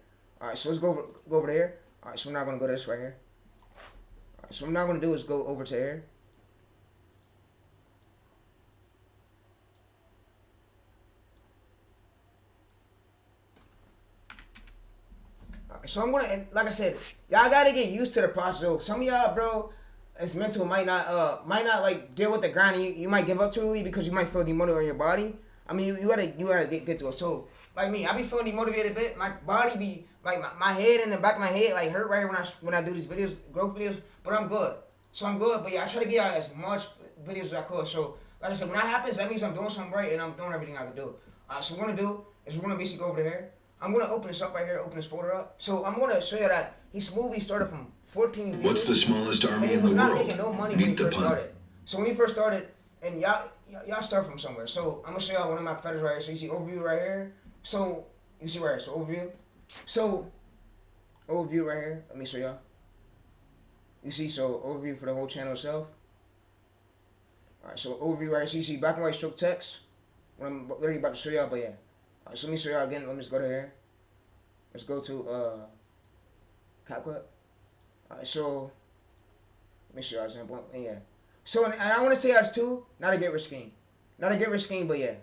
all right. So let's go over there. All right, so we're not gonna go to this right here. So what I'm not going to do is go over to here. So I'm going to, like I said, y'all got to get used to the process. So some of y'all, bro, it's mental, might not like deal with the grind. You might give up too early because you might feel demotivated in your body. I mean, you gotta get to it. So like me, I be feeling demotivated a bit. My body be like my head and the back of my head like hurt right when I do these videos, growth videos. But I'm good. So I'm good, but yeah, I try to get out as much videos as I could. So, like I said, when that happens, that means I'm doing something right and I'm doing everything I can do. So what we're gonna do is we're gonna basically go over here. I'm gonna open this up right here, open this folder up. So I'm gonna show you that his movie started from 14 views. What's the smallest army in the world? He was not world? making no money when he first started. So when he first started, and y'all start from somewhere. So I'm gonna show y'all one of my competitors right here. So you see overview right here. So you see right here. So overview. So overview right here. Let me show y'all. You see, so overview for the whole channel itself. Alright, so overview right here. So you see black and white stroke text. What I'm literally about to show y'all, but yeah. Alright, so let me show y'all again. Let me just go to here. Let's go to CapCut. Alright, so let me show y'all an example. And yeah. So and I want to say as too, not a get rich scheme. Not a get rich scheme, but yeah.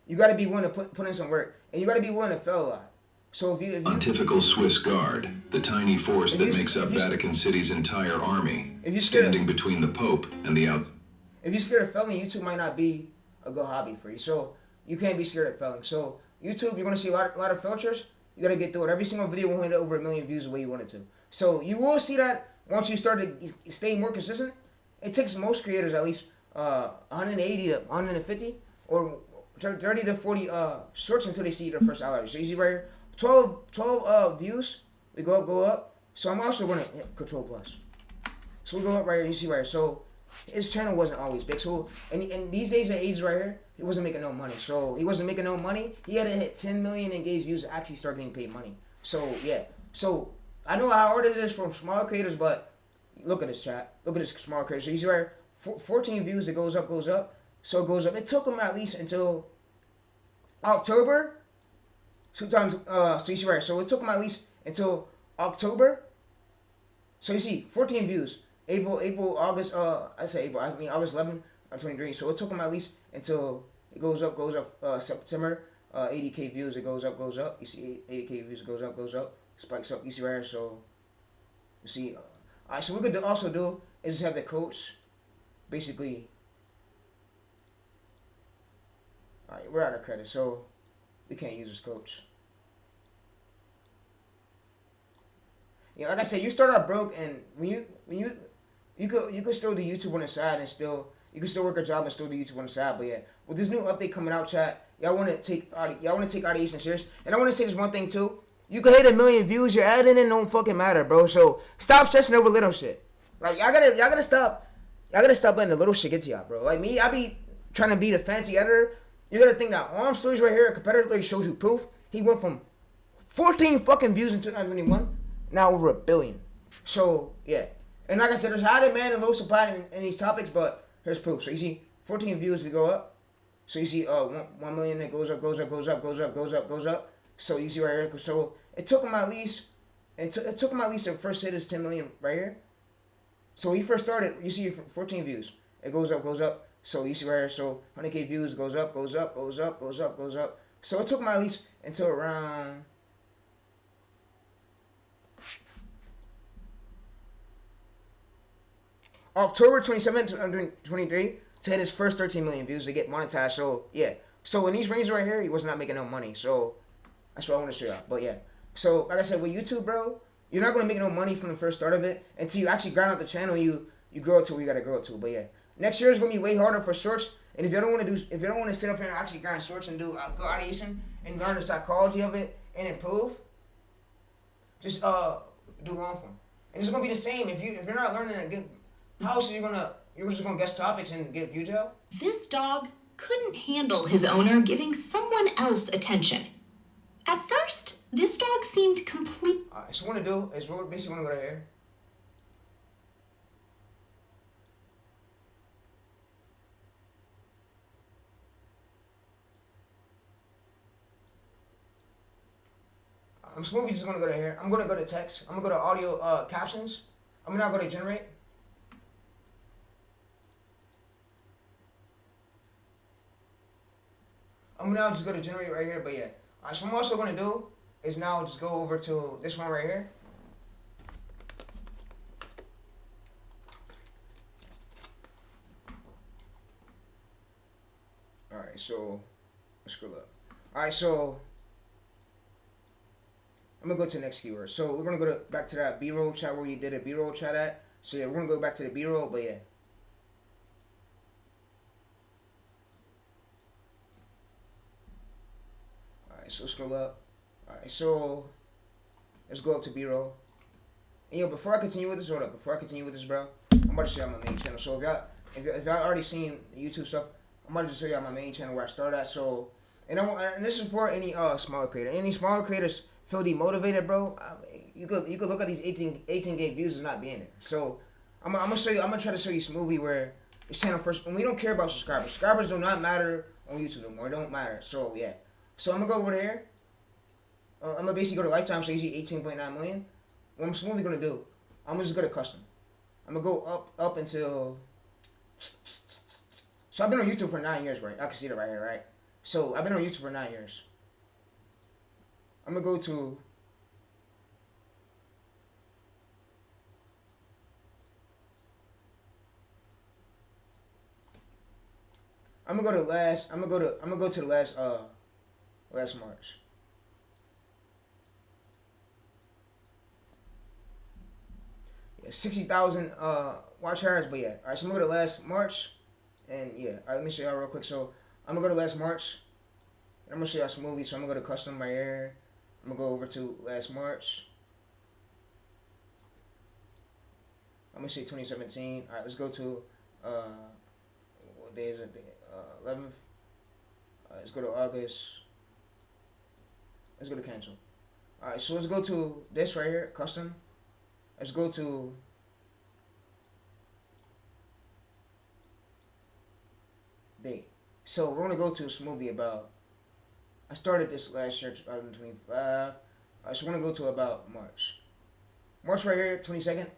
You gotta be willing to put in some work. And you gotta be willing to fail a lot. So if you Pontifical Swiss Guard, the tiny force that makes up Vatican City's entire army, standing between the Pope and the out. If you're scared of failing, YouTube might not be a good hobby for you. So you can't be scared of failing. So YouTube, you're gonna see a lot of filters. You gotta get through it. Every single video will hit over 1 million views the way you want it to. So you will see that once you start to stay more consistent. It takes most creators at least 180 to 150 or 30 to 40 shorts until they see their first hour. So you see right here. 12 views. We go up. So I'm also gonna hit Control Plus. So we go up right here. You see right here. So his channel wasn't always big. So and these days and age right here, he wasn't making no money. So he wasn't making no money. He had to hit 10 million engaged views to actually start getting paid money. So yeah. So I know how hard it is for smaller creators, but look at this chat. Look at this small creator. So you see right here, 14 views. It goes up. So it goes up. It took him at least until October. Sometimes, so you see right, so it took him at least until October. So you see, 14 views. August 11, 23. So it took him at least until it goes up, September, 80K views, it goes up. You see 80K views, goes up, spikes up. You see right here, so You see, alright. So what we could also do is just have the coach, basically. Alright, we're out of credit, so we can't use this coach. Yeah, like I said, you start out broke, and when you could still do YouTube on the side and still you can still work a job and still do YouTube on the side. But yeah, with this new update coming out, chat, y'all want to take audiation serious. And I want to say this one thing too. You can hit 1 million views, your adding in don't fucking matter, bro. So stop stressing over little shit. Like y'all gotta stop letting the little shit get to y'all, bro. Like me, I be trying to be the fancy editor. You gotta think that Arm Stories right here, a competitor literally shows you proof. He went from 14 fucking views in 2021, now over 1 billion. So yeah. And like I said, there's high demand and low supply in these topics, but here's proof. So you see 14 views, we go up. So you see 1 million, it goes up, goes up, goes up, goes up, goes up, goes up. So you see right here, so it took him at least, the first hit is 10 million right here. So when he first started, you see 14 views. It goes up, goes up. So you see right here, so 100K views, goes up, goes up, goes up, goes up, goes up. So it took him at least until around October 27th, 2023 to hit his first 13 million views to get monetized. So yeah. So in these ranges right here, he was not making no money. So that's what I want to show y'all. But yeah. So like I said, with YouTube, bro, you're not gonna make no money from the first start of it until you actually grind out the channel. You grow it to where you gotta grow it to. But yeah, next year is gonna be way harder for shorts. And if you don't want to sit up here and actually grind shorts and do audition and learn the psychology of it and improve, just do long form. And it's gonna be the same if you're not learning a good. How else are you're just gonna guess topics and get view jail? This dog couldn't handle his owner giving someone else attention. At first, this dog seemed complete. Alright, so what I'm gonna do is we're basically gonna go here. I'm smoothly just gonna go to here. I'm gonna go to text. I'm gonna go to audio captions. I'm gonna go to generate. I'm gonna now just go to generate right here, but yeah. Alright, so what I'm also gonna do is now just go over to this one right here. Alright, so let's scroll up. Alright, so I'm gonna go to the next keyword. So we're gonna go back to that B-roll chat where you did a B-roll chat at. So yeah, we're gonna go back to the B-roll, but yeah. Alright, so scroll up. Alright, so let's go up to B-roll. And yo, before I continue with this, hold up. Before I continue with this, bro, I'm about to show y'all my main channel. So if y'all already seen the YouTube stuff, I'm about to just show y'all my main channel where I started at. So, and this is for any smaller creator. Any smaller creators feel demotivated, bro. You could look at these 18K views and not being there. So I'm gonna show you. I'm gonna try to show you smoothly where this channel first. And we don't care about subscribers. Subscribers do not matter on YouTube no more. It don't matter. So yeah. So I'm gonna go over there. I'm gonna basically go to lifetime. So you see 18.9 million. What I'm smoothly gonna do, I'm gonna just go to custom. I'm gonna go up until. So I've been on YouTube for 9 years, right? I can see it right here, right? So I've been on YouTube for 9 years. I'm gonna go to. I'm gonna go to the last March. Yeah, 60,000 watch hours, but yeah. All right, so I'm gonna go to last March, and yeah. All right, let me show y'all real quick. So I'm gonna go to last March, and I'm gonna show y'all smoothly. So I'm gonna go to custom right here. I'm gonna go over to last March. I'm gonna say 2017. All right, let's go to what day is it? 11th. Let's go to August. Let's go to cancel. All right, so let's go to this right here, custom. Let's go to date. So we're gonna go to smoothly about. I started this last year, 2025. So we're gonna go to about March. March right here, 22nd,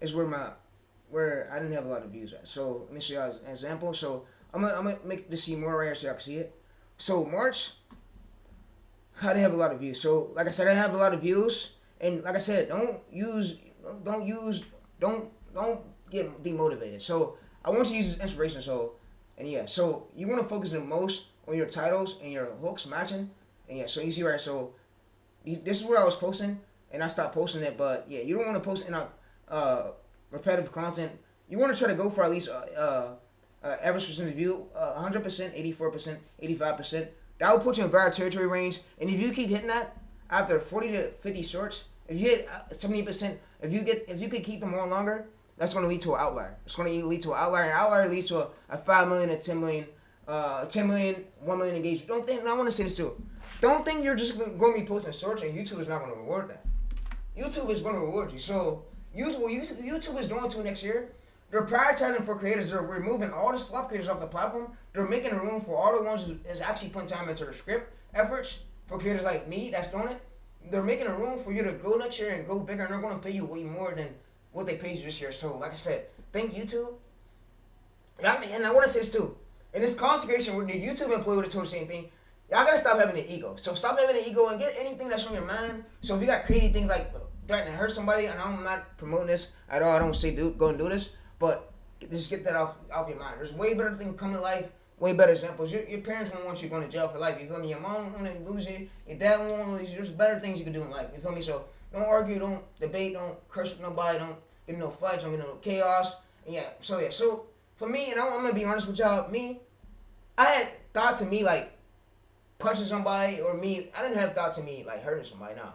is where I didn't have a lot of views at. So let me show y'all an example. So I'm gonna make this see more right here so y'all can see it. So March, I didn't have a lot of views. So like I said, I didn't have a lot of views, and like I said, don't use don't get demotivated. So I want you to use this inspiration. So and yeah, so you want to focus the most on your titles and your hooks matching. And yeah, so you see right. So this is where I was posting, and I stopped posting it. But yeah, you don't want to post in repetitive content. You want to try to go for at least average percentage of view, 100%, 84%, 85%. That will put you in viral territory range. And if you keep hitting that after 40 to 50 shorts, if you hit 70%, if you could keep them more longer, that's going to lead to an outlier. It's going to lead to an outlier. An outlier leads to a 5 million, a 10 million, 10 million, 1 million engagement. Don't think, and I want to say this too. Don't think you're just going to be posting shorts and YouTube is not going to reward that. YouTube is going to reward you. So YouTube is doing to next year. They're prioritizing for creators. They're removing all the slop creators off the platform. They're making room for all the ones who is actually putting time into the script efforts for creators like me that's doing it. They're making a room for you to grow next year and grow bigger, and they're going to pay you way more than what they paid you this year. So, like I said, thank YouTube. And I want to say this too. In this content creation, where the YouTube employee would have told the same thing. Y'all gotta stop having an ego. So stop having an ego and get anything that's on your mind. So if you got crazy things like threatening to hurt somebody, and I'm not promoting this at all. I don't say go and do this, but just get that off your mind. There's way better things come to life. Way better examples. Your parents won't want you going to jail for life. You feel me? Your mom won't want to lose you. Your dad won't want to lose you. There's better things you can do in life. You feel me? So don't argue. Don't debate. Don't curse with nobody. Don't get no fights. Don't get no chaos. And yeah. So for me, and I'm gonna be honest with y'all. I had thoughts of me like punching somebody or me. I didn't have thoughts of me like hurting somebody. No.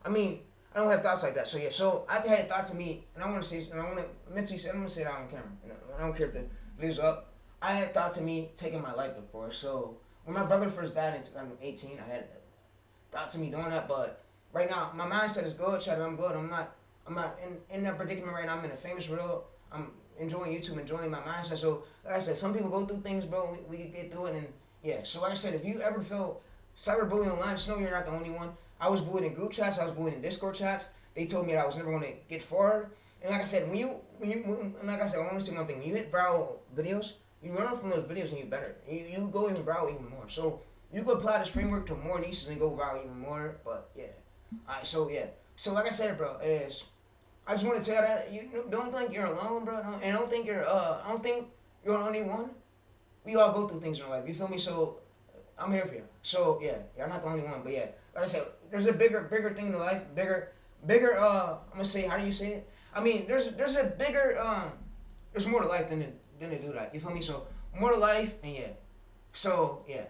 I mean, I don't have thoughts like that. So yeah. So I had thoughts of me, and I want to say, and I want to mentally say, I'm gonna say that on camera. I don't care if the video's up. I had thoughts of me taking my life before. So when my brother first died in 2018, I had thoughts of me doing that. But right now, my mindset is good. I'm good. I'm not in that predicament right now. I'm in a famous reel. I'm enjoying YouTube, enjoying my mindset. So like I said, some people go through things, bro. We can get through it, and yeah. So like I said, if you ever feel cyberbullying online, just know you're not the only one. I was bullied in group chats. I was bullied in Discord chats. They told me that I was never going to get forward. And like I said, like I said, I want to say one thing. When you hit viral videos, you learn from those videos and you better. You go even viral even more. So you could apply this framework to more niches and go viral even more. But yeah. Alright, so yeah. So like I said, bro, I just want to tell you that you don't think you're alone, bro. And don't think you're the only one. We all go through things in life. You feel me? So I'm here for you. So yeah, you're not the only one. But yeah, like I said, there's a bigger thing in life. Bigger. I'm gonna say, how do you say it? I mean, there's a bigger there's more to life than to do that. You feel me? So more to life, and yeah. So yeah.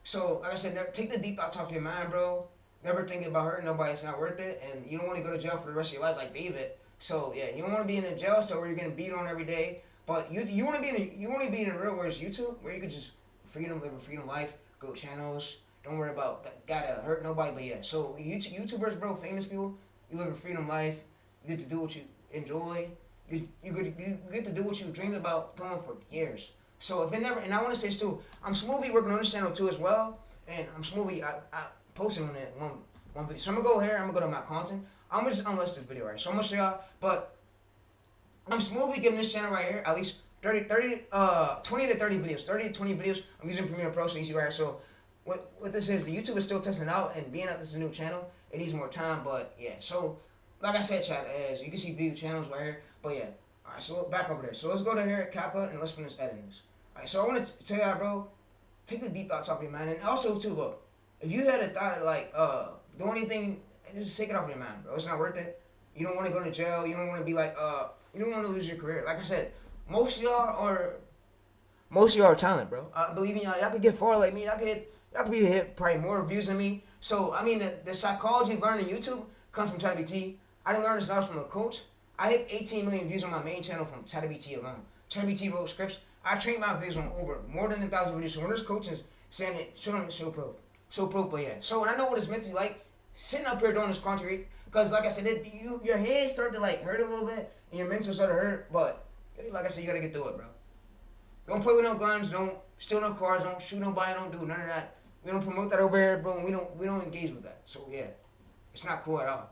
So like I said, take the deep thoughts off your mind, bro. Never think about hurting nobody. It's not worth it, and you don't want to go to jail for the rest of your life like David. So yeah, you don't want to be in a jail cell where you're getting beat on every day. But you want to be in a real where it's YouTube, where you could just live a freedom life, go channels. Don't worry about that. Gotta hurt nobody. But yeah, so YouTubers, bro, famous people, you live a freedom life. You get to do what you enjoy. You get to do what you dreamed about doing for years. So if it never, and I want to say this too, I'm smoothly working on this channel too as well, and I'm smoothly I posting on it one video. So I'm gonna go here, I'm gonna go to my content. I'm gonna just unlist this video right. So I'm gonna show y'all, but I'm smoothly giving this channel right here at least 20 to 30 videos, 30 to 20 videos. I'm using Premiere Pro, so you see right here. So what this is, the YouTube is still testing out, and being that this is a new channel, it needs more time. But yeah, so like I said, chat, as you can see view channels right here. But yeah, alright, so back over there. So let's go to here at CapCut and let's finish editing this. Alright, so I want to tell y'all, bro, take the deep thoughts off your mind. And also too, look, if you had a thought of like do anything, just take it off your mind, bro. It's not worth it. You don't want to go to jail. You don't want to be like you don't want to lose your career. Like I said, most of y'all are talent, bro. Believe in y'all. Y'all could get far like me. Y'all could be hit probably more views than me. So I mean, the psychology learned on YouTube comes from ChatGPT. I didn't learn this knowledge from a coach. I hit 18 million views on my main channel from ChatGPT alone. ChatGPT wrote scripts. I trained my videos on over more than 1,000 videos. So when there's coaches saying it, show them so proof. But yeah. So when I know what it's mentally like, sitting up here doing this content, because like I said, your head start to like hurt a little bit, and your mental start to hurt. But like I said, you gotta get through it, bro. Don't play with no guns. Don't steal no cars. Don't shoot nobody. Don't do none of that. We don't promote that over here, bro. And we don't engage with that. So yeah, it's not cool at all.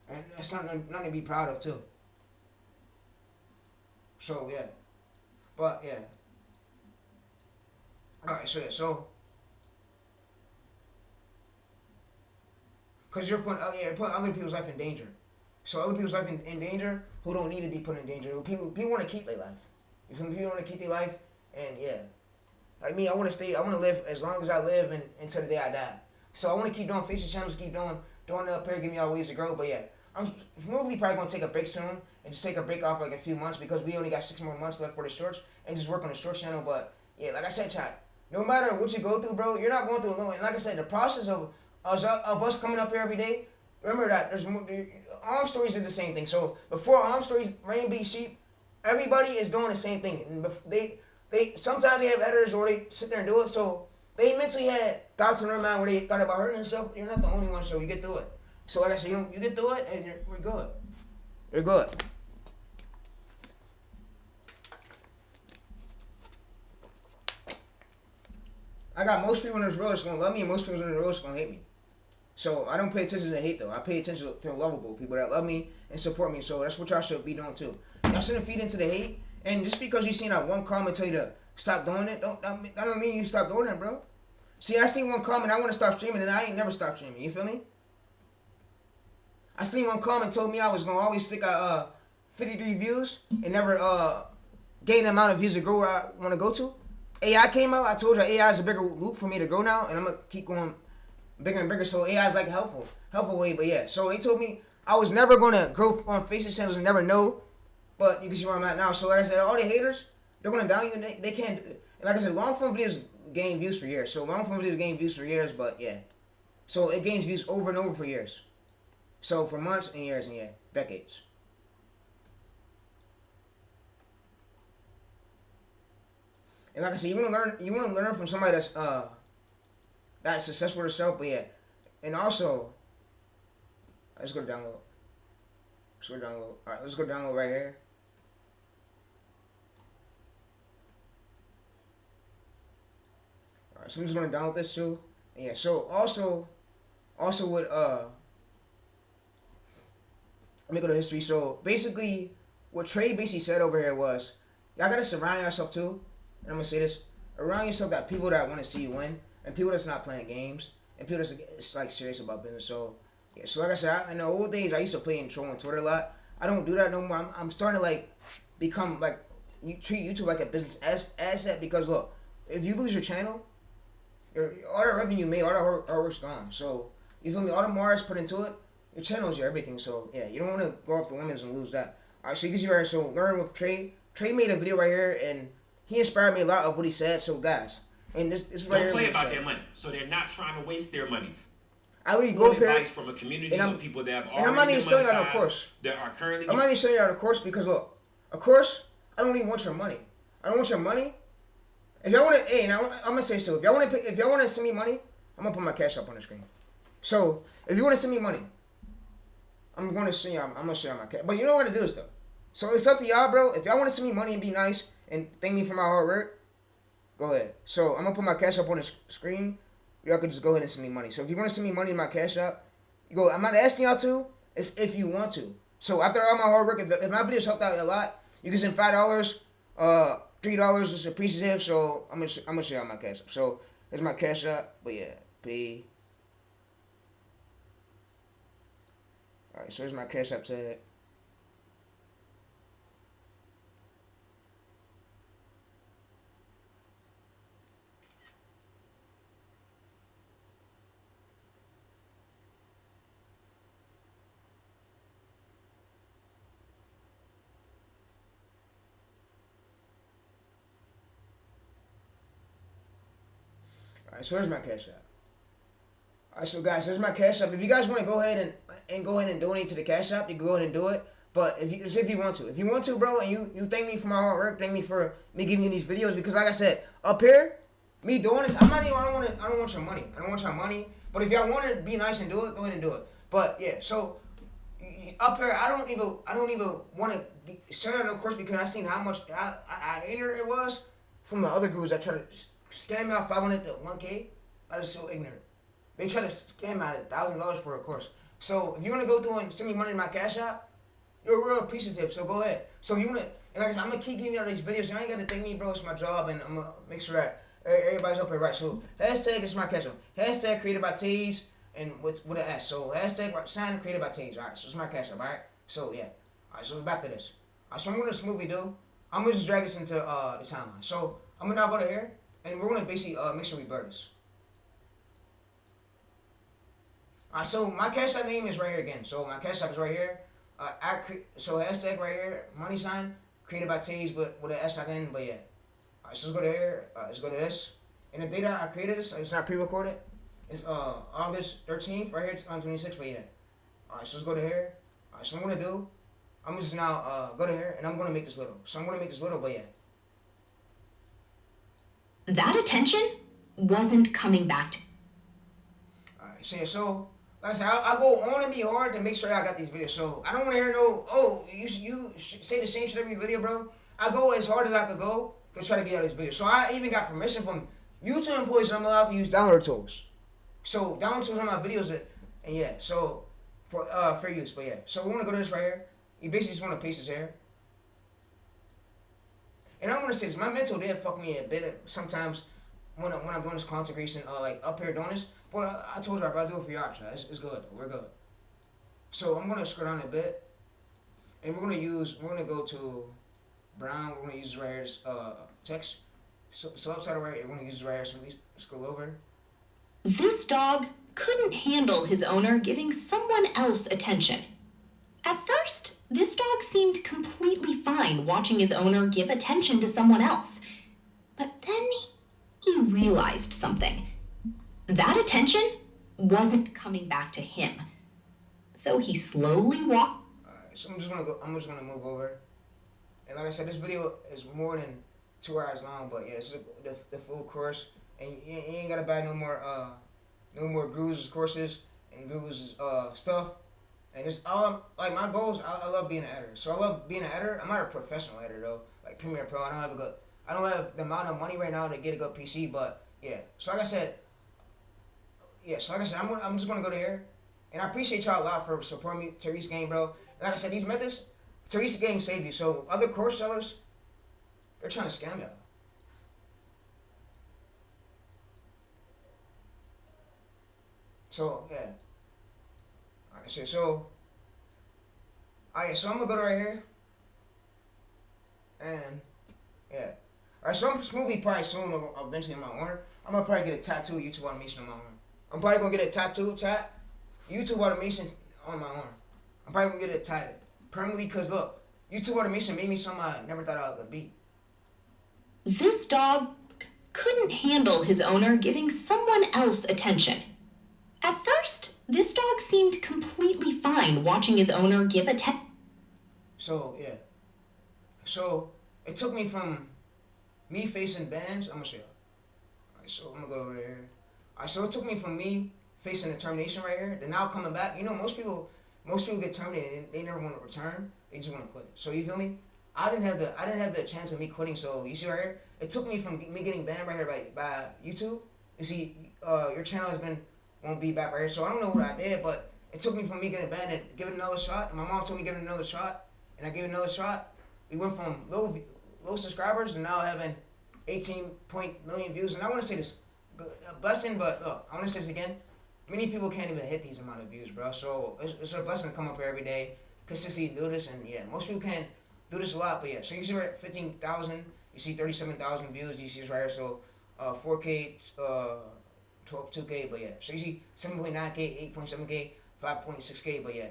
And that's nothing to be proud of too. So yeah, but yeah. All right, so yeah, so Because you're putting other people's life in danger. So other people's life in danger who don't need to be put in danger. People want to keep their life. You feel me? People want to keep their life, and yeah. Like me, I want to live as long as I live and until the day I die. So I want to keep doing faces channels, keep doing it up here, give me all ways to grow. But yeah, I'm probably gonna take a break soon and just take a break off like a few months because we only got 6 more months left for the shorts and just work on the short channel. But yeah, like I said, chat, no matter what you go through, bro, you're not going through alone. And like I said, the process of us coming up here every day, remember that there's more. Arm Stories did the same thing. So before Arm Stories, Rain B Sheep, everybody is doing the same thing. And they sometimes they have editors or they sit there and do it. So they mentally had thoughts in their mind where they thought about hurting themselves. You're not the only one, so you get through it. So like I said, you get through it and we're good. You're good. I got most people in this world that's gonna love me and most people in this world that's gonna hate me. So I don't pay attention to hate though. I pay attention to the lovable people that love me and support me. So that's what y'all should be doing too. Y'all shouldn't feed into the hate. And just because you seen that one comment tell you to stop doing it, that don't mean you stop doing it, bro. See, I seen one comment, I want to stop streaming, and I ain't never stopped streaming. You feel me? I seen one comment told me I was gonna always stick at 53 views and never gain the amount of views to grow where I want to go to. AI came out. I told you AI is a bigger loop for me to grow now, and I'm gonna keep going bigger and bigger. So AI is like a helpful way. But yeah, so they told me I was never gonna grow on Faces channels and never know. But you can see where I'm at now. So like I said, all the haters, they're gonna down you, and they can't. And like I said, long form videos gain views for years. So long form videos gain views for years, but yeah. So it gains views over and over for years. So for months and years and yeah, decades. And like I said, you wanna learn from somebody that's successful herself, but yeah. And also, let's go to download. Alright, let's go download right here. Alright, so I'm just gonna download this too. And yeah, so also with let me go to history. So basically what Trey basically said over here was y'all gotta surround yourself too. And I'm gonna say this, around yourself that people that wanna see you win and people that's not playing games and people that's like serious about business. So yeah, so like I said, in the old days I used to play and troll on Twitter a lot. I don't do that no more. I'm starting to like become like you treat YouTube like a business asset because look, if you lose your channel, all the revenue you made, all the hard work's gone. So you feel me? All the Mars put into it, your channel is your everything. So yeah, you don't want to go off the limits and lose that. All right, so you can see right here. So learn with Trey. Trey made a video right here, and he inspired me a lot of what he said. So guys, and this is right here. Don't play about their money, so they're not trying to waste their money. I really go up here. Advice from a community of people that have already and I'm not even showing y'all the course. That are currently. I'm not even showing y'all the course because look, of course, I don't even want your money. I don't want your money. If y'all want to, hey, now I'm gonna say so. If y'all want to send me money, I'm gonna put my cash up on the screen. So if you want to send me money, I'm gonna show y'all. I'm gonna show y'all my cash. But you know what to do is though. So it's up to y'all, bro. If y'all want to send me money and be nice and thank me for my hard work, go ahead. So I'm gonna put my cash up on the screen. Y'all can just go ahead and send me money. So if you want to send me money in my cash app, you go. I'm not asking y'all to. It's if you want to. So after all my hard work, if my videos helped out a lot, you can send $5, $3 is appreciative. So I'm gonna show y'all my cash app. So there's my cash app. But yeah, P. All right. So there's my cash app tag. Alright, so here's my cash app. Alright, so guys, here's my cash app. If you guys want to go ahead and donate to the cash app, you can go ahead and do it. But if you want to. If you want to, bro, and you thank me for my hard work, thank me for me giving you these videos, because like I said, up here, me doing this, I don't want your money. I don't want your money. But if y'all want to be nice and do it, go ahead and do it. But yeah, so up here, I don't even want to share it, of course, because I seen how much I ignorant it was from the other gurus that try to scam me out 500 to 1K. I was so ignorant. They try to scam me out of $1,000 for a course. So if you want to go through and send me money in my cash app, you're real appreciative. So go ahead. So you want to, and like I said, I'm gonna keep giving you all these videos. You ain't gotta thank me, bro. It's my job, and I'm gonna make sure that everybody's up here right. So hashtag is my cash app. Hashtag created by Tees. and with an S. So hashtag sign created by Tage. Alright, so it's my cash app, alright? So yeah. Alright, so back to this. Alright, so I'm gonna smoothly do. I'm gonna just drag this into the timeline. So I'm gonna now go to here and we're gonna basically make sure we blur this. Alright, so my cash app name is right here again. So my cash app is right here. So hashtag right here, money sign, created by Tage, but with an S at the end, but yeah. Alright, so let's go to here, let's go to this. And the data I created this, it's not pre-recorded. It's August 13th, right here, 2026, but yeah. Alright, so let's go to here. Alright, so what I'm gonna do, I'm just now go to here, and I'm gonna make this little. So I'm gonna make this little, but yeah. That attention wasn't coming back to. Alright, so yeah, so like I said, I go on and be hard to make sure I got these videos. So I don't want to hear no, oh, you say the same shit every video, bro. I go as hard as I could go to try to get out this video. So I even got permission from YouTube employees. I'm allowed to use download tools. So download tools on my videos, and yeah, so for fair use. But yeah, so we want to go to this right here. You basically just want to paste this here. And I'm gonna say this, my mental did fuck me a bit sometimes when I'm doing this content creation, like up here doing this. But I told you, I'll do it for y'all. It's good. We're good. So I'm gonna scroll down a bit, and we're gonna go to brown. We're gonna use right here text. So upside right, we're gonna use this right here. So we scroll over. This dog couldn't handle his owner giving someone else attention. At first, this dog seemed completely fine watching his owner give attention to someone else. But then he realized something. That attention wasn't coming back to him. So he slowly walked. Alright, so I'm just gonna move over. And like I said, this video is more than 2 hours long, but yeah, it's the full course. And you ain't gotta buy no more Guru's courses and Guru's stuff. And it's like my goals. I love being an editor. So I love being an editor. I'm not a professional editor though, like Premiere Pro. I don't have the amount of money right now to get a good PC. But yeah. So like I said, I'm just gonna go to here, and I appreciate y'all a lot for supporting me, Therese Gang, bro. And like I said, these methods, Therese Gang saved you. So other course sellers, they're trying to scam y'all. So yeah. Alright, so I'm gonna go to right here, and yeah. Alright, so I'm smoothly probably soon eventually on my arm. I'm gonna probably get a tattoo YouTube automation on my arm. I'm probably gonna get a tattoo YouTube automation on my arm. I'm probably gonna get it tatted permanently because look, YouTube automation made me something I never thought I would be. This dog couldn't handle his owner giving someone else attention. At first, this dog seemed completely fine watching his owner give attention. So yeah. So it took me from me facing bans. I'm gonna show you. Alright, so I'm gonna go over here. Alright, so it took me from me facing the termination right here to now coming back. You know, most people get terminated and they never want to return. They just want to quit. So you feel me? I didn't have the chance of me quitting. So you see right here, it took me from me getting banned right here by YouTube. You see, your channel won't be back right here. So I don't know what I did, but it took me from me getting banned and giving it another shot. And my mom told me give it another shot, and I gave it another shot. We went from low subscribers and now having 18 million views. And I want to say this, a blessing, but look, I want to say this again. Many people can't even hit these amount of views, bro. So it's a blessing to come up here every day, consistently do this, and yeah, most people can't do this a lot, but yeah. So you see right, 15,000. You see 37,000 views. You see this right here. So 4K, 2K, but yeah. So you see 7.9K, 8.7K, 5.6K, but yeah.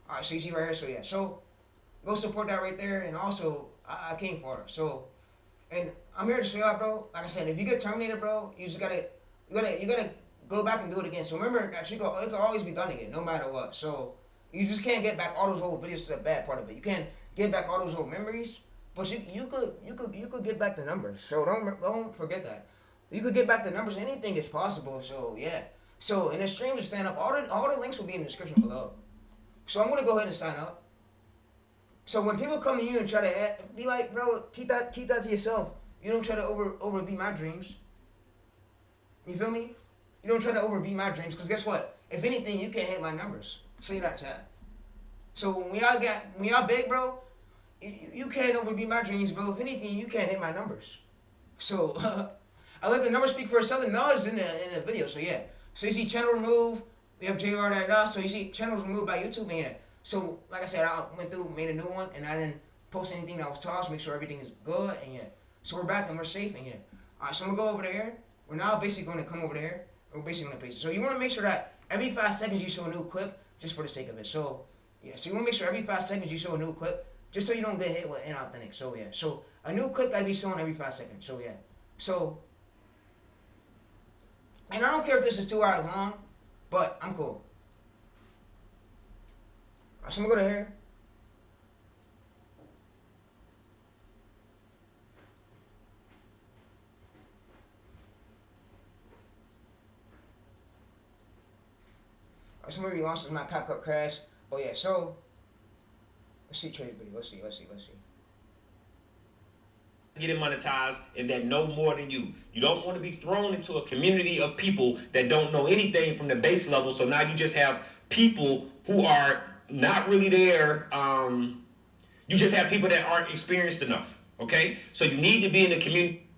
All right, so you see right here. So yeah. So go support that right there, and also I came for it. So, and I'm here to show y'all, bro. Like I said, if you get terminated, bro, you gotta go back and do it again. So remember that it can always be done again, no matter what. So you just can't get back all those old videos. To the bad part of it. You can't get back all those old memories, but you could get back the numbers. So don't forget that. You could get back the numbers. Anything is possible. So yeah. So in the stream to stand up, all the links will be in the description below. So I'm gonna go ahead and sign up. So when people come to you and try to be like, bro, keep that to yourself. You don't try to overbeat my dreams. You feel me? You don't try to overbeat my dreams, because guess what? If anything, you can't hit my numbers. Say that, chat. So when y'all big, bro, you can't overbeat my dreams, bro. If anything, you can't hit my numbers. So I let the numbers speak for itself. The knowledge in the video. So yeah. So you see channel remove. Yep, JR. So you see, channels removed by YouTube, and yeah. So like I said, I went through, made a new one, and I didn't post anything that was tossed. Make sure everything is good, and yeah. So we're back and we're safe, and yeah. All right, so I'm gonna go over there. We're now basically going to come over there. We're basically gonna paste it. So you want to make sure that every 5 seconds you show a new clip, just for the sake of it. So yeah, so you want to make sure every 5 seconds you show a new clip, just so you don't get hit with inauthentic. So yeah, so a new clip gotta be shown every 5 seconds. So yeah, so. And I don't care if this is 2 hours long, but I'm cool. Alright, so I'm gonna go to here. Alright, so maybe launches my CapCut crash. But yeah, so let's see trade video. Let's see. Get it monetized and that know more than you. You don't want to be thrown into a community of people that don't know anything from the base level. So now you just have people who are not really there. You just have people that aren't experienced enough. Okay? So you need to be in the community.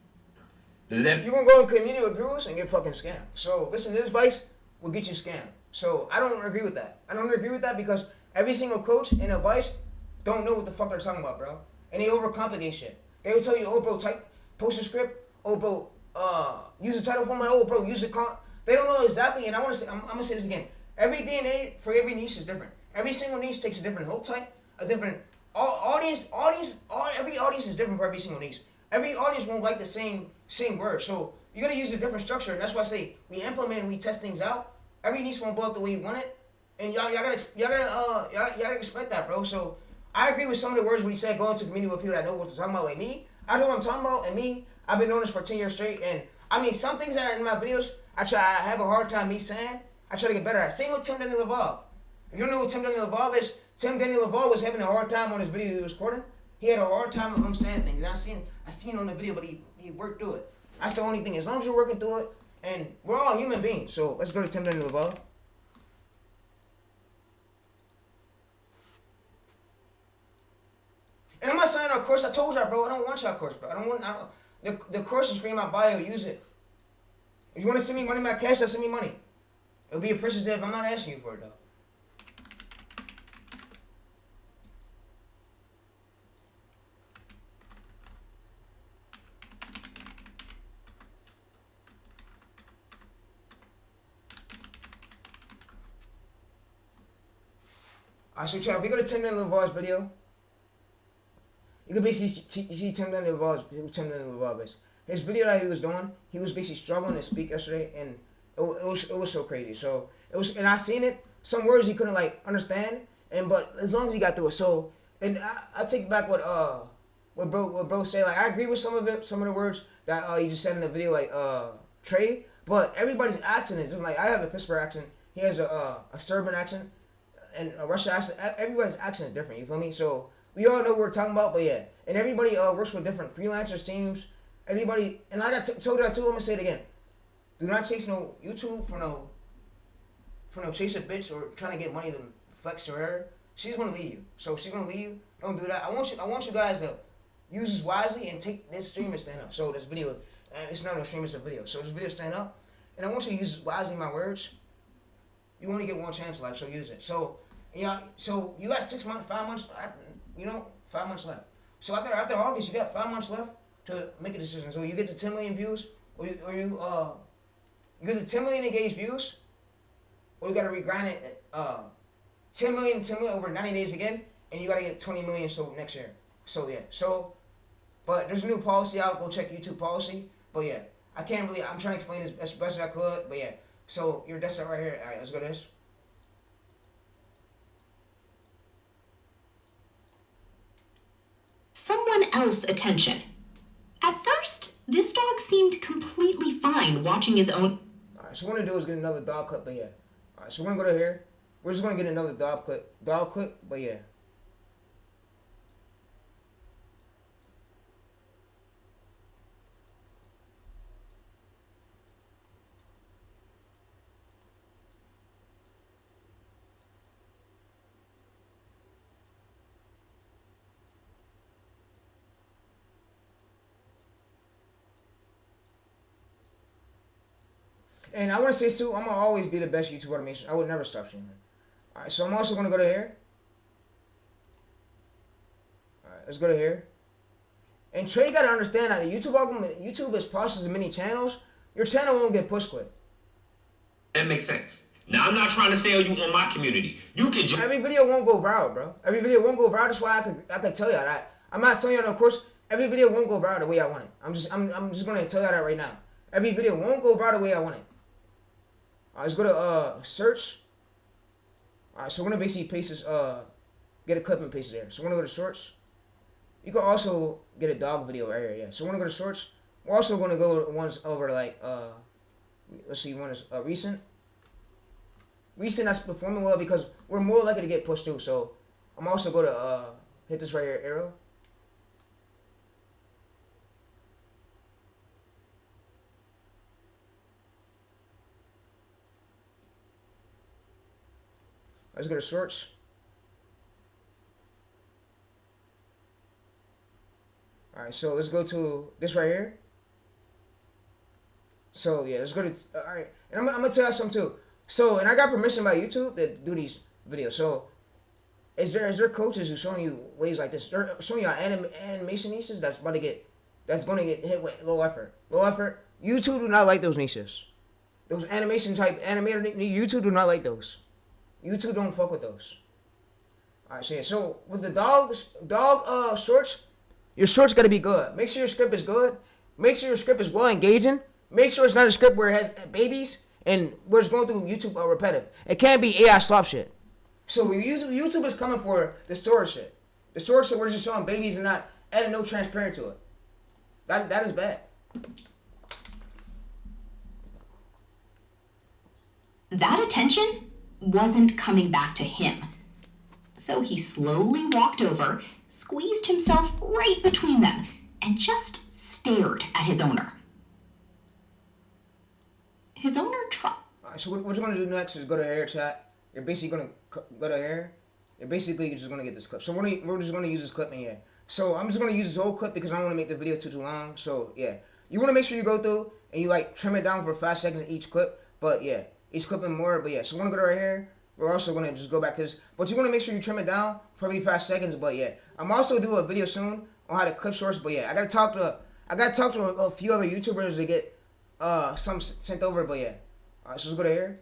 You're gonna go in community with gurus and get fucking scammed. So listen, this advice will get you scammed. So I don't agree with that. I don't agree with that because every single coach and advice don't know what the fuck they're talking about, bro. And they overcomplicate shit. They will tell you, oh bro, post a script. Oh bro, use a title format. Oh bro, use a con. They don't know exactly. And I want to say, I'm gonna say this again. Every DNA for every niche is different. Every single niche takes a different hook type, a different every audience is different for every single niche. Every audience won't like the same word. So you gotta use a different structure. And that's why I say we implement and we test things out. Every niche won't blow up the way you want it. And y'all gotta expect that, bro. So I agree with some of the words when he said go into community with people that know what they're talking about. Like me, I know what I'm talking about, and me, I've been doing this for 10 years straight. And I mean, some things that are in my videos, I have a hard time me saying. I try to get better at. Same with Tim Daniel Evolve. If you don't know who Tim Daniel Evolve is, Tim Daniel Evolve was having a hard time on his video he was recording. He had a hard time of him saying things. And I seen on the video, but he worked through it. That's the only thing. As long as you're working through it, and we're all human beings. So let's go to Tim Daniel Evolve. And I'm not saying our course. I told y'all, bro. I don't want y'all course, bro. The course is free in my bio. Use it. If you want to send me money in my cash, send me money. It'll be appreciative. I'm not asking you for it though. Alright, so if we go to Tim Daniel Evolve's video, you can basically see Tim Daniel Evolve, who Tim Daniel Evolve is. His video that he was doing, he was basically struggling to speak yesterday, and it was so crazy. So it was, and I seen it. Some words he couldn't like understand, but as long as he got through it. So, and I take back what bro said. Like I agree with some of it, some of the words that he just said in the video, like Trey. But everybody's accent is different. Like I have a Pittsburgh accent. He has a Serbian accent and a Russian accent. Everybody's accent is different. You feel me? So we all know what we're talking about. But yeah, and everybody works with different freelancers, teams. Everybody, and I told you that too. I'm gonna say it again. Do not chase no YouTube for no chase a bitch or trying to get money to flex or whatever. She's gonna leave you. So if she's gonna leave you, don't do that. I want you guys to use this wisely and take this stream and stand up. So this video, it's not a stream, it's a video. So this video stand up, and I want you to use wisely my words. You only get one chance in life, so use it. So yeah, so you got 6 months, 5 months, 5 months left. So after August, you got 5 months left to make a decision. So you get to 10 million views, or you get to 10 million engaged views, or you gotta regrind it 10 million over 90 days again, and you gotta get 20 million so next year. So yeah, but there's a new policy out. Go check YouTube policy. But yeah, I'm trying to explain this as best as I could. But yeah, so your desktop right here. All right, let's go to this. Someone else attention. At first, this dog seemed completely fine watching his own. Alright, so what we're gonna do is get another dog clip, but yeah. Alright, so we're gonna go to here. We're just gonna get another dog clip, but yeah. And I want to say too, I'm gonna always be the best YouTube automation. I would never stop streaming. All right, so I'm also gonna go to here. All right, let's go to here. And Trey, you gotta understand that the YouTube is processing many channels. Your channel won't get pushed quick. That makes sense. Now, I'm not trying to sell you on my community. You can just... Every video won't go viral, bro. Every video won't go viral. That's why I could tell y'all that. I'm not telling y'all, no, of course, every video won't go viral the way I want it. I'm just gonna tell y'all that right now. Every video won't go viral the way I want it. All right, let's go to search. All right, so we're gonna basically paste this, get a clip and paste it there. So we're gonna go to shorts. You can also get a dog video right here, yeah. So we're gonna go to shorts. We're also gonna go to ones over like, let's see, one is recent. Recent that's performing well because we're more likely to get pushed through. So I'm also going to hit this right here, arrow. Let's go to shorts. All right, so let's go to this right here. So yeah, let's go to, all right. And I'm gonna tell you something too. So, and I got permission by YouTube to do these videos. So, is there coaches who showing you ways like this? They're showing you animation niches that's going to get hit with low effort. Low effort. YouTube do not like those niches. Those animation type animator, YouTube do not like those. YouTube don't fuck with those. All right, so yeah. So with the dog shorts, your shorts got to be good. Make sure your script is good. Make sure your script is well engaging. Make sure it's not a script where it has babies. And we're just going through YouTube repetitive. It can't be AI slop shit. So YouTube is coming for the storage shit. The storage shit, we're just showing babies and not adding no transparent to it. That is bad. That attention wasn't coming back to him. So he slowly walked over, squeezed himself right between them, and just stared at his owner. His owner tried. Alright, so what you're gonna do next is go to hair chat. You're basically gonna go to hair. You're basically just gonna get this clip. So we're just gonna use this clip in here. So I'm just gonna use this whole clip because I don't want to make the video too long. So yeah, you want to make sure you go through and you like trim it down for 5 seconds each clip. But yeah, each clip and more. But yeah, so we're gonna go to right here. We're also gonna just go back to this. But you want to make sure you trim it down for every 5 seconds. But yeah, I'm also do a video soon on how to clip shorts. But yeah, I gotta talk to a few other YouTubers to get some sent over. But yeah. Alright, so let's go to here.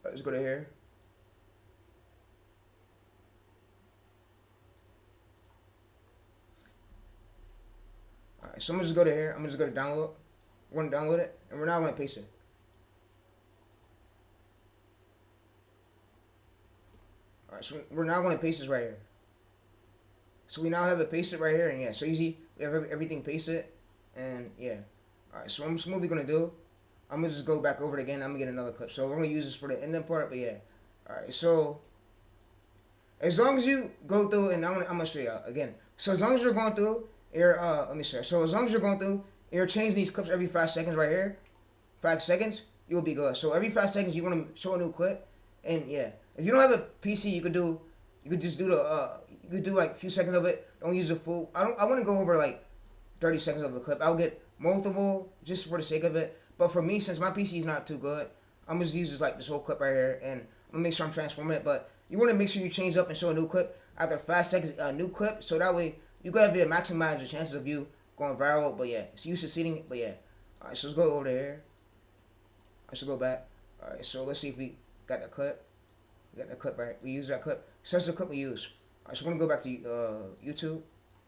Let's go to here. Alright, so I'm gonna just go to here. I'm gonna just go to download. We're gonna download it, and we're now gonna paste it. Alright, so we're now gonna paste this right here. So we now have it pasted right here, and yeah, so easy. We have everything pasted, and yeah. Alright, so I'm smoothly gonna do. I'm gonna just go back over it again. I'm gonna get another clip. So we're gonna use this for the ending part, but yeah. Alright, so as long as you go through, and I'm gonna show you again. So as long as you're going through, let me show you. So as long as you're going through, you're changing these clips every 5 seconds right here. 5 seconds, you'll be good. So every 5 seconds, you wanna show a new clip, and yeah. If you don't have a PC, you could just do you could do like a few seconds of it. Don't use the full. I wouldn't go over like 30 seconds of the clip. I'll get multiple just for the sake of it. But for me, since my PC is not too good, I'm just use this whole clip right here, and I'm gonna make sure I'm transforming it. But you want to make sure you change up and show a new clip after 5 seconds, a new clip, so that way you gotta be maximize the chances of you going viral. But yeah, it's you succeeding. But yeah, all right. So let's go over here. I should go back. All right. So let's see if we got the clip. We got the clip right. We use that clip. So that's the clip we use. All right. So we're gonna go back to YouTube.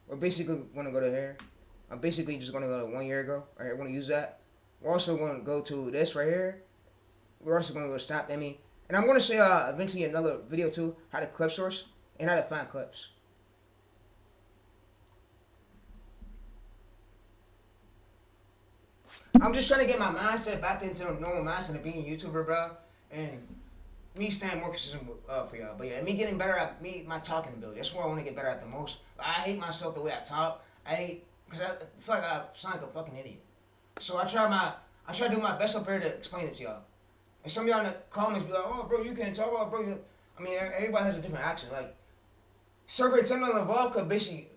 We're basically gonna go to here. I'm basically just gonna go to 1 year ago. All right. We're gonna use that. We're also going to go to this right here. We're also going to go to Snap Emmy. And I'm going to show you eventually another video too, how to clip source and how to find clips. I'm just trying to get my mindset back into a normal mindset of being a YouTuber, bro. And me staying more consistent for y'all. But yeah, me getting better at my talking ability. That's what I want to get better at the most. I hate myself the way I talk. Because I feel like I sound like a fucking idiot. So I try to do my best up here to explain it to y'all. And some of y'all in the comments be like, oh, bro, you can't talk. Oh, bro, I mean, everybody has a different accent. Like, Serpent Timber Laval could basically,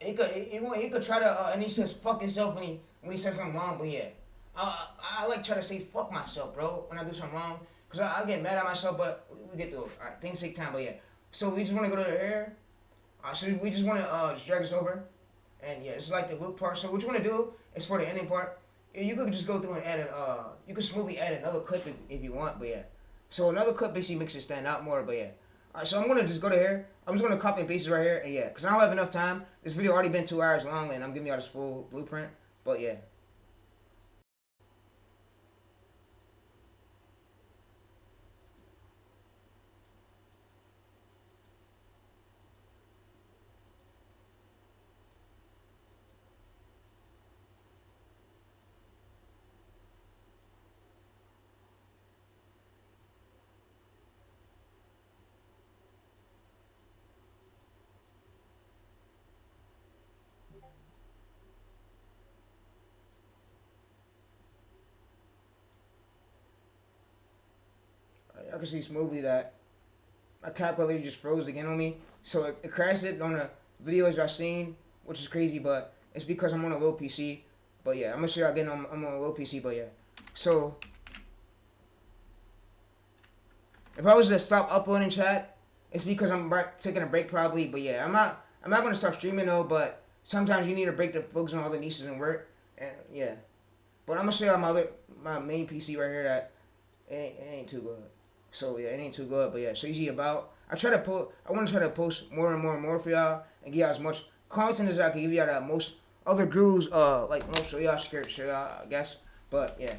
he could try to, and he says fuck himself when he says something wrong, but yeah. I like try to say fuck myself, bro, when I do something wrong. Cause I get mad at myself, but we get through it. Alright, things take time, but yeah. So we just want to go to the hair. So we just want to just drag this over. And yeah, it's like the look part. So what you want to do is for the ending part, you could just go through and add you could smoothly add another clip if you want, but yeah. So another clip basically makes it stand out more, but yeah. Alright, so I'm gonna just go to here. I'm just gonna copy and paste it right here, and yeah, cause I don't have enough time. This video already been 2 hours long, and I'm giving y'all this full blueprint, but yeah. I can see smoothly that my calculator just froze again on me. So it crashed it on the videos I've seen, which is crazy, but it's because I'm on a low PC. But yeah, I'm gonna show y'all again. I'm on a low PC, but yeah. So if I was to stop uploading chat, it's because I'm taking a break probably. But yeah, I'm not gonna stop streaming though. But sometimes you need a break to focus on other niches and work. And yeah, but I'm gonna show y'all my main PC right here that it ain't too good. So yeah, it ain't too good, but yeah, so easy about. I want to try to post more and more and more for y'all and give y'all as much content as I can give y'all that most other gurus like most show y'all scared show y'all I guess, but yeah.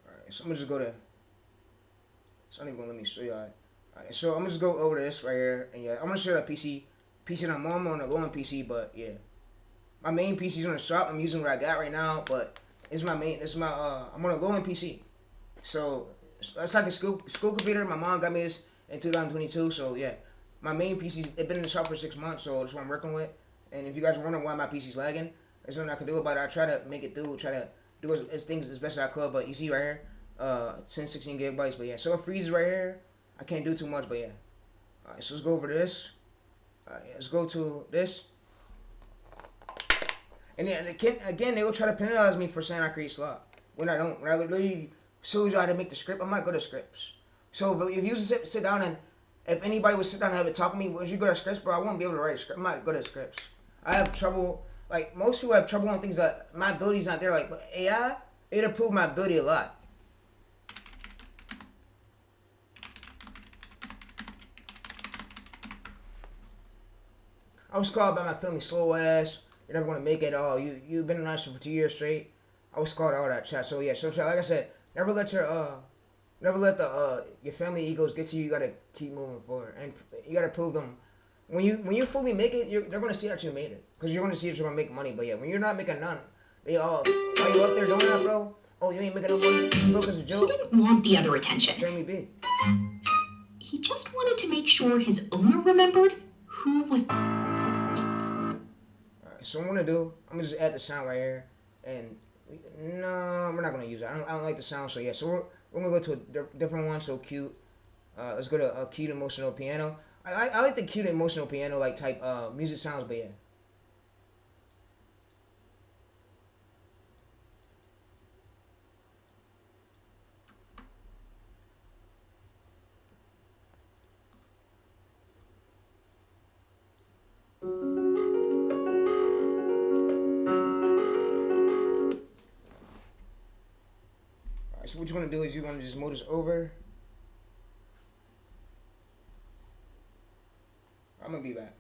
Alright, so I'm gonna just go to. It's not even gonna let me show y'all. Alright, so I'm gonna just go over this right here, and yeah, I'm gonna show you that PC that I'm on the low-end PC, but yeah. My main PC's on the shop. I'm using what I got right now, but it's my main. It's my. I'm on a low-end PC, so it's like a school computer. My mom got me this in 2022. So yeah, my main PC's it been in the shop for 6 months. So that's what I'm working with. And if you guys are wondering why my PC's lagging, there's nothing I can do about it. I try to make it through. Try to do as things as best as I could. But you see right here, 10, 16 gigabytes. But yeah, so it freezes right here. I can't do too much. But yeah. All right, so let's go over to this. All right, let's go to this. And then again, they will try to penalize me for saying I create slop. When I don't. When I literally show you how to make the script, I'm not good at scripts. So if you sit down and if anybody would sit down and have a talk with me, would you good at scripts, bro? I won't be able to write a script. I'm not good at scripts. I have trouble. Like most people have trouble on things that my ability's not there. Like but AI, it improved my ability a lot. I was called by my family slow ass. You're never gonna make it. Oh, you've been in Nashville for 2 years straight. I was called all that chat. So yeah, so like I said, never let your family egos get to you. You gotta keep moving forward, and you gotta prove them. When you fully make it, they're gonna see that you made it, because you're gonna see that you're gonna make money. But yeah, when you're not making none, they are you up there doing that, bro? Oh, you ain't making no money, bro? Cause a joke. He didn't want the other attention. Family B. He just wanted to make sure his owner remembered who was. So what I'm gonna do, I'm gonna just add the sound right here, and no, we're not gonna use it. I don't like the sound, so yeah. So we're gonna go to a different one. So cute. Let's go to a cute emotional piano. I like the cute emotional piano like type music sounds, but yeah. So what you want to do is you want to just move this over. I'm gonna be back.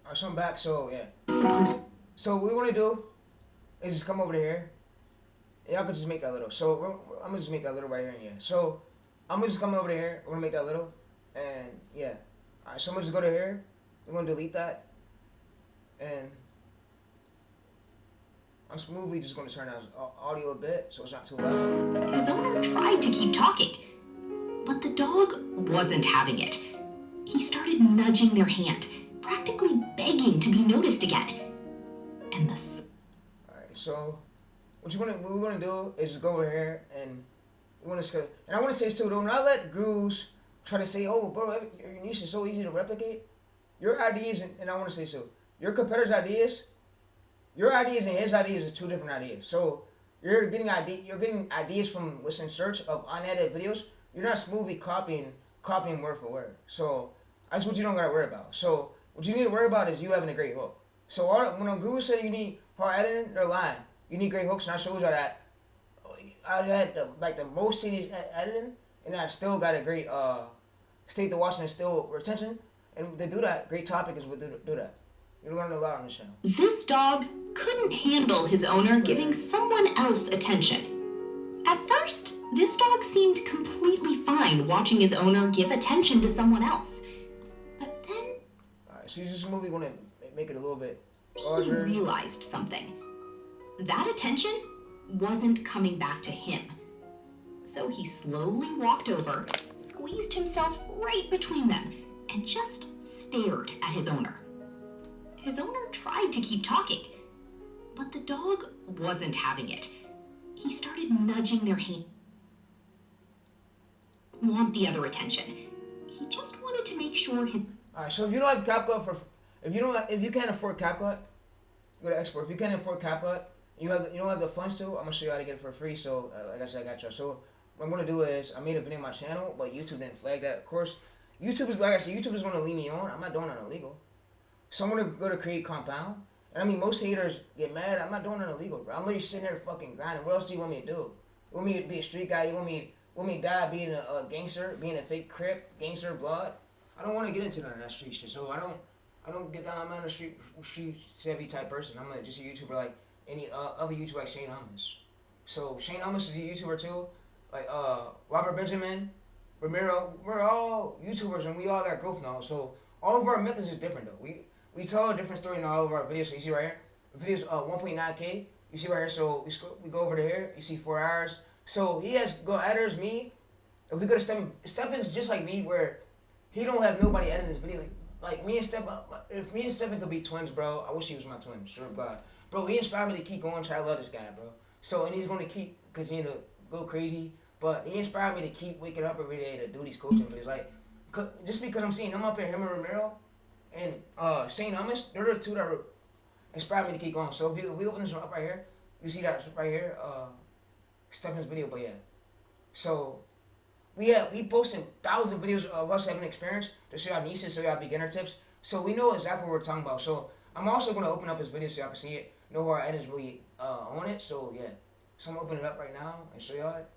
Alright, so I'm back. So yeah. supposed So what we want to do is just come over to here. And y'all can just make that little. So I'm gonna just make that little right here and yeah. So I'm gonna just come over to here. We're gonna make that little, and yeah. Alright, so I'm gonna just go to here. We're gonna delete that, and I'm smoothly just gonna turn down audio a bit so it's not too loud. his owner tried to keep talking, but the dog wasn't having it. He started nudging their hand, practically begging to be noticed again. And Alright, so what we're gonna do is just go over here and we wanna and I wanna say too, do not let gurus try to say, oh bro, your niche is so easy to replicate. Your ideas and I wanna say so, your competitor's ideas, your ideas and his ideas is two different ideas. So you're getting ideas from what's in search of unedited videos. You're not smoothly copying word for word. So that's what you don't gotta worry about. So what you need to worry about is you having a great hook. So when a guru said you need hard editing, they're lying. You need great hooks, and I showed you that. I had the most CDs editing, and I still got a great state to watch and still retention. And to do that, great topic is what do that. You learn a lot on this channel. this dog couldn't handle his owner giving someone else attention. At first, this dog seemed completely fine watching his owner give attention to someone else. But then Alright, so you just movie gonna make it a little bit he larger. realized something. That attention wasn't coming back to him. So he slowly walked over, squeezed himself right between them, and just stared at his owner. His owner tried to keep talking, but the dog wasn't having it. He started nudging their hand. Want the other attention. He just wanted to make sure his Alright, so if you don't have CapCut if you can't afford CapCut, go to export. If you can't afford CapCut, you don't have the funds to, I'm gonna show you how to get it for free. So like I said, I got you. So what I'm gonna do is I made a video on my channel, but YouTube didn't flag that. Of course, YouTube is like I said, YouTube is gonna leave me on. I'm not doing it illegal. So I'm gonna go to create compound. And I mean, most haters get mad. I'm not doing it illegal, bro. I'm literally sitting there fucking grinding. What else do you want me to do? You want me to be a street guy? You want me to die being a gangster, being a fake Crip, gangster blood? I don't want to get into none of that street shit. So I don't get down. I'm not a street savvy type person. I'm like just a YouTuber like any other YouTuber like Shane Hummus. So Shane Hummus is a YouTuber too. Like Robert Benjamin, Ramiro, we're all YouTubers and we all got growth now. So all of our methods is different though. We tell a different story in all of our videos. So you see right here, the video's 1.9K. You see right here. So we go over to here. You see 4 hours. So he has go editors. Me, if we go to Stefan's just like me, where he don't have nobody editing his video. Like me and Stefan, if me and Stefan could be twins, bro, I wish he was my twin. Sure of God, bro. He inspired me to keep going. Try to love this guy, bro. So and he's gonna keep continue to go crazy. But he inspired me to keep waking up every day to do these coaching videos. Like just because I'm seeing him up here, him and Ramiro, and Shane Hummus, they're the two that inspired me to keep going. So if we open this one up right here, you see that right here, Stefan's video. But yeah, so we posting thousands of videos of us having experience to show y'all nieces, show y'all beginner tips. So we know exactly what we're talking about. So I'm also gonna open up his video so y'all can see it, know who our editors really on it. So yeah, so I'm gonna open it up right now and show y'all it.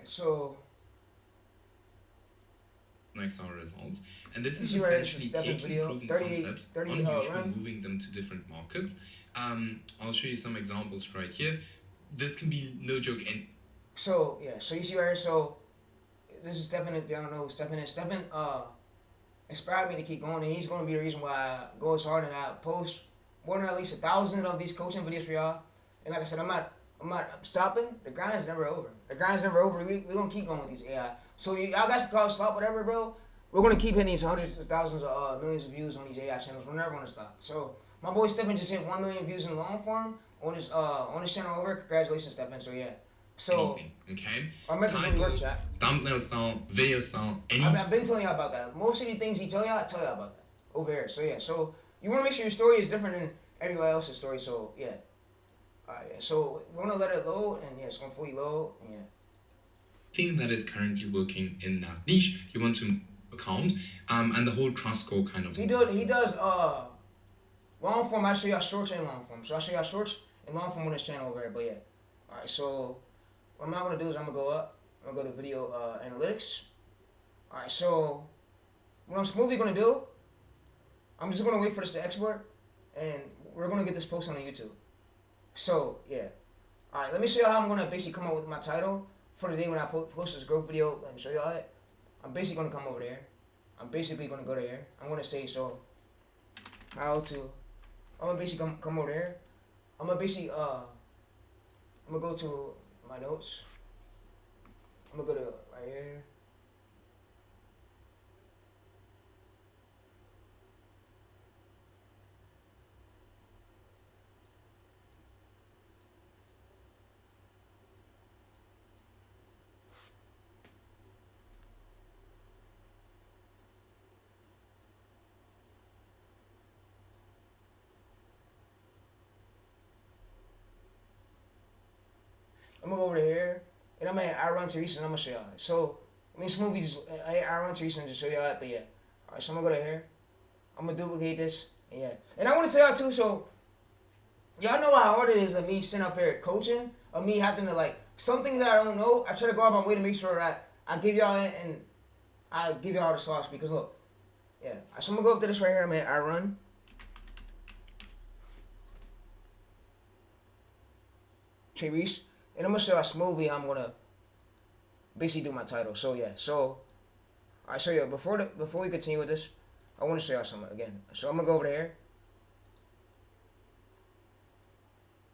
So next our results, and this is you see right, essentially taking video, proven 30, concepts, 30, unusually moving them to different markets. I'll show you some examples right here. This can be no joke. And so yeah, so you see right here. So this is Stefan. If y'all don't know who Stefan is, Stefan inspired me to keep going, and he's going to be the reason why I go as hard and I post more than at least 1,000 of these coaching videos for y'all. And like I said, I'm not stopping. The grind is never over. The grind is never over. We gonna keep going with these AI. So y'all guys can call it stop, whatever, bro. We're gonna keep hitting these hundreds of thousands of millions of views on these AI channels. We're never gonna stop. So my boy Stefan just hit 1 million views in long form on his channel over. Congratulations, Stefan. So yeah. So anything, okay? our methods really work, chat. Thumbnail style, video style, I've been telling y'all about that. Most of the things he tell y'all, I tell y'all about that over here. So yeah. So you wanna make sure your story is different than everybody else's story. So yeah. Alright, yeah. So we're gonna let it load, and yeah, it's gonna fully load, and yeah. Thing that is currently working in that niche, you want to account, and the whole trust score kind of. He does long form. I show y'all shorts and long form. So I show y'all shorts and long form on this channel over here. But yeah, all right. So what I'm gonna do is I'm gonna go up. I'm gonna go to video analytics. All right. So what I'm smoothly gonna do, I'm just gonna wait for this to export, and we're gonna get this posted on YouTube. So yeah. All right. Let me show you how I'm gonna basically come up with my title for the day when I post this growth video. Let me show y'all it. I'm basically gonna come over there. I'm basically gonna go there. I'm gonna say so. How to? I'm gonna basically come over there. I'm gonna basically I'm gonna go to my notes. I'm gonna go to right here. I'm gonna go over here, and I'm gonna run to recent. I'm gonna show y'all. So, I mean, smoothies. I run to recent to show y'all it, but yeah. All right, so I'm gonna go to here. I'm gonna duplicate this, and yeah. And I want to tell y'all too. So, y'all know how hard it is of me sitting up here coaching, of me having to like some things that I don't know. I try to go out my way to make sure that I give y'all it, and I give y'all the sauce because look, yeah. So I'm gonna go up to this right here. I'm gonna I run. Okay, Reese. And I'm gonna show you a smoothie. I'm gonna basically do my title. So yeah. So I show you before we continue with this, I want to show you something again. So I'm gonna go over here.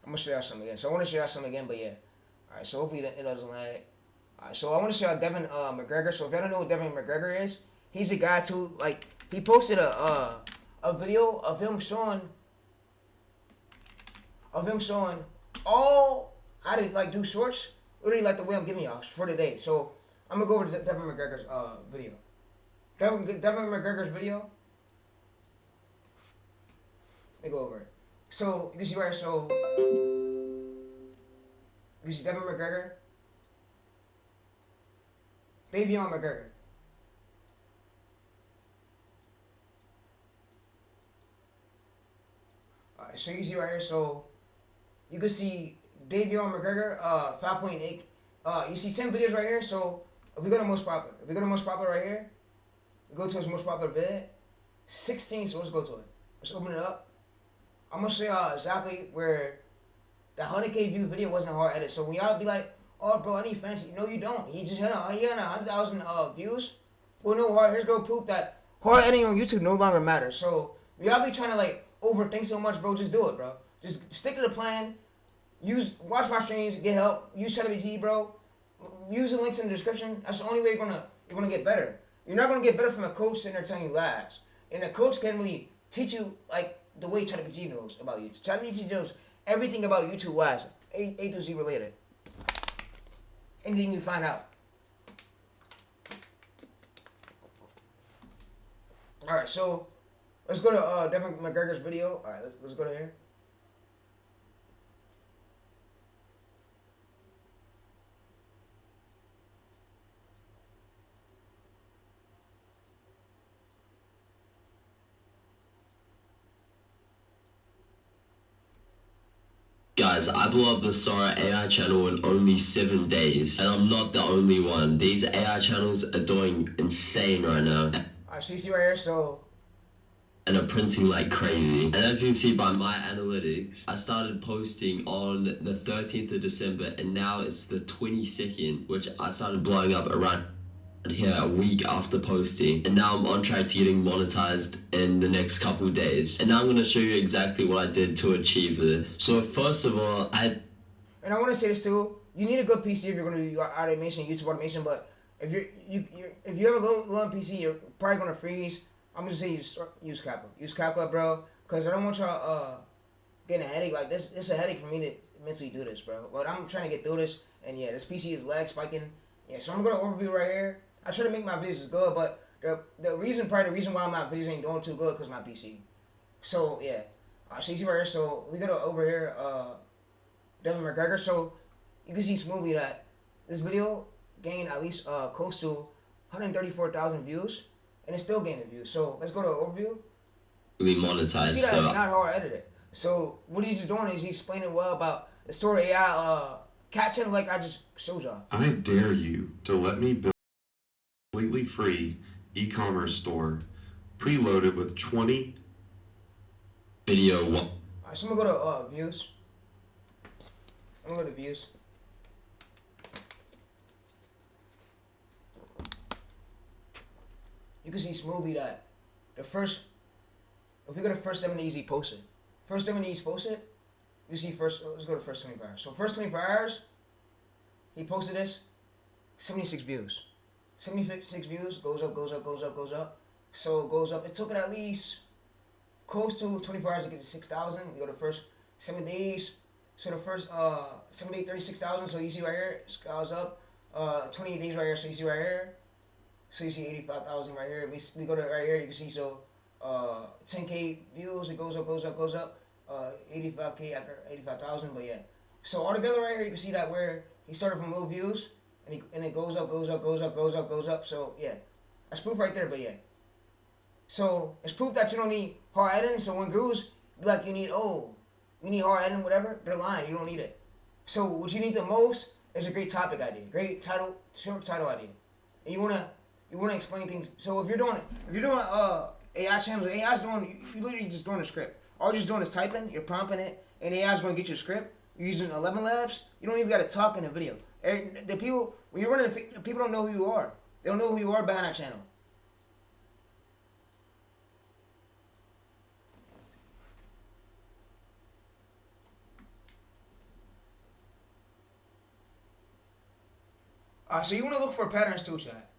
I'm gonna show you something again. So I want to show you something again, but yeah. All right. So hopefully it doesn't lag. All right. So I want to show you Devin McGregor. So if y'all don't know who Devin McGregor is, he's a guy too. Like he posted a video of him showing all how to like do shorts, literally like the way I'm giving y'all for the day. So I'm gonna go over to Devin McGregor's video. Devin McGregor's video. Let me go over it. So you can see right. So you can see Devin McGregor, Davion McGregor. Alright, so you can see right here. So you can see Davion McGregor, 5.8. You see 10 videos right here. So if we go to most popular, right here, we go to his most popular vid, 16. So let's go to it. Let's open it up. I'm gonna show y'all exactly where the 100K view video wasn't a hard edit. So when y'all be like, "Oh, bro, I need fancy," no, you don't. He had 100,000 views. Well, no hard. Here's no proof that hard editing on YouTube no longer matters. So y'all be trying to like overthink so much, bro. Just do it, bro. Just stick to the plan. Watch my streams, get help. Use ChatGPT, bro. Use the links in the description. That's the only way you're gonna get better. You're not gonna get better from a coach sitting there telling you lies. And a coach can really teach you like the way ChatGPT knows about you. ChatGPT knows everything about YouTube wise, A to Z related. Anything you find out. All right, so let's go to Devin McGregor's video. All right, let's go to here. Guys, I blew up the Sora AI channel in only 7 days, and I'm not the only one. These AI channels are doing insane right now. Alright, so you see right here, so... And are printing like crazy. And as you can see by my analytics, I started posting on the 13th of December, and now it's the 22nd, which I started blowing up around here a week after posting, and now I'm on track to getting monetized in the next couple of days. And now I'm going to show you exactly what I did to achieve this. So first of all, and I want to say this too, you need a good PC if you're going to do automation, YouTube automation, but if if you have a low PC, you're probably going to freeze. I'm going to say use Capca. Use Capca, bro, because I don't want y'all getting a headache like this. It's a headache for me to mentally do this, bro. But I'm trying to get through this, and yeah, this PC is lag spiking. Yeah, so I'm going to overview right here. I try to make my videos as good, but the reason why my videos ain't doing too good because my PC. So yeah, so you see right here. So we go to over here. Devin McGregor. So you can see smoothly that this video gained at least close to 134,000 views, and it's still gaining views. So let's go to overview. We You monetize. see that So it's not hard edited. So what he's just doing is he's explaining well about the story AI cat channel like I just showed y'all. I dare you to let me build a completely free e-commerce store preloaded with 20 video. Alright, so I'm gonna go to views. I'm gonna go to views. You can see smoothly that the first, if we go to first 7 days he posted, first 7 days posted, you see first, let's go to first 24 hours. So first 24 hours, he posted this, 76 views. 76 views, goes up, goes up, goes up, goes up. So it goes up. It took it at least close to 24 hours to get to 6,000. We go to first 7 days. So the first 7 days, 36,000. So you see right here, it goes up. 28 days right here. So you see right here. So you see 85,000 right here. We go to right here. You can see 10K views. It goes up, goes up, goes up. 85K after 85,000. But yeah. So all together right here, you can see that where he started from low views and it goes up, goes up, goes up, goes up, goes up. So yeah, that's proof right there. But yeah. So it's proof that you don't need hard editing. So when gurus be like you need hard editing, whatever, they're lying. You don't need it. So what you need the most is a great topic idea, great title, short title idea, and you wanna explain things. So if you're doing AI channels, AI's doing you literally just doing a script. All you're just doing is typing, you're prompting it, and AI's gonna get you a script. You're using 11 labs. You don't even gotta talk in the video. The people when you're running, the people don't know who you are. They don't know who you are behind that channel. So you want to look for patterns too, chat.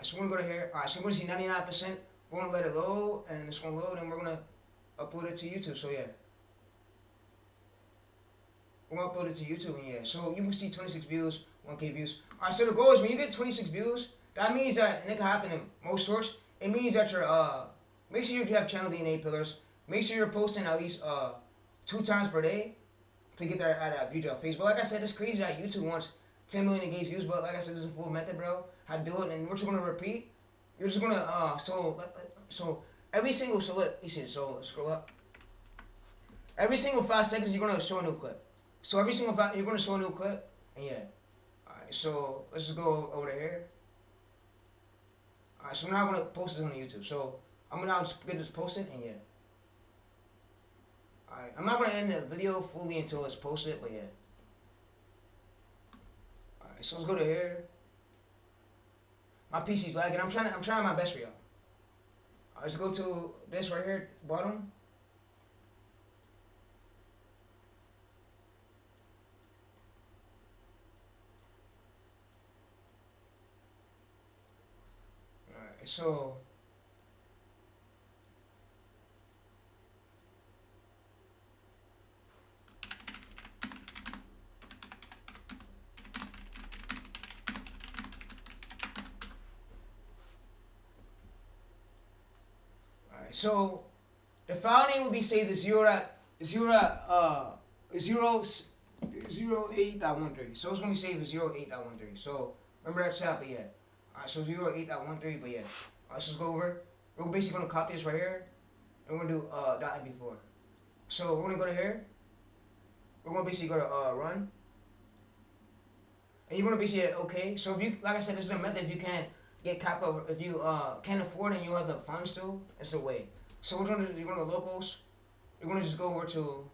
So we're going to go to here. So we're going to see 99%. We're going to let it load, and it's going to load, and we're going to upload it to YouTube. So yeah. We're going to upload it to YouTube, and yeah. So you can see 26 views, 1K views. So the goal is when you get 26 views, that means that, and it can happen in most sorts, it means that you're, make sure you have channel DNA pillars. Make sure you're posting at least 2 times per day to get that view to Facebook. Like I said, it's crazy that YouTube wants 10 million engaged views, but like I said, this is a full method, bro. How to do it, and we're just gonna repeat. You're just gonna so every single let's scroll up. Every single 5 seconds, you're gonna show a new clip. So every single you're gonna show a new clip, and yeah. Alright, so let's just go over to here. Alright, so we're now gonna post this on YouTube. So I'm gonna now just get this posted, and yeah. Alright, I'm not gonna end the video fully until it's posted, but yeah. So let's go to here. My PC's lagging. I'm trying my best for y'all. Let's go to this right here, bottom. Alright, so So the file name will be saved as 08.13. So it's gonna be saved as 08.13. So remember that chat, but yeah. Alright, so 08.13, but yeah. Alright, so let's go over. We're basically gonna copy this right here. And we're gonna do .mp4. So we're gonna go to here. We're gonna basically go to run. And you're gonna basically hit okay. So if you, like I said, this is a method. If you can't get CapCut, if you can't afford it and you have the funds to, it's the way. So we're gonna do, you're gonna go to locals. You're gonna just go over to,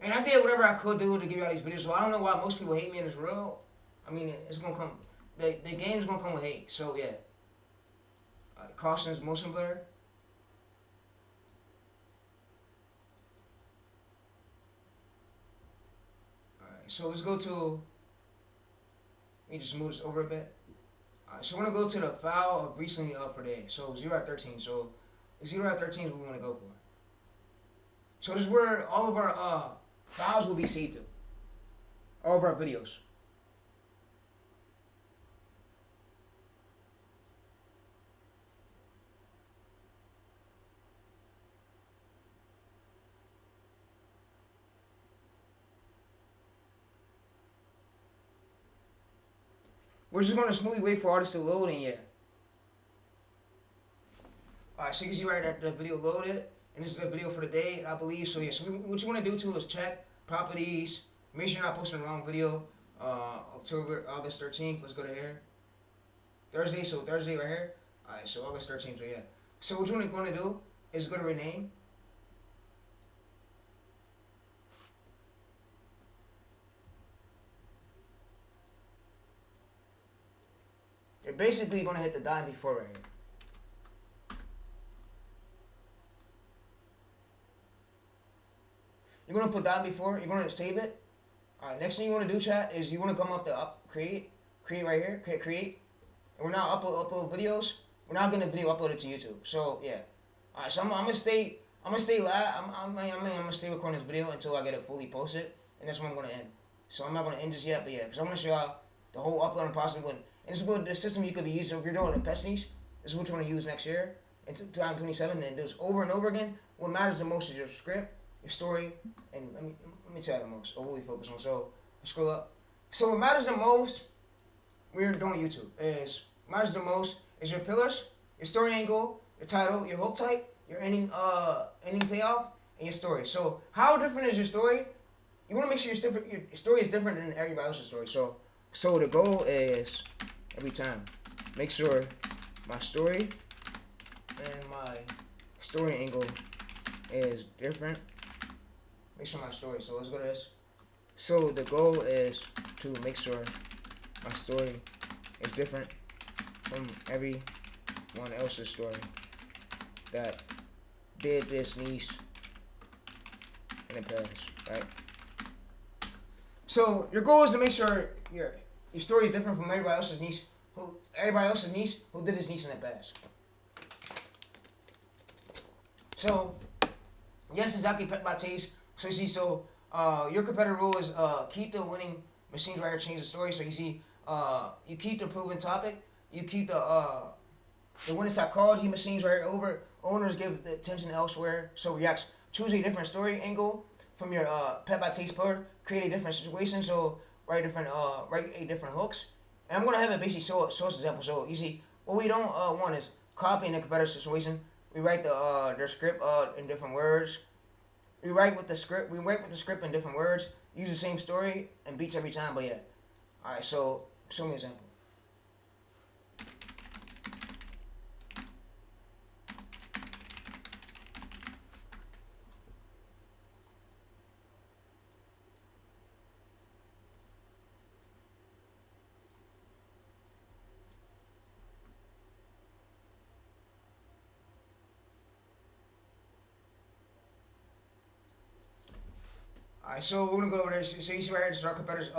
and I did whatever I could do to give you all these videos. So I don't know why most people hate me in this real. I mean, it's gonna come. The game's gonna come with hate. So yeah. Cautions motion blur. Alright, so let's go to. Let me just move this over a bit. Alright, so we're gonna go to the file of recently for day. So 0.13. So 0.13 is what we wanna go for. So this is where all of our files will be saved to. All of our videos. we're just gonna smoothly wait for all this to load, and yeah. Alright, so you can see right that the video loaded, and this is the video for the day, I believe. So yeah, so what you want to do too is check properties. Make sure you're not posting the wrong video. August 13th. Let's go to here. Thursday, so Thursday right here. Alright, so August 13th. So yeah. So what you're going to do is go to rename. You're basically going to hit the dime before right here. You're going to put that before. You're going to save it. Alright, next thing you want to do, chat, is you want to come up to create right here. Create. And we're now upload videos. We're not going to video upload it to YouTube. So, yeah. Alright, so I'm going to stay recording this video until I get it fully posted. And that's when I'm going to end. So I'm not going to end just yet, but yeah. Because I want to show y'all the whole uploading process. And this is what the system you could be using. So if you're doing a pest niche, this is what you want to use next year. In 2027, and do this over and over again. What matters the most is your script, your story, and let me tell you the most, or what we focus on. So let's scroll up. So what matters the most, we're doing YouTube, matters the most is your pillars, your story angle, your title, your hook type, your ending payoff, and your story. So how different is your story? You want to make sure your story is different than everybody else's story. So the goal is every time, make sure my story and my story angle is different. Make sure my story. So let's go to this. So the goal is to make sure my story is different from everyone else's story that did this niche in the past, right? So your goal is to make sure your story is different from everybody else's niche who did this niche in the past. So yes, exactly, pet by taste. So you see, your competitor rule is keep the winning machines right here, change the story. So you see, you keep the proven topic, you keep the winning psychology machines right here over. Owners give the attention elsewhere. So reacts. Choose a different story angle from your pet by taste pillar. Create a different situation. So write a different hooks. And I'm gonna have it basically show example. So you see, what we don't want is copying the competitor situation. We write their script in different words. We write with the script in different words. Use the same story and beats every time. But yeah, all right. So show me an example. Alright, so we're gonna go over there. So you see right here, this is our competitor's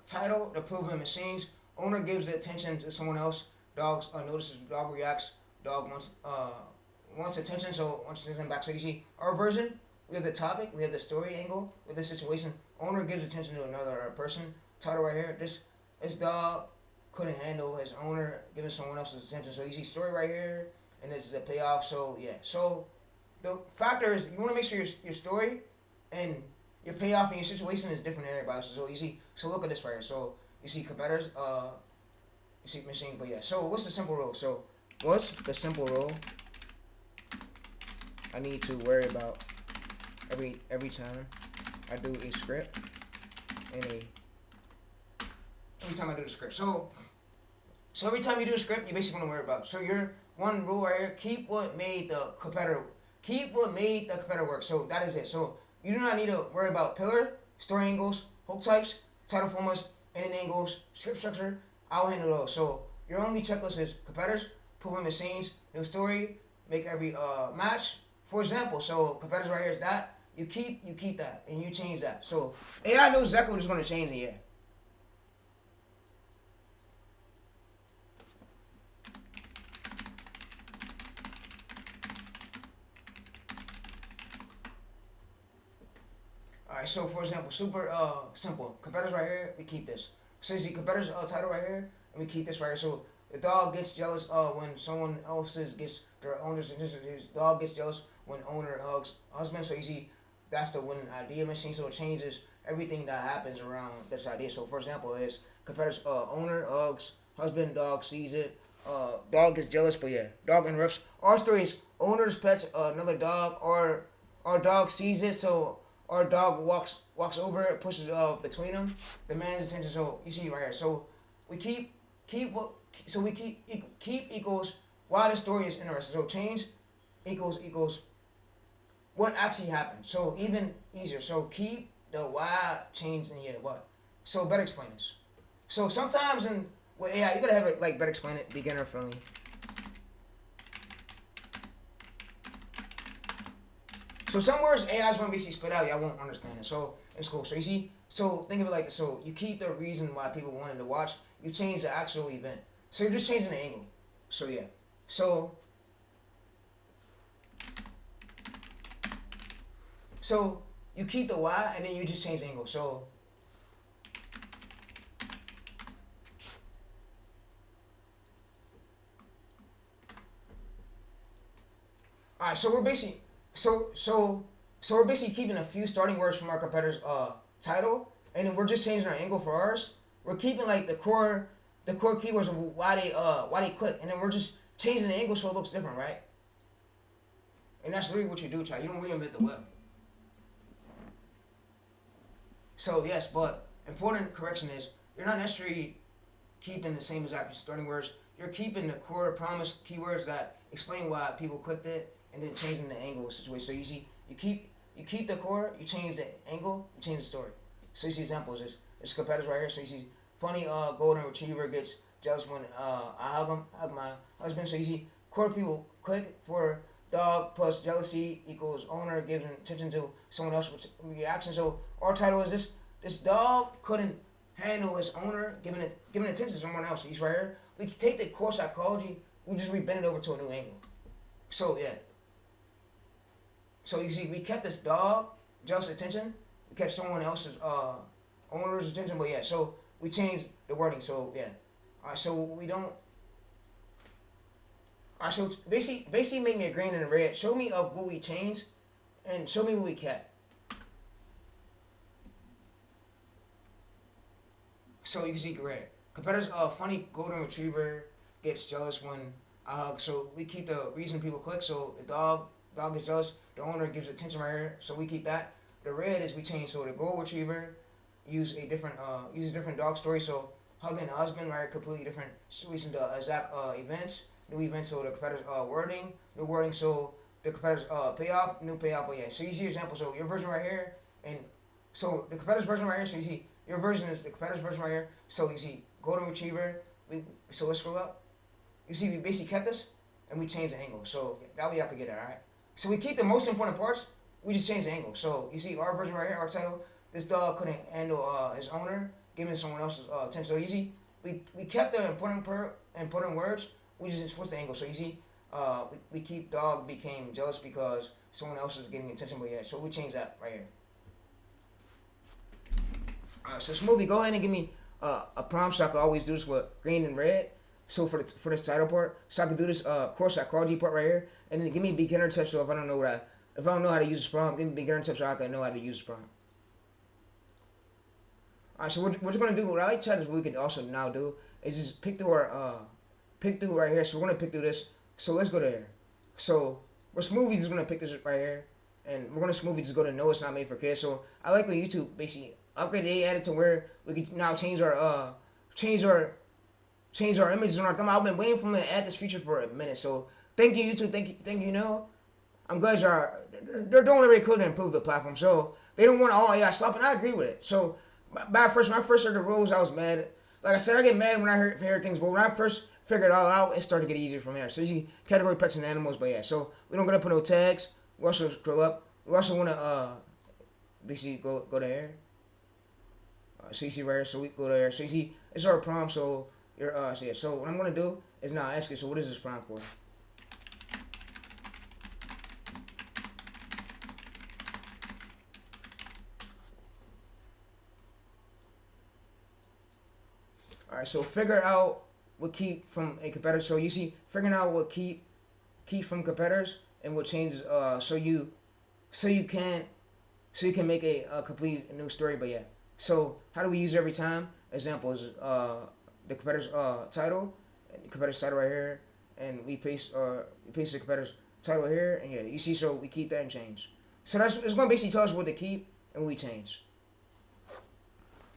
title, the proven machines. Owner gives the attention to someone else. Dog notices, dog reacts. Dog wants attention, so wants attention back. So you see our version. We have the topic, we have the story angle, with the situation. Owner gives attention to another person. Title right here. This dog couldn't handle his owner giving someone else's attention. So you see story right here, and this is the payoff. So yeah. So the factor is you want to make sure your story and your payoff and your situation is different than everybody else. So you see, so look at this right here. So you see competitors, you see machine, but yeah. So what's the simple rule? So what's the simple rule I need to worry about every time I do a script every time I do the script. So every time you do a script, you basically want to worry about. So your one rule right here: keep what made the competitor work. So that is it. So you do not need to worry about pillar, story angles, hook types, title formulas, ending angles, script structure. I'll handle those. So your only checklist is competitors, proven machines, new story, make every match. For example, so competitors right here is that. You keep that, and you change that. So AI knows exactly what it's going to change in here. Alright, so for example, super simple. Competitors right here, we keep this. So you see competitors title right here, and we keep this right here. So the dog gets jealous when someone else's gets their owner's attention. His dog gets jealous when owner hugs husband. So you see, that's the winning idea machine. So it changes everything that happens around this idea. So for example, is competitors owner hugs husband, dog sees it. Dog gets jealous, but yeah, dog interrupts. Our story is owners pets another dog, or our dog sees it, so our dog walks over it, pushes between them, demands attention. So you see right here. So we keep keep equals why the story is interesting. So change equals what actually happened. So even easier. So keep the why, change, and yeah what. So better explain this. So sometimes in with AI, you gotta have it like better explain it, beginner friendly. So some words AI is gonna basically spit out, y'all won't understand it. So it's cool. So you see, so think of it like this. So you keep the reason why people wanted to watch. You change the actual event. So you're just changing the angle. So yeah. So you keep the why and then you just change the angle. So alright, so we're basically we're basically keeping a few starting words from our competitor's title, and then we're just changing our angle for ours. We're keeping like the core keywords of why they click, and then we're just changing the angle so it looks different, right? And that's really what you do, child. You don't reinvent the web. So yes, but important correction is you're not necessarily keeping the same exact starting words. You're keeping the core promise keywords that explain why people clicked it, and then changing the angle of the situation. So you see, you keep the core, you change the angle, you change the story. So you see examples. There's competitors right here. So you see, funny golden retriever gets jealous when I hug my husband. So you see, core people click for dog plus jealousy equals owner gives attention to someone else's reaction. So our title is this dog couldn't handle his owner giving attention to someone else. He's right here. We can take the core psychology, we just rebend it over to a new angle. So yeah. So you see, we kept this dog jealous attention. We kept someone else's owner's attention, but yeah. So we changed the wording. So yeah. Alright. So we don't. Alright. So basically, make me a green and a red. Show me of what we changed, and show me what we kept. So you can see red. Competitors, funny golden retriever gets jealous when I hug. So we keep the reason people click. So the dog gets jealous. The owner gives attention right here. So we keep that. The red is we change. So the golden retriever use a different dog story. So hugging the husband right here, completely different situation. The exact events, new events. So the competitors wording, new wording. So the competitors payoff, new payoff. But yeah. So you see your example. So your version right here, and so the competitors version right here. So you see your version is the competitors version right here. So you see golden retriever. So let's scroll up. You see, we basically kept this and we changed the angle. So that way y'all could get it, alright? So we keep the most important parts, we just change the angle. So you see our version right here, our title, this dog couldn't handle his owner, giving someone else's attention. So you see, we kept the important words, we just switched the angle. So you see, we keep dog became jealous because someone else is getting attention, but yeah, so we changed that right here. Alright, so Smoothie, go ahead and give me a prompt so I can always do this with green and red. So for this title part, so I can do this core psychology part right here, and then give me beginner tips. So if I don't know how to use this prompt, give me beginner tips so I can know how to use this prompt. Alright, so what we're gonna do, what I like chat is what we can also now do is just pick through right here. So we're gonna pick through this. So let's go there. So we're Smoothie just gonna pick this right here, and we're gonna Smoothie just go to no, it's not made for kids. So I like when YouTube basically upgraded, they added to where we can now change our images on our thumbnail. I've been waiting for them to add this feature for a minute. So thank you, YouTube. Thank you. No, I'm glad they're doing what they could to improve the platform. So they don't want all AI stuff, and I agree with it. So when I first heard the rules, I was mad. Like I said, I get mad when I hear things, but when I first figured it all out, it started to get easier from there. So you see category pets and animals, but yeah. So we don't gotta put no tags. We also scroll up. We also wanna basically go to here. So you see right here. So we go there. So you see it's our prompt. So so what I'm gonna do is now ask it. So what is this prompt for? All right. So figure out what keep from a competitor. So you see, figuring out what keep from competitors and what changes. So you can make a complete new story. But yeah. So how do we use it every time? Examples. the competitor's title, and the competitor's title right here, and we paste the competitor's title here, and yeah, you see, so we keep that and change. So it's gonna basically tell us what to keep and what we change.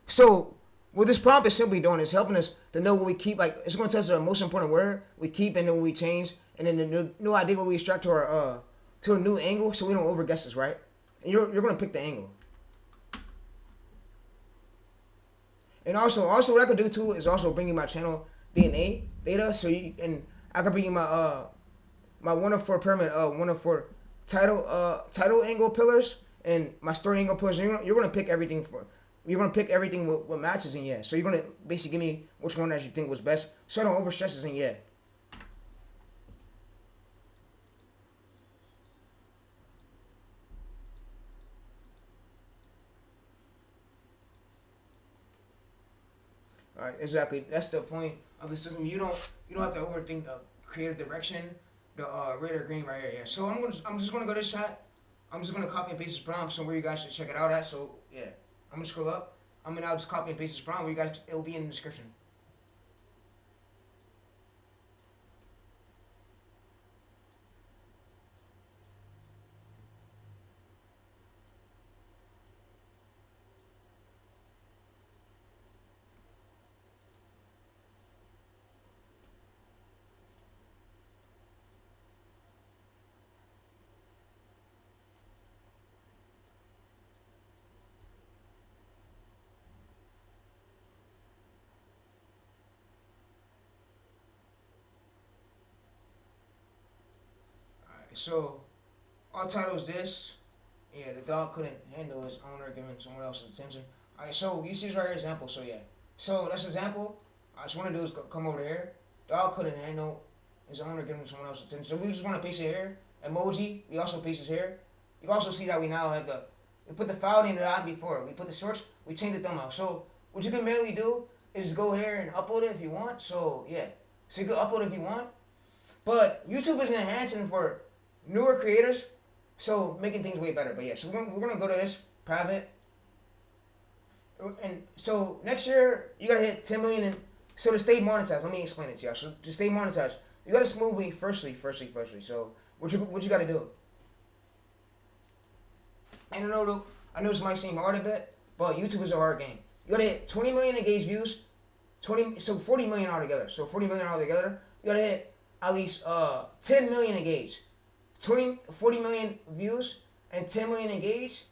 So what this prompt is simply doing is helping us to know what we keep. Like, it's gonna tell us the most important word we keep, and then what we change, and then the new idea what we extract to a new angle, so we don't overguess this, right? And you're gonna pick the angle. And also what I could do too is also bring you my channel DNA data, so I could bring you my my 1 of 4 pyramid 1 of 4 title angle pillars and my story angle pillars. You're gonna pick everything what matches, and yeah. So you're gonna basically give me which one that you think was best, so I don't overstress this, and yeah. All right, exactly. That's the point of the system. You don't have to overthink the creative direction, the red or green right here. Yeah. So I'm just gonna go to this chat. I'm just gonna copy and paste this prompt somewhere you guys should check it out at. So yeah, I'm gonna scroll up. I'm gonna now just copy and paste this prompt where you guys, it'll be in the description. So, our title is this. Yeah, the dog couldn't handle his owner giving someone else attention. Alright, so you see this right here example. So yeah, so that's example. I just want to do is come over here. Dog couldn't handle his owner giving someone else attention. So we just want to paste it here. Emoji. We also paste it here. You can also see that we now have we put the file name that I had before. We put the source. We changed the thumbnail. So what you can mainly do is go here and upload it if you want. So yeah, so you can upload it if you want. But YouTube is enhancing for newer creators, so making things way better. But yeah, so we're gonna go to this private, and so next year you gotta hit 10 million. And so to stay monetized, let me explain it to y'all. So to stay monetized, you gotta smoothly, firstly. So what you gotta do? And I know this might seem hard a bit, but YouTube is a hard game. You gotta hit 20 million engaged views, 40 million altogether. So 40 million altogether. You gotta hit at least 10 million engaged. 40 million views and 10 million engaged.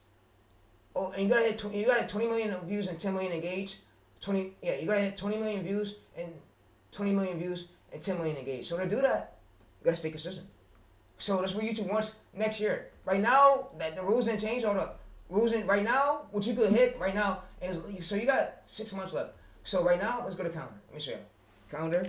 Oh, and you gotta hit 20 million views and 10 million engaged. You gotta hit 20 million views and 20 million views and 10 million engaged. So to do that, you gotta stay consistent. So that's what YouTube wants next year. Right now, that the rules didn't change. All the rules in right now, what you could hit right now, and so you got 6 months left. So right now, let's go to calendar. Let me show you. Calendar.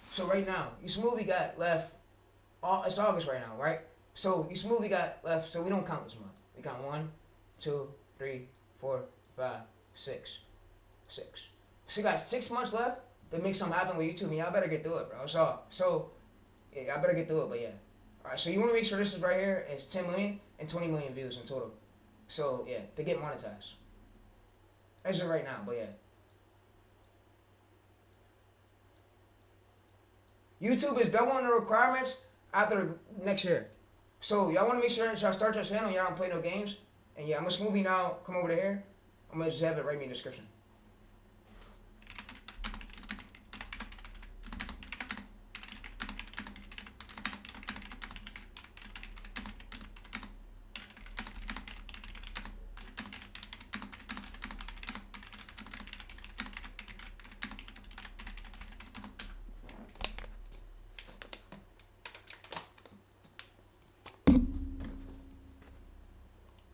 So right now, you smoothly got left, it's August right now, right? So you smoothly got left, so we don't count this month. We count 1, 2, 3, 4, 5, 6. So you got 6 months left to make something happen with YouTube, and y'all better get through it, bro. So yeah, y'all better get through it, but yeah. Alright, so you want to make sure this is right here is 10 million and 20 million views in total. So yeah, to get monetized. As of right now, but yeah. YouTube is doubling the requirements after next year. So y'all want to make sure that y'all start your channel, y'all don't play no games. And yeah, I'm going to smoothie now. Come over to here. I'm going to just have it right in the description.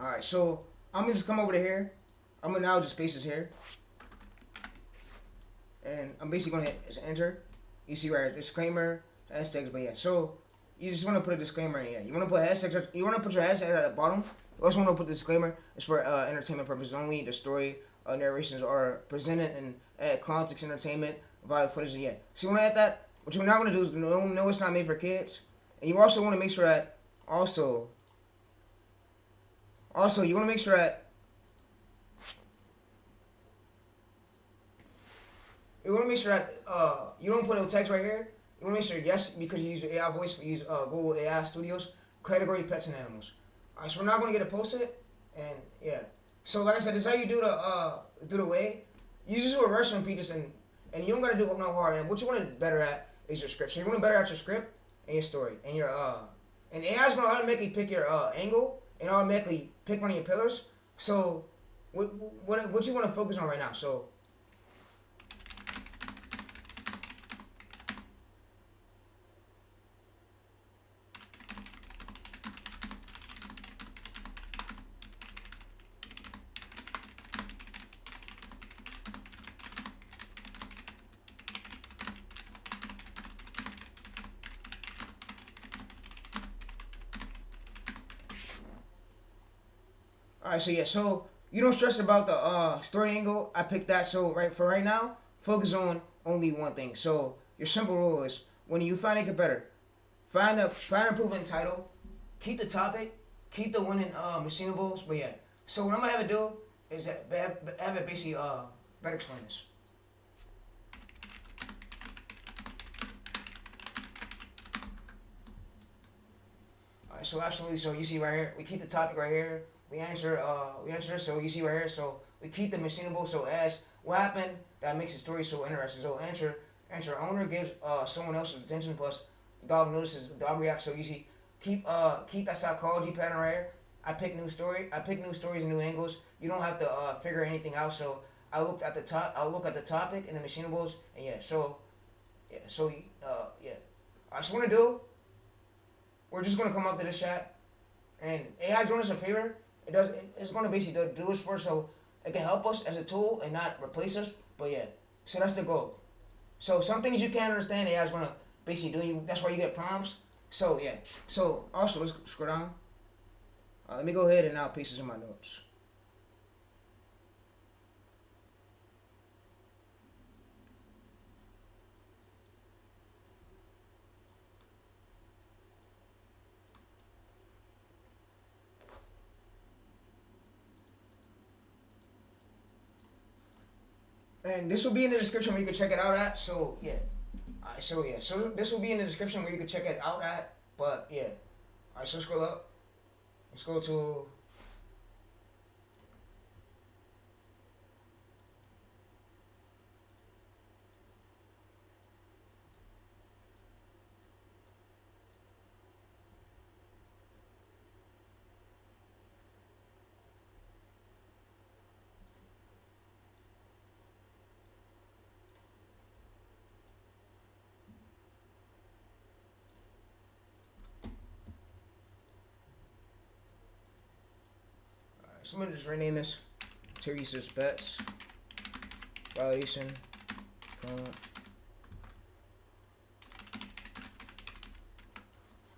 Alright, so I'm gonna just come over to here. I'm gonna now just paste this here. And I'm basically gonna hit enter. You see right here, disclaimer, hashtags, but yeah. So you just wanna put a disclaimer in here. You wanna put hashtags, you wanna put your hashtag at the bottom. You also wanna put the disclaimer. It's for entertainment purposes only. The story narrations are presented and add context, entertainment, via footage. Yeah. So you want to add that. What you're not going to do is know it's not made for kids, and you also want to make sure that also you want to make sure that you don't put no text right here. You want to make sure yes, because you use AI voice, you use Google AI Studios category pets and animals. Alright, so we're not gonna get it posted, and yeah. So like I said, this is how you do the way. You just reverse repeat this, and you don't gotta do it no hard. And what you want to better at is your script. So you want to better at your script and your story and your and AI is gonna automatically pick your angle and automatically pick one of your pillars. So what you want to focus on right now? So. Alright, so yeah, so you don't stress about the story angle. I picked that. So right now, focus on only one thing. So your simple rule is when you find a competitor, find an improvement title, keep the topic, keep the winning machinables. But yeah, so what I'm gonna have it do is have it basically better explain this. Alright, so absolutely. So you see right here, we keep the topic right here. We answer so you see right here, so we keep the machinable, so as what happened that makes the story so interesting. So answer owner gives someone else's attention plus dog notices, dog reacts. So you see keep that psychology pattern right here. I pick new stories and new angles. You don't have to figure anything out. So I look at the topic and the machinables, and yeah, so yeah. Alright, so what I'm gonna do, we're just gonna come up to this chat, and AI's doing us a favor. It's going to basically do this for us so it can help us as a tool and not replace us. But yeah, so that's the goal. So some things you can't understand, AI is going to basically do. That's why you get prompts. So yeah. So also let's scroll down. Let me go ahead and now paste this in my notes. And this will be in the description where you can check it out at. So yeah. Alright, so yeah. So this will be in the description where you can check it out at. But yeah. Alright, so scroll up. Let's go to so I'm gonna just rename this Teresa's Bets. Validation.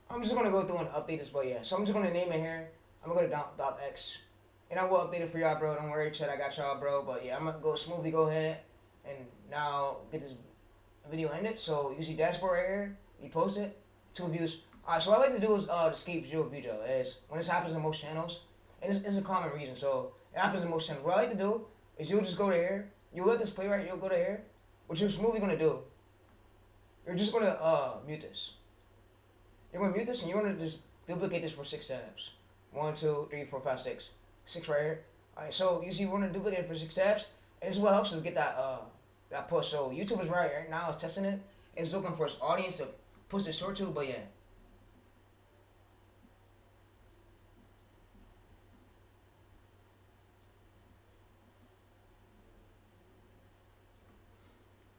I'm just gonna go through and update this, but yeah. So I'm just gonna name it here. I'm gonna go to .x, and I will update it for y'all, bro. Don't worry, chat. I got y'all, bro. But yeah, I'm gonna go smoothly. Go ahead and now get this video ended. So you see dashboard right here. You post it. 2 views. Alright. So what I like to do is escape zero video. Is when this happens in most channels. And it's a common reason, so it happens in most channels. What I like to do is you'll just go to here, you'll let this play right, you'll go to here. What you're smoothly gonna do, you're just gonna mute this. You're gonna mute this and you're gonna just duplicate this for 6 tabs. 1, 2, 3, 4, 5, 6. 6 right here. Alright, so you see we're gonna duplicate it for 6 tabs, and this is what helps us get that push. So YouTube is right now, it's testing it, and it's looking for its audience to push it short to, but yeah.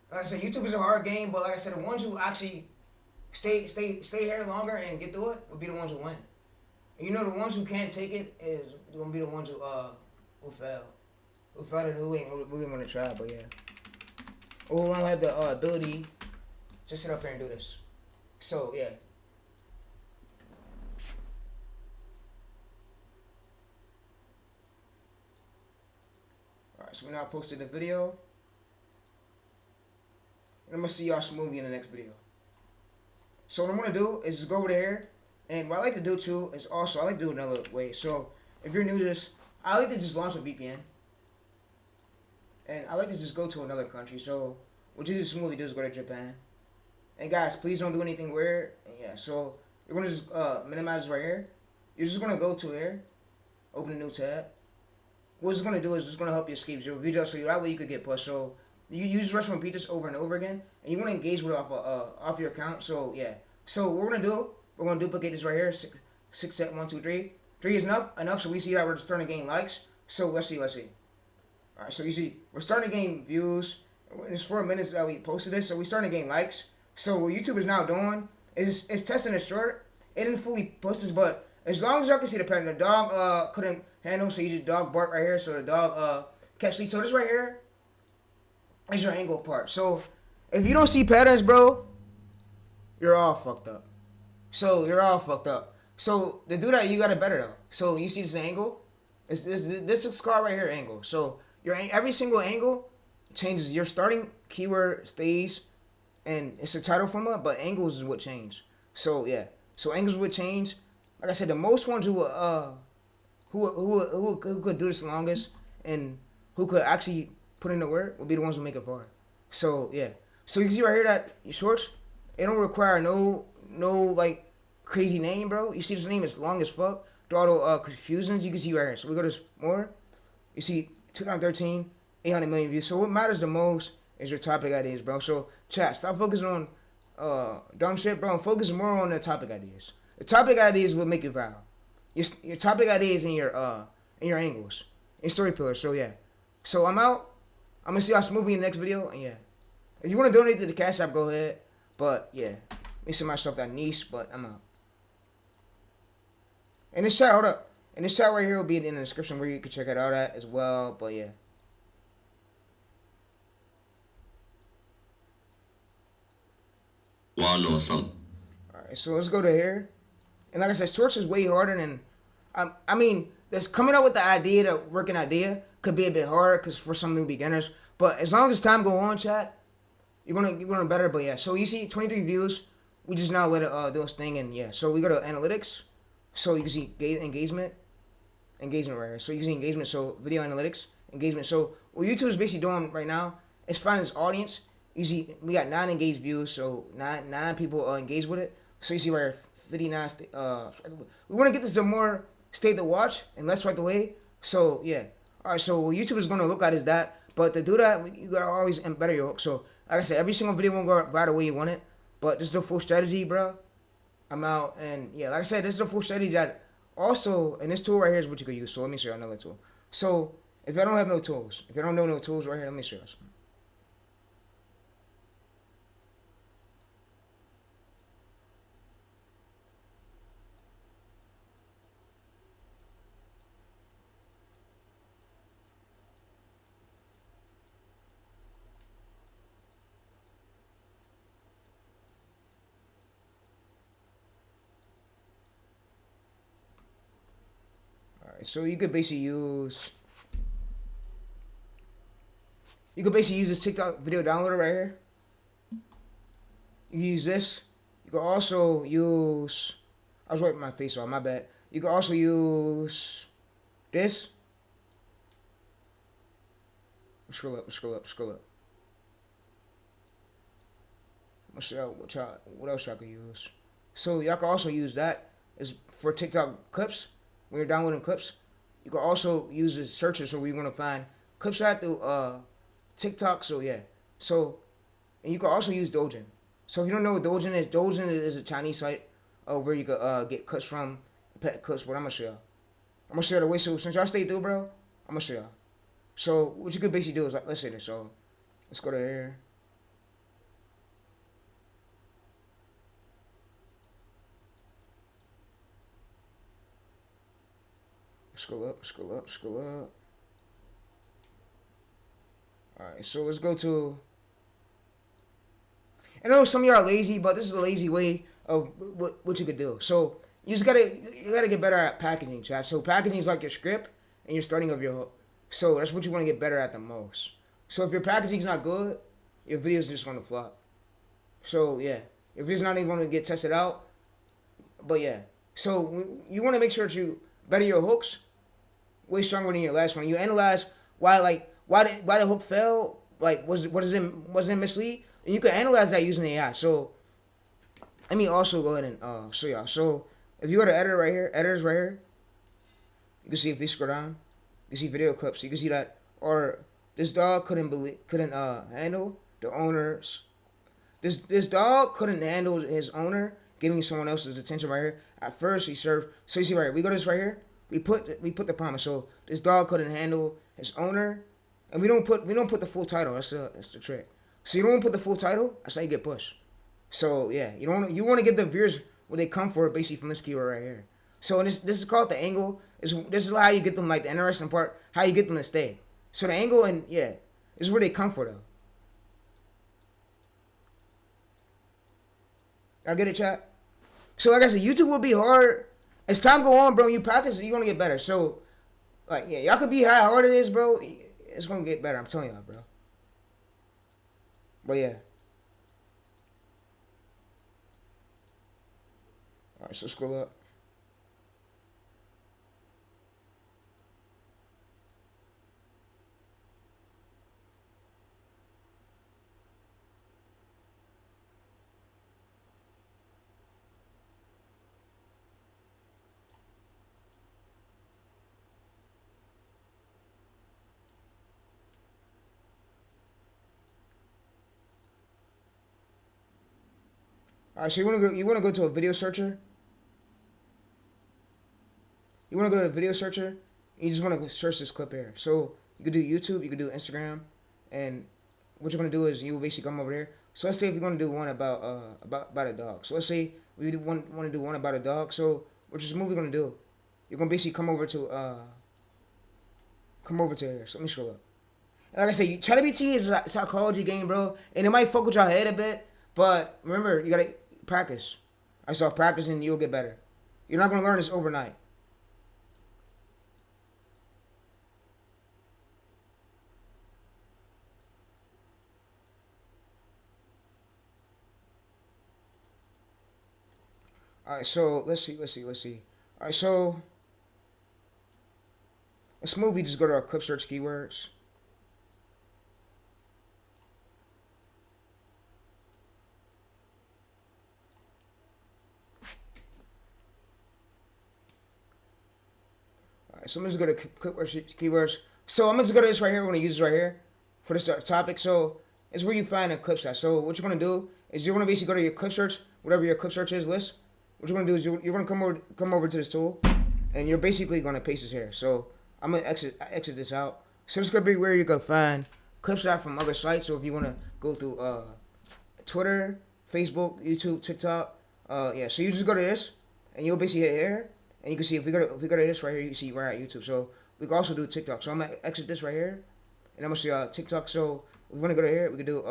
Like I said, YouTube is a hard game, but like I said, the ones who actually stay here longer and get through it will be the ones who win. And you know, the ones who can't take it is gonna be the ones who fail, and who ain't really want to try. But yeah, or who don't have the ability to sit up here and do this. So yeah. Alright, so now I posted the video. And I'm gonna see y'all smoothly in the next video. So what I'm gonna do is just go over here, and what I like to do too is also I like to do another way. So if you're new to this, I like to just launch a VPN, and I like to just go to another country. So what you just smoothly do is go to Japan. And guys, please don't do anything weird. And yeah, so you're gonna just minimize this right here. You're just gonna go to here, open a new tab. What it's gonna do is it's gonna help you escape zero view, so that way you could get pushed. So you just rush and repeat this over and over again, and you want to engage with it off your account. So yeah, so what we're gonna do, we're gonna duplicate this right here. 6, 7, 1, 2, 3. 3 is enough. So we see that we're starting to gain likes. So let's see. All right, so you see we're starting to gain views. It's 4 minutes that we posted this, so we're starting to gain likes. So what YouTube is now doing is testing it short. It didn't fully post this, but as long as y'all can see the pattern, the dog couldn't handle, so you just dog bark right here, so the dog catch sleep. So this right here is your angle part. So if you don't see patterns, bro, you're all fucked up. So to do that, you got it better though. So you see this angle? This is called right here angle. So every single angle changes. Your starting keyword stays, and it's a title format, but angles is what change. So yeah, so angles would change. Like I said, the most ones who could do this the longest and who could actually put in the work will be the ones who make it far. So yeah, so you can see right here that shorts, it don't require no like crazy name, bro. You see this name is long as fuck. The auto confusions you can see right here. So we go to more. You see 2013, 800 million views. So what matters the most is your topic ideas, bro. So chat, stop focusing on dumb shit, bro, and focus more on the topic ideas. The topic ideas will make you viral. Your topic ideas and your angles and story pillars. So yeah. So I'm out. I'm gonna see y'all smoothly in the next video. And yeah, if you want to donate to the Cash App, go ahead. But yeah, let me send myself that niche. But I'm out. And this chat, hold up. And this chat right here will be in the description where you can check it out at as well. But yeah. One or something. Alright, so let's go to here. And like I said, shorts is way harder than, I mean, that's coming up with the idea, the working idea, could be a bit hard because for some new beginners. But as long as time go on, chat, you're gonna better. But yeah, so you see 23 views. We just now let it do its thing, and yeah. So we go to analytics. So you can see engagement right here. So you can see engagement. So video analytics, engagement. So what YouTube is basically doing right now is finding this audience. You see, we got 9 engaged views, so nine people engaged with it. So you see right here, 59. We want to get this to more state to watch and less right away. So yeah, all right. So what YouTube is going to look at is that, but to do that, you gotta always better your hook. So like I said, every single video won't go right the way you want it, but this is the full strategy, bro. I'm out, and yeah, like I said, this is the full strategy that also, and this tool right here is what you could use. So let me show you another tool. So if y'all don't have no tools, if you don't know no tools right here, let me show you something. So you could basically use this TikTok video downloader right here. You can use this. You can also use, I was wiping my face off, my bad. You can also use this. Scroll up. What else y'all could use? So y'all can also use that is for TikTok clips. When you're downloading clips, you can also use the searcher so we want to find clips right through TikTok. So yeah, so and you can also use Douyin. So if you don't know what Douyin is a Chinese site where you can get clips from, pet clips. But I'm gonna show y'all. I'm gonna show you the way. So since y'all stay through, bro, I'm gonna show y'all. So what you could basically do is like, let's say this. So let's go to here. Scroll up. Alright, so let's go to, I know some of y'all are lazy, but this is a lazy way of what you could do. So you gotta get better at packaging, chat. So packaging is like your script and your starting of your hook. So that's what you want to get better at the most. So if your packaging's not good, your video's just gonna flop. So yeah, if it's not even gonna get tested out, but yeah. So you want to make sure that you better your hooks way stronger than your last one. You analyze why the hook fell. Like was it mislead? And you can analyze that using AI. So let me also go ahead and show y'all. So if you go to editor right here, editors right here, you can see if we scroll down, you can see video clips. You can see that, or this dog couldn't handle the owner's. This dog couldn't handle his owner giving someone else's attention right here. At first he served. So you see right here, we go to this right here. We put the promise. So this dog couldn't handle his owner, and we don't put the full title. That's the trick. So you don't put the full title. That's how you get pushed. So yeah, you want to get the viewers what they come for basically from this keyword right here. So this is called the angle. This is how you get them, like the interesting part, how you get them to stay. So the angle, and yeah, this is where they come for though. I get it, chat. So like I said, YouTube will be hard. As time go on, bro, you practice, you're gonna get better. So like yeah, y'all could be how hard it is, bro. It's gonna get better. I'm telling y'all, bro. But yeah. All right, so scroll up. All right, so you wanna go to a video searcher. You wanna go to a video searcher. You just wanna search this clip here. So you could do YouTube, you could do Instagram, and what you're gonna do is you will basically come over here. So let's say if you're gonna do one about a dog. So let's say we want to do one about a dog. So what is this movie gonna do? You're gonna basically come over to here. So let me scroll up. And like I said, ChatGPT is a psychology game, bro, and it might fuck with your head a bit. But remember, you gotta practice. I saw practice and you'll get better. You're not gonna learn this overnight. All right, so let's see. All right, so this movie, just go to our clip search keywords. All right, so I'm just go to clip keywords. So I'm just go to this right here. We're gonna use this right here for this topic. So it's where you find a clip set. So what you're gonna do is you're gonna basically go to your clip search, whatever your clip search is list. What you're gonna do is you're gonna come over to this tool, and you're basically gonna paste this here. So I'm gonna exit this out. So this is gonna be where you can find clips out from other sites. So if you wanna go through Twitter, Facebook, YouTube, TikTok, yeah. So you just go to this, and you'll basically hit here, and you can see if we go to this right here, you can see right at YouTube. So we can also do TikTok. So I'm gonna exit this right here, and I'm gonna see TikTok. So if we wanna go to here, we can do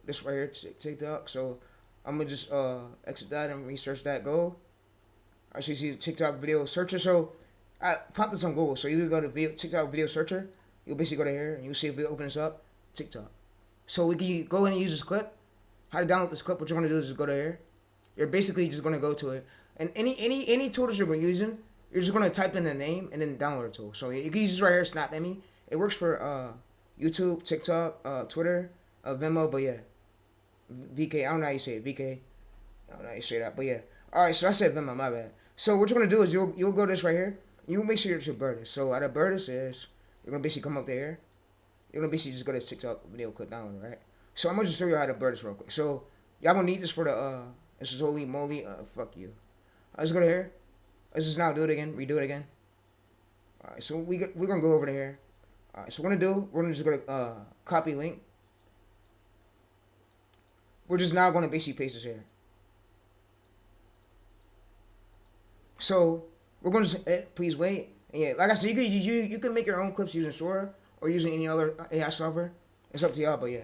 this right here, TikTok. So I'm gonna just exit that and research that. Go. I should see TikTok video searcher. So I found this on Google. So you go to TikTok video searcher. You'll basically go to here and you'll see if we open this up. TikTok. So we can go ahead and use this clip. How to download this clip? What you're gonna do is just go to here. You're basically just gonna go to it, and any tool that you're using, you're just gonna type in the name and then download a tool. So you can use this right here, Snap Emmy. It works for YouTube, TikTok, Twitter, Venmo, but yeah. VK, I don't know how you say it. VK, I don't know how you say that, but yeah. All right, so I said Venmo, my bad. So what you're gonna do is you'll go to this right here. You'll make sure you're blur this. So out of blur this is you're gonna basically come up there. You're gonna basically just go to this TikTok video, click download, right? So I'm gonna just show you how to blur this real quick. So y'all gonna need this for the this is holy moly, fuck you. Let's go to here. Let's just now do it again, redo it again. All right, so we're gonna go over to here. All right, so we're gonna just go to copy link. We're just now going to basically paste this here. So we're going to please wait. And yeah, like I said, you can make your own clips using Sora or using any other AI software. It's up to y'all, but yeah.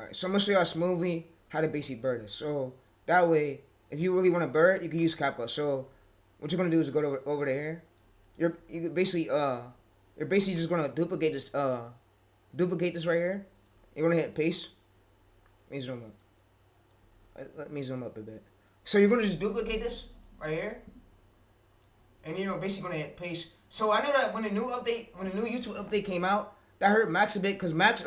Alright, so I'm gonna show y'all smoothly how to basically bird this. So that way, if you really want to bird, you can use CapCut. So what you're gonna do is go over to here. You're basically just gonna duplicate this right here. You're gonna hit paste. Let me zoom up. Let me zoom up a bit. So you're gonna just duplicate this right here, and you're basically gonna hit paste. So I know that when the new YouTube update came out, that hurt Max a bit because Max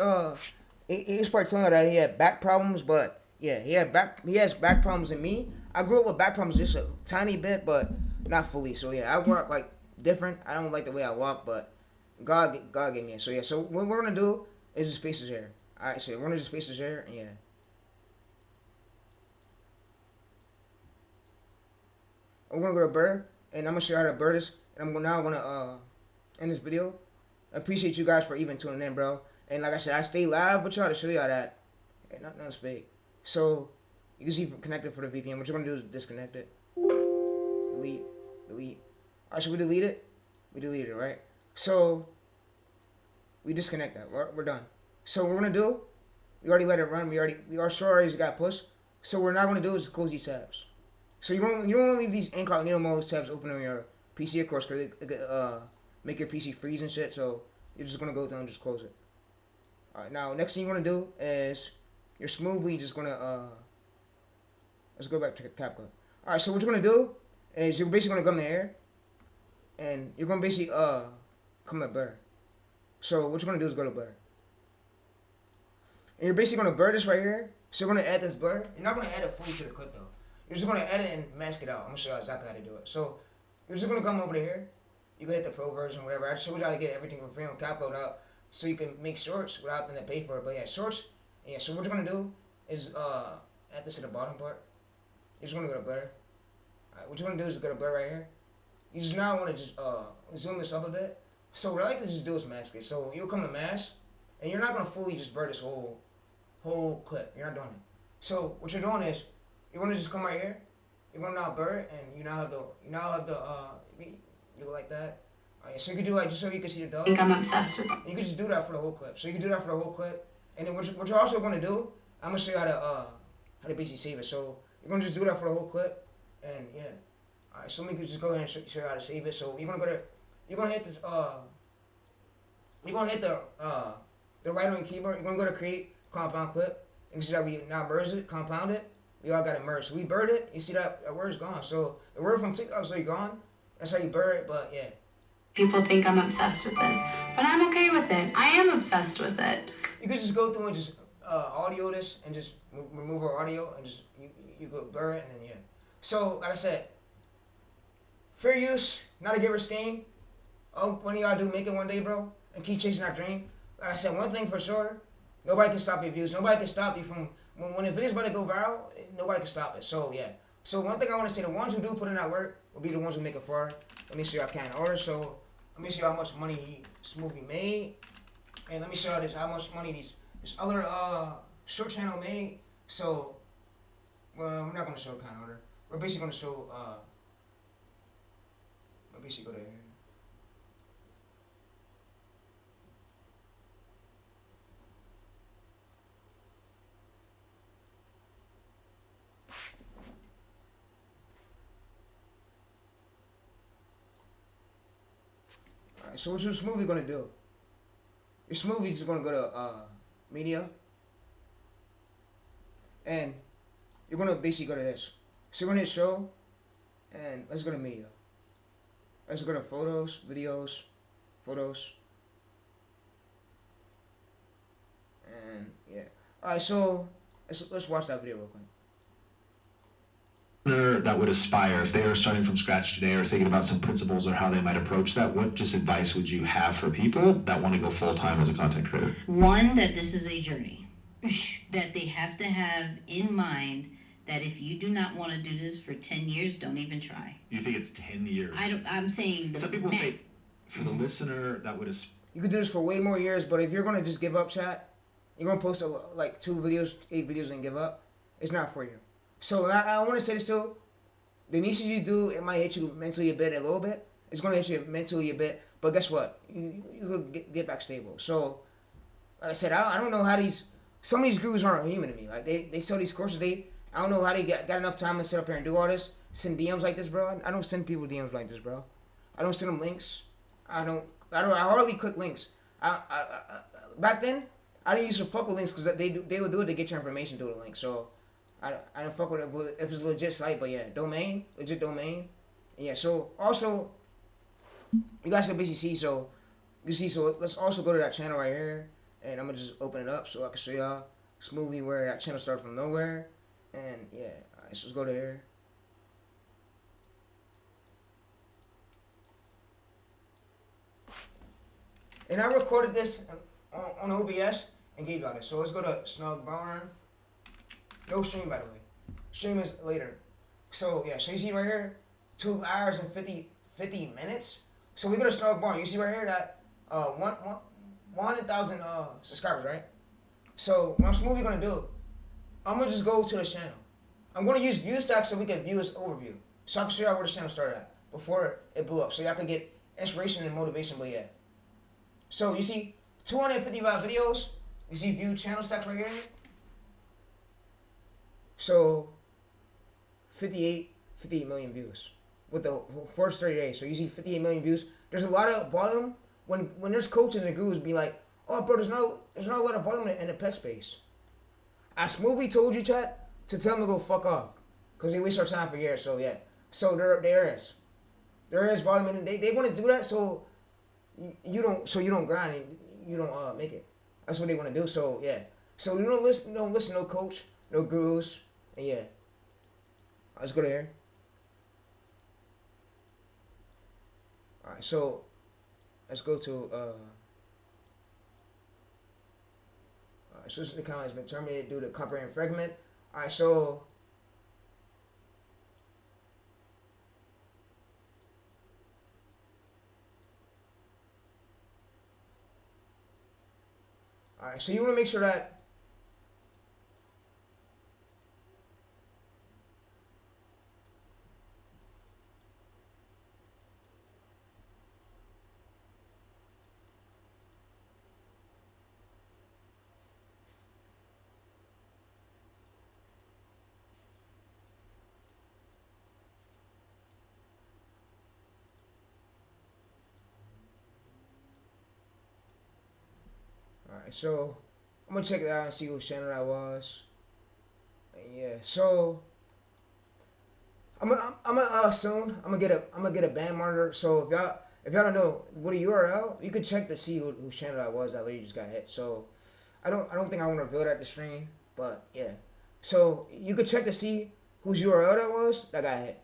he was probably telling her that he had back problems, but yeah, he has back problems in me. I grew up with back problems just a tiny bit, but not fully. So yeah, I walk like different. I don't like the way I walk, but God gave me it. So yeah, so what we're gonna do is just paste his hair. Alright, so we're gonna just paste his hair, and yeah. We're gonna go to bird, and I'm gonna show you how to bird this, and I'm now gonna end this video. I appreciate you guys for even tuning in, bro. And like I said, I stay live with y'all to show y'all that nothing's fake. So you can see connected for the VPN. What you're gonna do is disconnect it. Delete. Alright, should we delete it? We deleted it, right? So we disconnect that. We're done. So what we're gonna do, we already let it run. We already got pushed. So what we're not gonna do is close these tabs. So you don't want to leave these incognito mode tabs open on your PC, of course, because it could make your PC freeze and shit. So you're just gonna go through and just close it. All right. Now, next thing you want to do is you're smoothly just gonna let's go back to CapCut. All right. So what you're gonna do is you're basically gonna come to here, and you're gonna basically come to blur. So what you're gonna do is go to blur, and you're basically gonna blur this right here. So you're gonna add this blur. You're not gonna add it fully to the clip though. You're just gonna edit and mask it out. I'm gonna show you exactly how to do it. So you're just gonna come over to here. You can hit the pro version, whatever. I showed you how to get everything for free on CapCut out, so you can make shorts without having to pay for it. But yeah, shorts. Yeah. So what you're gonna do is add this to the bottom part. You're just gonna go to blur. Alright, what you're gonna do is go to blur right here. You just now wanna just zoom this up a bit. So what I like to just do is mask it. So you'll come to mask, and you're not gonna fully just blur this whole clip. You're not doing it. So what you're doing is you're gonna just come right here. You're gonna now blur it, and you now have the you go like that. Alright, so you can do like just so you can see the dog. I think I'm obsessed with it. You can just do that for the whole clip. So you can do that for the whole clip, and then what you're also gonna do, I'm gonna show you how to basically save it. So you're gonna just do that for the whole clip, and yeah. Alright, so we can just go ahead and show you how to save it. So you're gonna hit this you're gonna hit the right on your keyboard. You're gonna go to create compound clip. You can see that we now merge it, compound it. We all got it merged. So we bird it. You see that word's gone. So the word from TikTok's already gone. That's how you bird it. But yeah. People think I'm obsessed with this, but I'm okay with it. I am obsessed with it. You could just go through and just audio this and just remove our audio and just you go blur it and then yeah. So like I said, fair use, not a giver scheme. Oh, one of y'all do make it one day, bro, and keep chasing that dream. Like I said, one thing for sure, nobody can stop your views. Nobody can stop you from when the video's about to go viral. Nobody can stop it. So yeah. So one thing I want to say, the ones who do put in that work will be the ones who make it far. Let me show y'all kind of order. So let me show you how much money Smoothie made, and let me show you how much money this other short channel made. So we're not gonna show kind of order. We're basically gonna show we're basically go to here. So what's your smoothie gonna do? Your smoothie is gonna go to media, and you're gonna basically go to this. So you're gonna hit show, and let's go to media. Let's go to photos, videos, photos, and yeah. All right, so let's watch that video real quick. That would aspire, if they are starting from scratch today or thinking about some principles or how they might approach that, what just advice would you have for people that want to go full-time as a content creator? One, that this is a journey. That they have to have in mind that if you do not want to do this for 10 years, don't even try. You think it's 10 years? I'm saying... Some people say, for the listener, that would you could do this for way more years, but if you're going to just give up, chat, you're going to post like 8 videos and give up, it's not for you. So I want to say this too. The niches you do, it might hit you mentally a little bit. It's going to hit you mentally a bit. But guess what? You could get back stable. So, like I said, I don't know how these some of these gurus aren't human to me. Like they sell these courses. I don't know how they got enough time to sit up here and do all this. Send DMs like this, bro. I don't send people DMs like this, bro. I don't send them links. I hardly click links. Back then, I didn't use to fuck with links because they would do it to get your information through the link. So I didn't fuck with it if it's a legit site. But yeah, legit domain. And yeah. So also, you guys can basically see. So you see. So let's also go to that channel right here, and I'm gonna just open it up so I can show y'all smoothly where that channel started from nowhere. And yeah, alright, so let's go to here. And I recorded this on OBS and gave y'all this. So let's go to Snug Barn. No stream, by the way. Stream is later. So yeah, so you see right here, 2 hours and 50 minutes. So we go to Snug Barn. You see right here that 100,000 subscribers, right? So what I'm smoothly gonna do, I'm gonna just go to the channel. I'm gonna use view stacks so we can view this overview. So I can show y'all where the channel started at before it blew up. So y'all can get inspiration and motivation, but yeah. So you see 255 videos. You see view channel stacks right here. So 58 million views with the first 30 days. So you see 58 million views. There's a lot of volume when there's coaches and gurus be like, oh bro, there's not a lot of volume in the pet space. I smoothly told you, chat, to tell them to go fuck off, cause they waste our time for years. So yeah, so there is volume, and they want to do that so you don't grind and you don't make it. That's what they want to do. So yeah, so you don't listen to no coach, no gurus, and yeah. Let's go there. All right, so let's go to system account has been terminated due to copyright infringement. Alright, so you want to make sure that so I'm gonna check it out and see whose channel that was. Yeah, so I'm soon I'm gonna get a band monitor. So if y'all don't know what a URL, you can check to see whose channel that was that lady just got hit. So I don't think I want to reveal that to stream, but yeah. So you could check to see whose URL that was that got hit.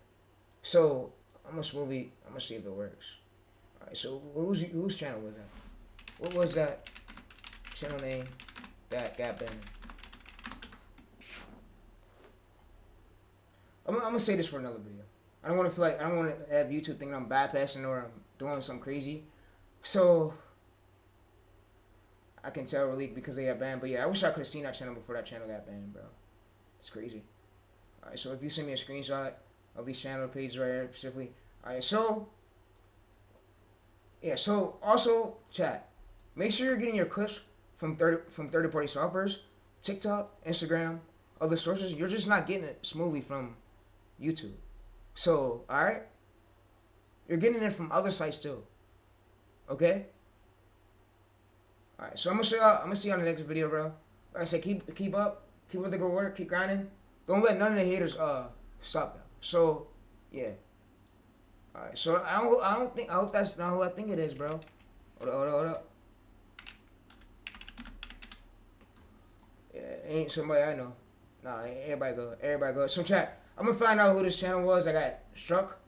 So I'm gonna see if it works. Alright, so whose channel was that? What was that channel name that got banned? I'm gonna say this for another video. I don't want to have YouTube thinking I'm bypassing or I'm doing something crazy. So I can tell really because they got banned. But yeah, I wish I could have seen that channel before that channel got banned, bro. It's crazy. Alright, so if you send me a screenshot of these channel pages right here specifically. Alright, so yeah, so also chat. Make sure you're getting your clips from third-party softwares, TikTok, Instagram, other sources. You're just not getting it smoothly from YouTube. So, alright? You're getting it from other sites too. Okay? Alright, so I'm gonna see you on the next video, bro. Like I said, keep up, keep up the good work, keep grinding. Don't let none of the haters stop you. So, yeah. Alright, so I hope that's not who I think it is, bro. Hold up. Yeah, ain't somebody I know. Nah, everybody go. So chat, I'm gonna find out who this channel was that got struck.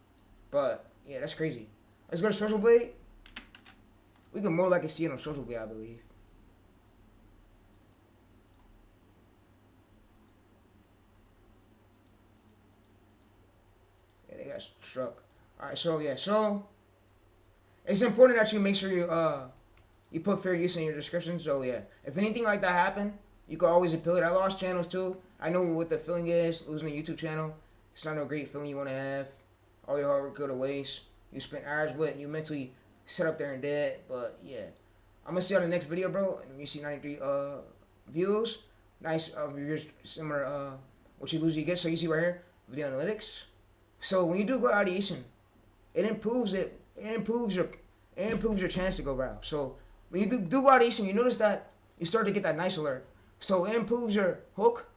But yeah, that's crazy. Let's go to Social Blade. We can more likely see it on Social Blade, I believe. Yeah, they got struck. Alright, so yeah, so it's important that you make sure you put fair use in your description. So yeah, if anything like that happened, you can always appeal it. I lost channels too. I know what the feeling is, losing a YouTube channel. It's not no great feeling you want to have. All your hard work go to waste. You spent hours with it, and you mentally sit up there and did it. But yeah, I'm going to see you on the next video, bro. And you see 93 views. nice reviews similar what you usually get. So you see right here, video analytics. So when you do go ideation, it improves it. It improves your chance to go viral. So when you do ideation, you notice that you start to get that nice alert. So it improves your hook.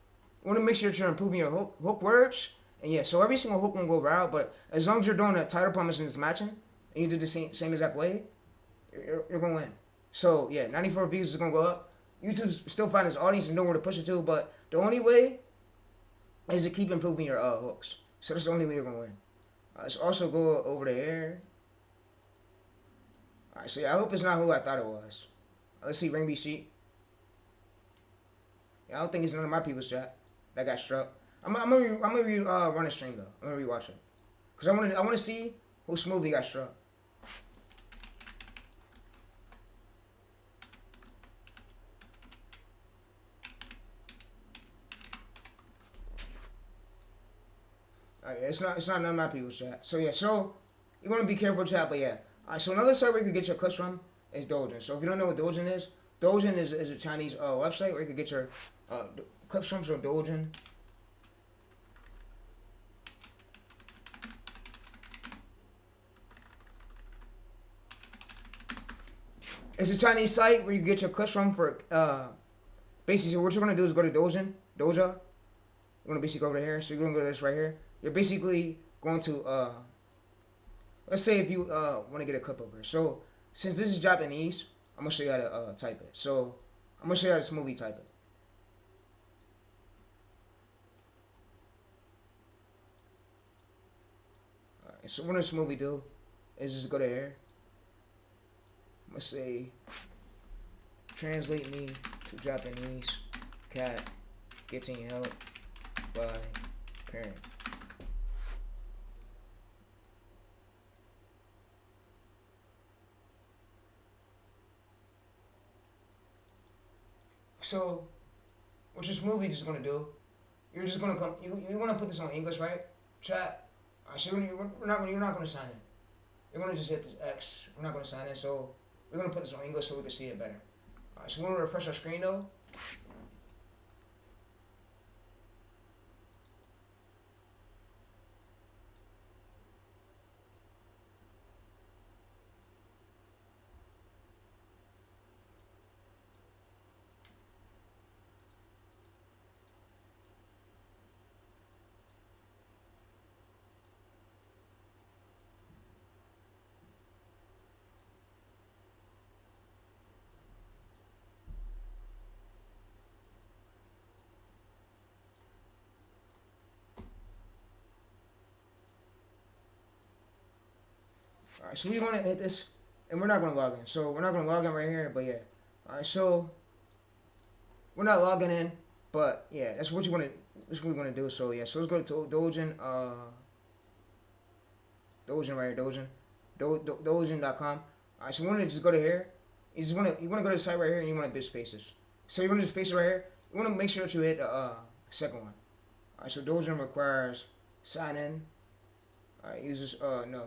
You want to make sure that you're improving your hook words. And yeah, so every single hook won't go viral, but as long as you're doing the title promise and it's matching, and you do the same exact way, you're gonna win. So yeah, 94 views is gonna go up. YouTube's still finding its audience and know where to push it to, but the only way is to keep improving your hooks. So that's the only way you're gonna win. Let's also go over there. Alright, so yeah, I hope it's not who I thought it was. Let's see, Rainbow Sheet. Yeah, I don't think it's none of my people's chat that got struck. I'm gonna run a stream though. I'm gonna rewatch it, cause I wanna see who smoothly got struck. Alright, it's not none of my people's chat. So yeah, so you're gonna be careful chat, but yeah. Alright, so another site where you can get your clips from is Douyin. So if you don't know what Douyin is a Chinese website where you can get your clips from. So Douyin. It's a Chinese site where you get your clips from for basically what you're gonna do is go to Doja. You're gonna basically go over here. So you're gonna go to this right here. You're basically going to let's say if you want to get a clip over. So since this is Japanese, I'm gonna show you how to type it. So I'm gonna show you how to smoothly type it. Alright, so what I'm gonna smoothly do is just go to here. I'm gonna say translate me to Japanese cat getting help by parent. So what you're smoothly just gonna do, you're just gonna come. You want to put this on English, right? Chat. So you're not gonna sign in. You're gonna just hit this X. We're not gonna sign in. So we're gonna put this on English so we can see it better. Alright, so we're gonna refresh our screen though. Alright, so we want to hit this, and we're not going to log in. So we're not going to log in right here, but yeah. Alright, so we're not logging in, but yeah, that's what you want to. That's what we want to do. So yeah, so let's go to Douyin. Douyin right here, Douyin. Douyin.com. Alright, so we want to just go to here. You want to go to the site right here, and you want to bid spaces. So you want to do spaces right here. You want to make sure that you hit the second one. Alright, so Douyin requires sign in. Alright, use this. No.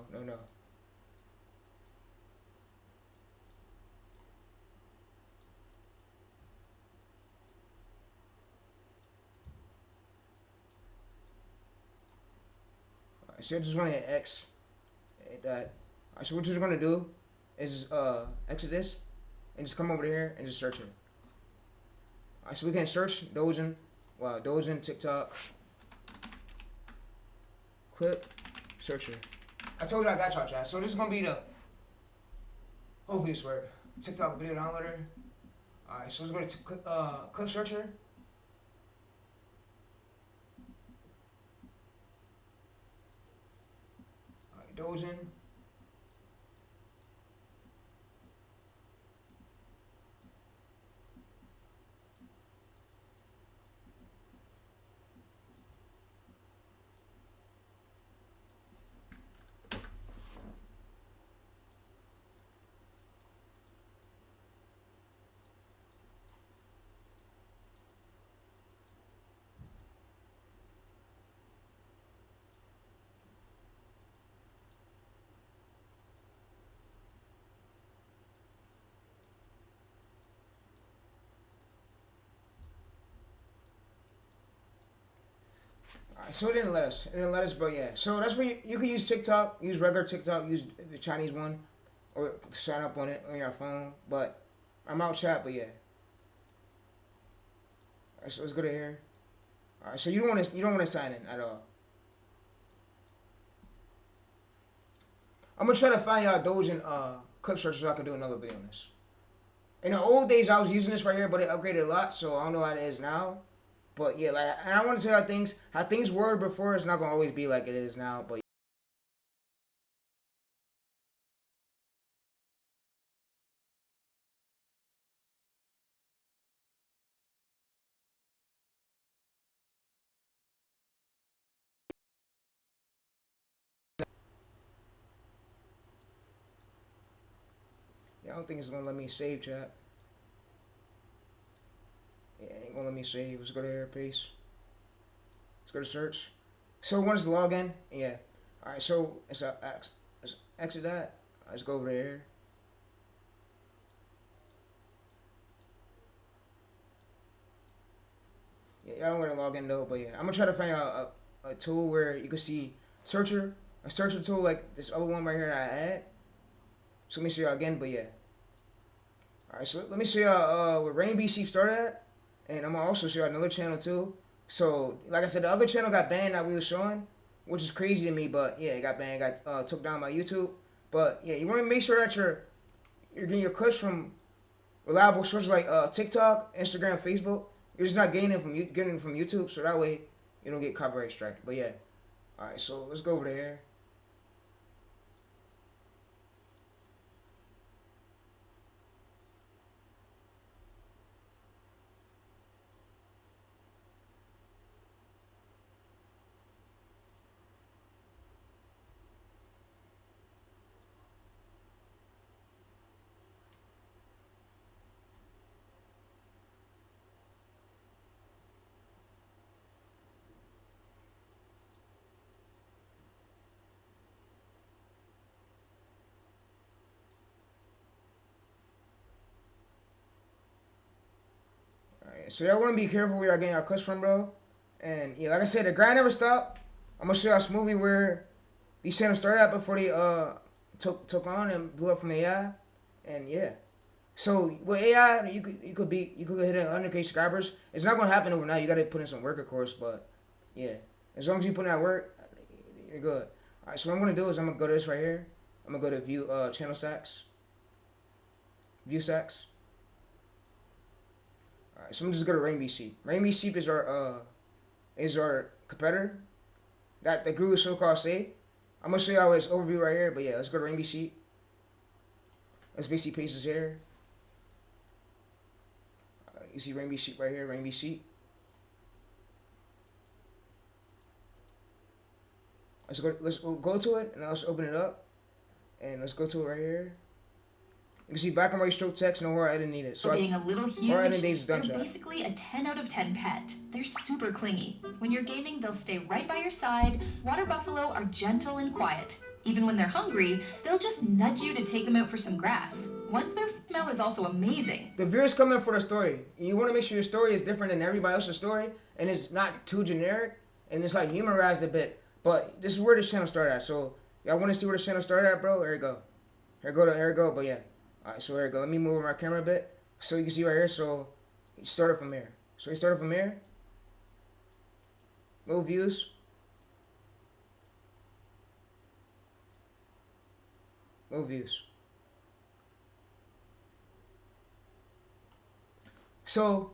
So I just want to hit X. Hit that. Alright, so what you're going to do is exit this and just come over here and just search it. Alright, so we can search Douyin. Wow, Douyin, TikTok, clip, searcher. I told you I got y'all, chat. So this is going to be the, hopefully this works, TikTok video downloader. Alright, so let's go to clip searcher. Douyin. Alright, so it didn't let us. It didn't let us, but yeah. So that's where you can use TikTok, use regular TikTok, use the Chinese one, or sign up on it on your phone. But I'm out chat, but yeah. Alright, so let's go to here. Alright, so you don't want to sign in at all. I'm gonna try to find y'all Doge and clip search so I can do another video on this. In the old days, I was using this right here, but it upgraded a lot, so I don't know how it is now. But yeah, like, and I want to tell you how things were before. It's not gonna always be like it is now. But yeah, I don't think it's gonna let me save chat. Yeah, it ain't gonna let me save. Let's go to here, paste. Let's go to search. So once login, yeah. All right, so let's exit that. Let's go over there. Yeah, I don't want to log in though, but yeah, I'm gonna try to find a tool where you can see a searcher tool like this other one right here that I had. So let me show y'all again, but yeah. All right, so let me show y'all where Rain BC started at, and I'm gonna also show y'all another channel too. So like I said, the other channel got banned that we were showing, which is crazy to me, but yeah, it got banned, got took down by YouTube. But yeah, you want to make sure that you're getting your clips from reliable sources like TikTok, Instagram, Facebook. You're just not getting it from YouTube, so that way you don't get copyright strike. But yeah, all right, so let's go over there. So y'all want to be careful where y'all getting y'all clips from, bro. And yeah, like I said, the grind never stopped. I'm gonna show y'all smoothly where these channels started at before they took on and blew up from AI. And yeah, so with AI, you could hit 100K subscribers. It's not gonna happen overnight. You gotta put in some work, of course. But yeah, as long as you put in that work, you're good. All right. So what I'm gonna do is I'm gonna go to this right here. I'm gonna go to view channel stacks. View stacks. Alright, so I'm just gonna Rain BC. Rain BC is our competitor that the grew is so-called say. I'm gonna show y'all his overview right here, but yeah, let's go to Rain BC. Let's basically paste this here. You see Rain BC right here, Rain BC. Let's go to it and let's open it up. And let's go to it right here. You can see black and white stroke text, nowhere I didn't need it. So being a little huge, they're basically a 10 out of 10 pet. They're super clingy. When you're gaming, they'll stay right by your side. Water buffalo are gentle and quiet. Even when they're hungry, they'll just nudge you to take them out for some grass. Once their smell is also amazing. The viewers come in for the story. You want to make sure your story is different than everybody else's story, and it's not too generic, and it's like humorized a bit. But this is where this channel started at. So y'all want to see where this channel started at, bro? Here you go. Here you go. But yeah. Alright, so here we go. Let me move my camera a bit so you can see right here. So he started from here. So he started from here. Low views. Low views. So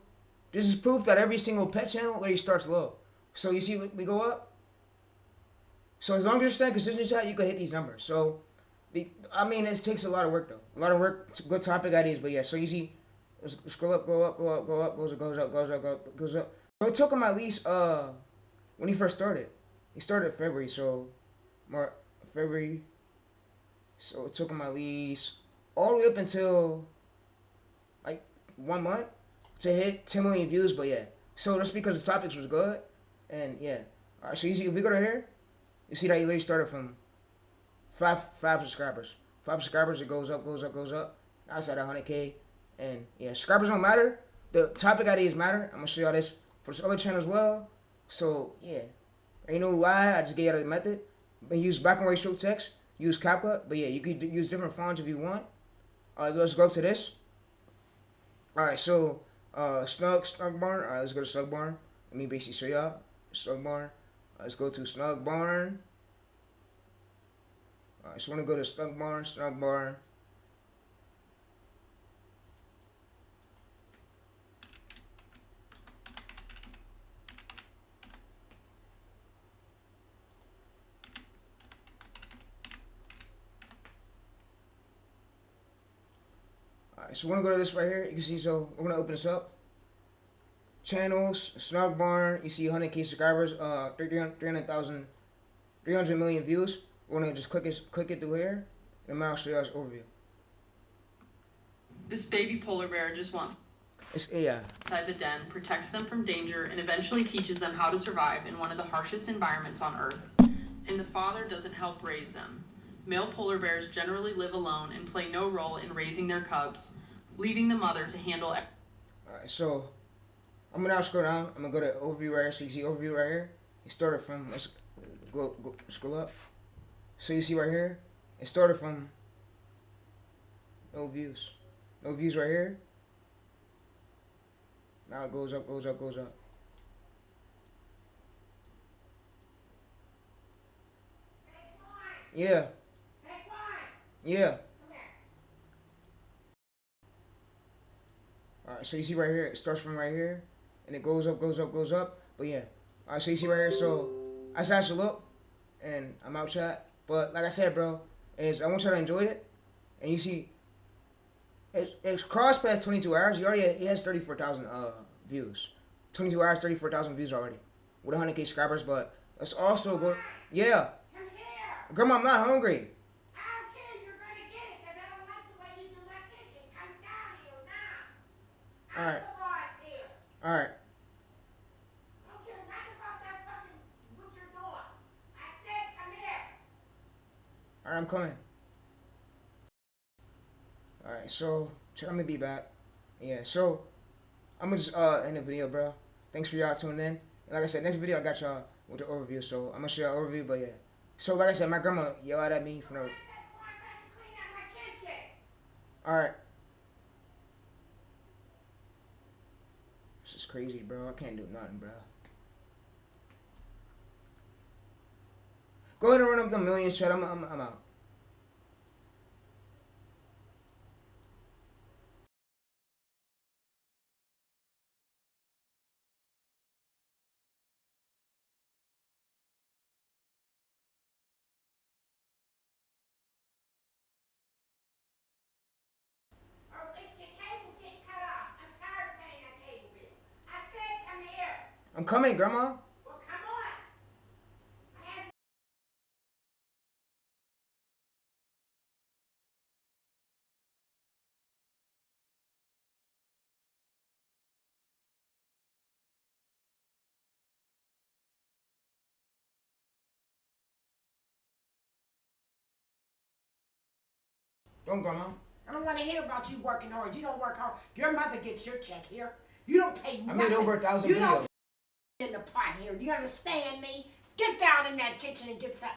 this is proof that every single pet channel literally starts low. So you see we go up. So as long as you're staying consistent chat, you can hit these numbers. So I mean, it takes a lot of work though. A lot of work, good topic ideas, but yeah. So you see, scroll up, go up, goes up. So it took him at least when he first started. He started in February, so February. So it took him at least all the way up until like 1 month to hit 10 million views. But yeah, so that's because the topics was good, and yeah. All right, so you see, if we go to here, you see that he literally started from five subscribers. 5 subscribers, it goes up. Now it's at 100K. And yeah, subscribers don't matter. The topic ideas matter. I'm gonna show y'all this for this other channel as well. So yeah. Ain't no lie, I just gave you the method. But use black and white stroke text, use CapCut. But yeah, you could use different fonts if you want. Let's go to this. Alright, so Snug Barn. Alright, let's go to Snug Barn. Let me basically show y'all. Snug Barn. Let's go to Snug Barn. Alright, so I want to go to Snug Barn, Snug Barn. Alright, so we're gonna go to this right here. You can see, so we're gonna open this up. Channels, Snug Barn. You see 100K subscribers, 300,000, 300 million views. We're gonna just click it through here, and I'll show you guys overview. This baby polar bear just wants inside the den, protects them from danger, and eventually teaches them how to survive in one of the harshest environments on Earth. And the father doesn't help raise them. Male polar bears generally live alone and play no role in raising their cubs, leaving the mother to handle. Alright, so I'm gonna now scroll down. I'm gonna go to overview right here. So you see overview right here. It started from, let's go scroll up. So you see right here, it started from no views. No views right here. Now it goes up, goes up, goes up. Yeah. Yeah. Alright, so you see right here, it starts from right here, and it goes up, goes up, goes up. But yeah. Alright, so you see right here, so I decided to look, and I'm out chat. But like I said, bro, is I want y'all to enjoy it. And you see, it's crossed past 22 hours. It has 34,000 views. 22 hours, 34,000 views already. With 100K subscribers, but let's also go. Yeah. Grandma, I'm not hungry. Alright. Alright. Alright, I'm coming. Alright, so let me be back. Yeah, so I'm gonna just end the video, bro. Thanks for y'all tuning in. And like I said, next video I got y'all with the overview, so I'm gonna show y'all overview, but yeah. So like I said, my grandma yelled at me for no. Alright. This is crazy, bro. I can't do nothing, bro. Go ahead and run up the millions, chat. I'm out. I'm coming, Grandma. Don't, Grandma. I don't want to hear about you working hard. You don't work hard. Your mother gets your check here. You don't pay nothing. I made over 1,000 videos. You don't in the pot here. Do you understand me? Get down in that kitchen and get some.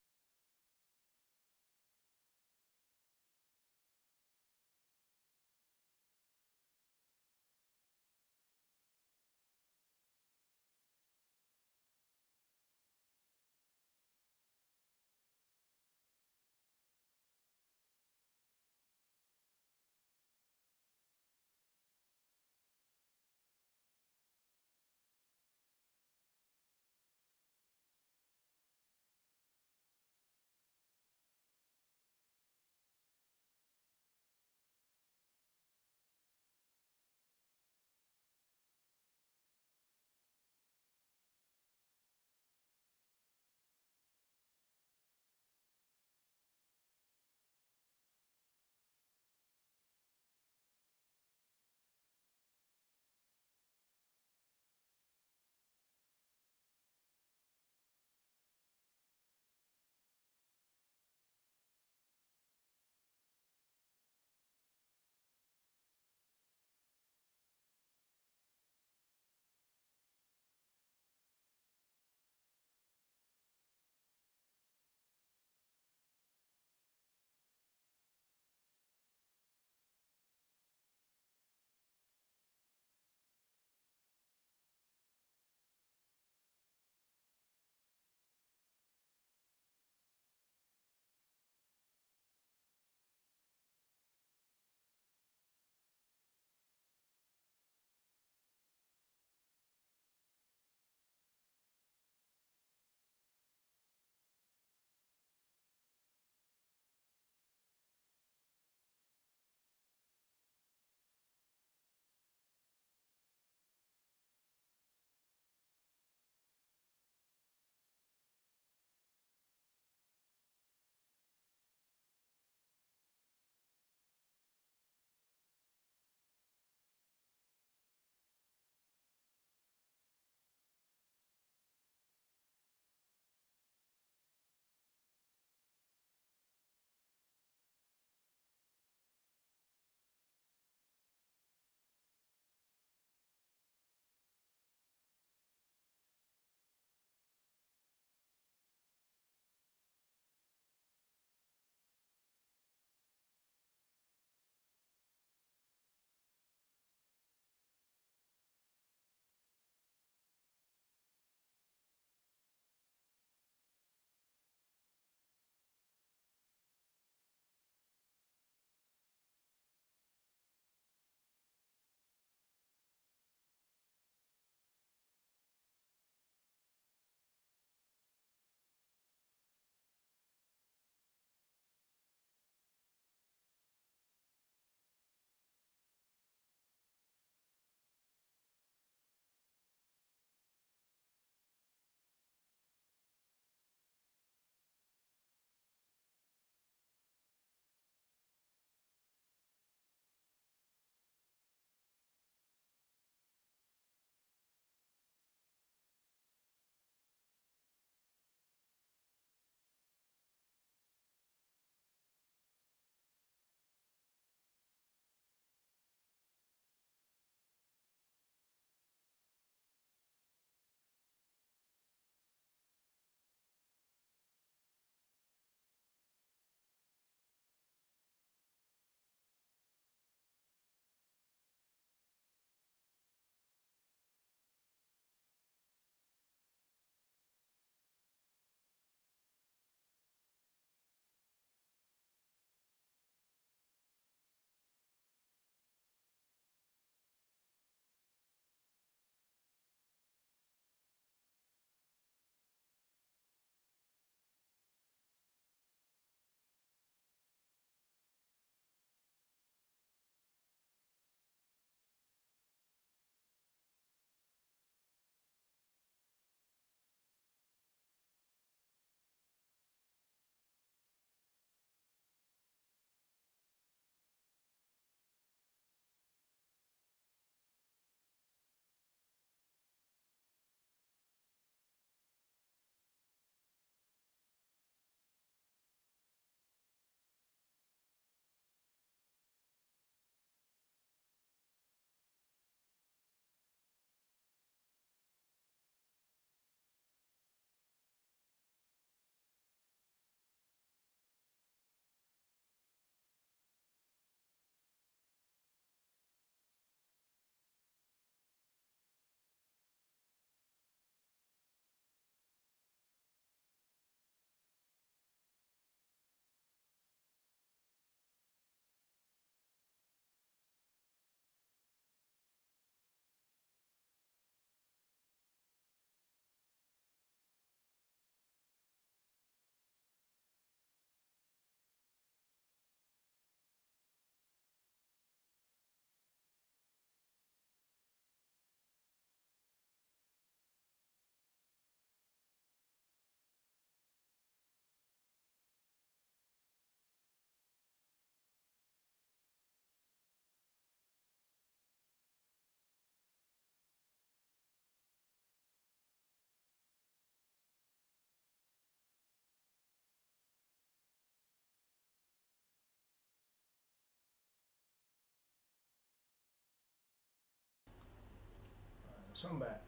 So I'm back.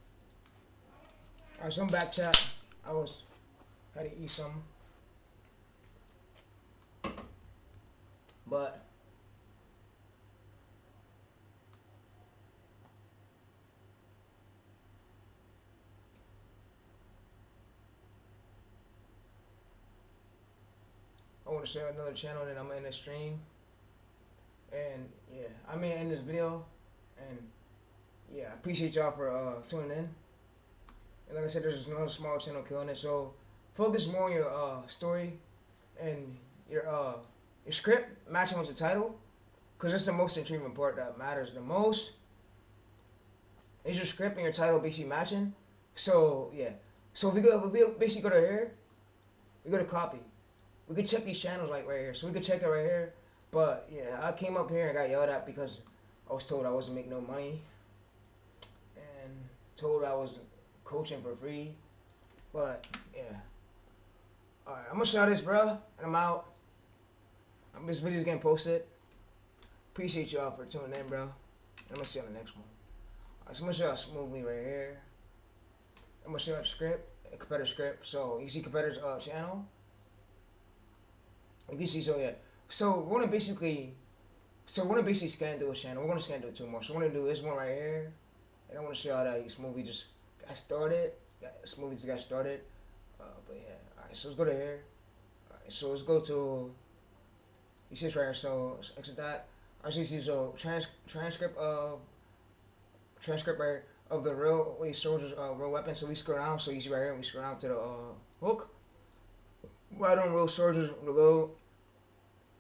Alright, so I'm back, chat. Had to eat something. But I want to share another channel that I'm in the stream. And yeah, I'm in this video. And yeah, I appreciate y'all for tuning in. And like I said, there's another small channel killing it. So focus more on your story and your script matching with the title, because that's the most intriguing part that matters the most. Is your script and your title basically matching? So yeah. So if we basically go to here, we go to copy. We could check these channels like right here. So we could check it right here. But yeah, I came up here and got yelled at because I was told I wasn't making no money. And told I was coaching for free. But yeah. Alright, I'm gonna show this, bro. And I'm out. This video's getting posted. Appreciate y'all for tuning in, bro. And I'm gonna see you on the next one. Alright, so I'm gonna show y'all smoothly right here. I'm gonna show y'all the script, a competitor script. So you see competitor's channel. You can see, so yeah. So we're gonna basically scan through his channel. We're gonna scan through two more. So we're gonna do this one right here. And I wanna show y'all that this movie just got started. This movie just got started. But yeah. Alright, so let's go to here. Alright, so let's go to, you see this right here, so let's exit that. Alright, so you see, so transcript right here of the real soldiers real weapon. So we scroll down, so you see right here, we scroll down to the hook. Right on real soldiers reload.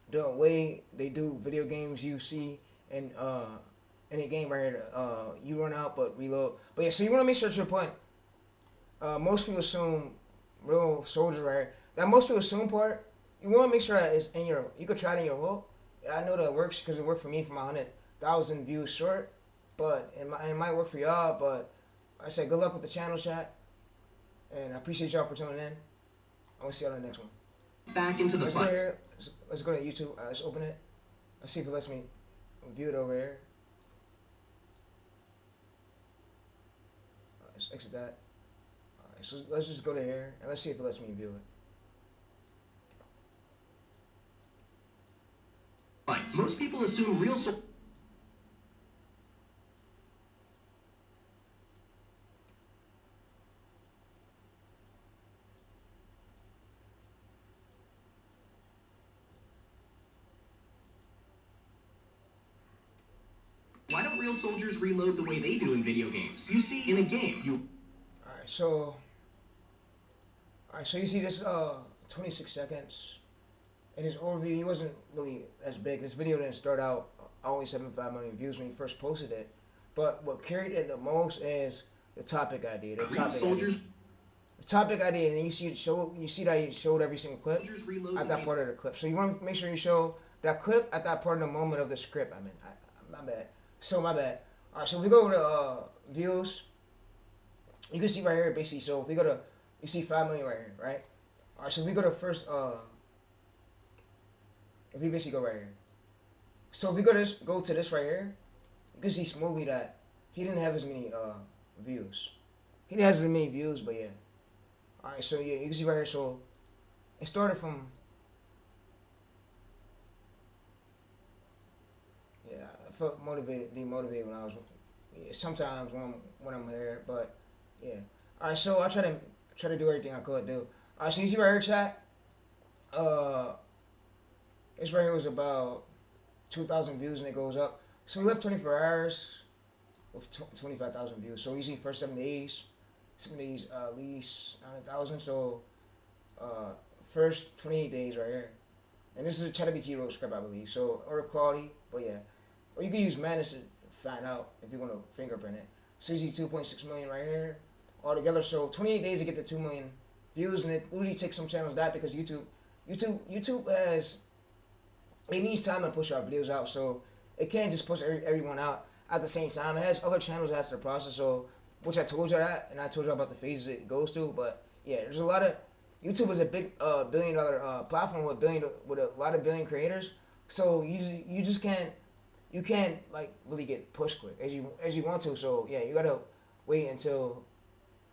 The way they do video games you see in a game right here, you run out but reload. But yeah, so you wanna make sure to your point. Most people assume real soldiers right here. That most people assume part, you wanna make sure that it's in your, you could try it in your hook. I know that works because it worked for me for my 100,000 views short, but it might work for y'all. But I said good luck with the channel, chat, and I appreciate y'all for tuning in. I'm gonna see y'all on the next one. Back into the let's go here. Let's go to YouTube. Let's open it. Let's see if it lets me view it over here. Let's exit that. Alright, so let's just go to here and let's see if it lets me view it. Most people assume real Why don't real soldiers reload the way they do in video games? You see, in a game, Alright, so you see this 26 seconds. In his overview, he wasn't really as big. This video didn't start out only 75 million views when he first posted it. But what carried it the most is the topic ID. The topic ID, and then you see that he showed every single clip at that part of the clip. So you want to make sure you show that clip at that part of the moment of the script. My bad. So my bad. Alright, so if we go to views, you can see right here basically. So if we go to, you see 5 million right here, right? Alright, so if we go to first, if we basically go right here. So if we go to this right here, you can see smoothly that he didn't have as many views. He didn't have as many views, but yeah. Alright, so yeah, you can see right here. So it started from, yeah, I felt demotivated when I was, sometimes when I'm here, but yeah. Alright, so I try to do everything I could do. Alright, so you see right here, chat. This right here was about 2,000 views and it goes up. So we left 24 hours with 25,000 views. So you see first 7 days at least 9,000. So first 28 days right here. And this is a ChatGPT wrote script, I believe. So, or quality, but yeah. Or you can use Madness to find out if you want to fingerprint it. So you see 2.6 million right here altogether. So 28 days to get to 2 million views, and it usually takes some channels that because YouTube has, it needs time to push our videos out, so it can't just push everyone out at the same time. It has other channels that's the process, so which I told you that, and I told you about the phases it goes through. But yeah, there's a lot of, YouTube is a big $1 billion platform with a lot of billion creators. So you just can't like really get pushed quick as you want to. So yeah, you gotta wait until,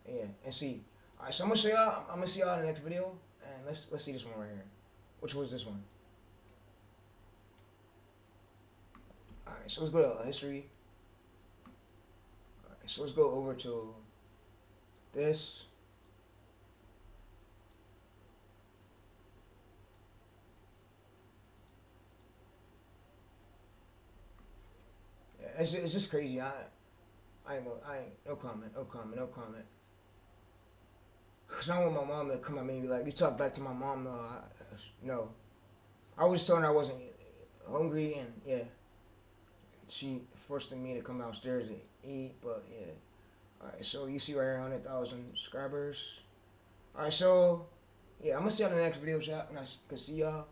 and see. Alright, so I'm gonna show y'all. I'm gonna see y'all in the next video, and let's see this one right here. Which was this one? Alright, so let's go to history. Alright, so let's go over to this. Yeah, it's just crazy. I ain't no comment. Cause I don't want my mom to come at me and be like, you talk back to my mom. No. I was telling her I wasn't hungry, and yeah, she forced me to come downstairs and eat. But yeah, all right. So you see right here, 100,000 subscribers. All right. So yeah, I'm gonna see y'all in the next video, chat, and I can see y'all.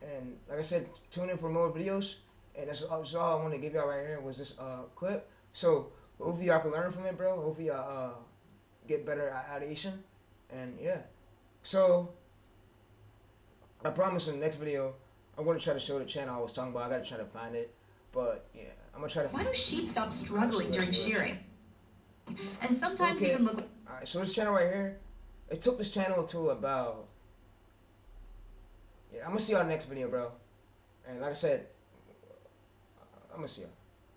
And like I said, tune in for more videos. And that's all I want to give y'all right here was this clip. So hopefully y'all can learn from it, bro. Hopefully y'all get better at addition. And yeah, so I promise in the next video I'm gonna try to show the channel I was talking about. I gotta try to find it, but yeah, I'm gonna try to. Why do sheep stop struggling during shearing? And sometimes even look. All right, so this channel right here, it took this channel to about. Yeah, I'm gonna see y'all next video, bro. And like I said, I'm gonna see y'all.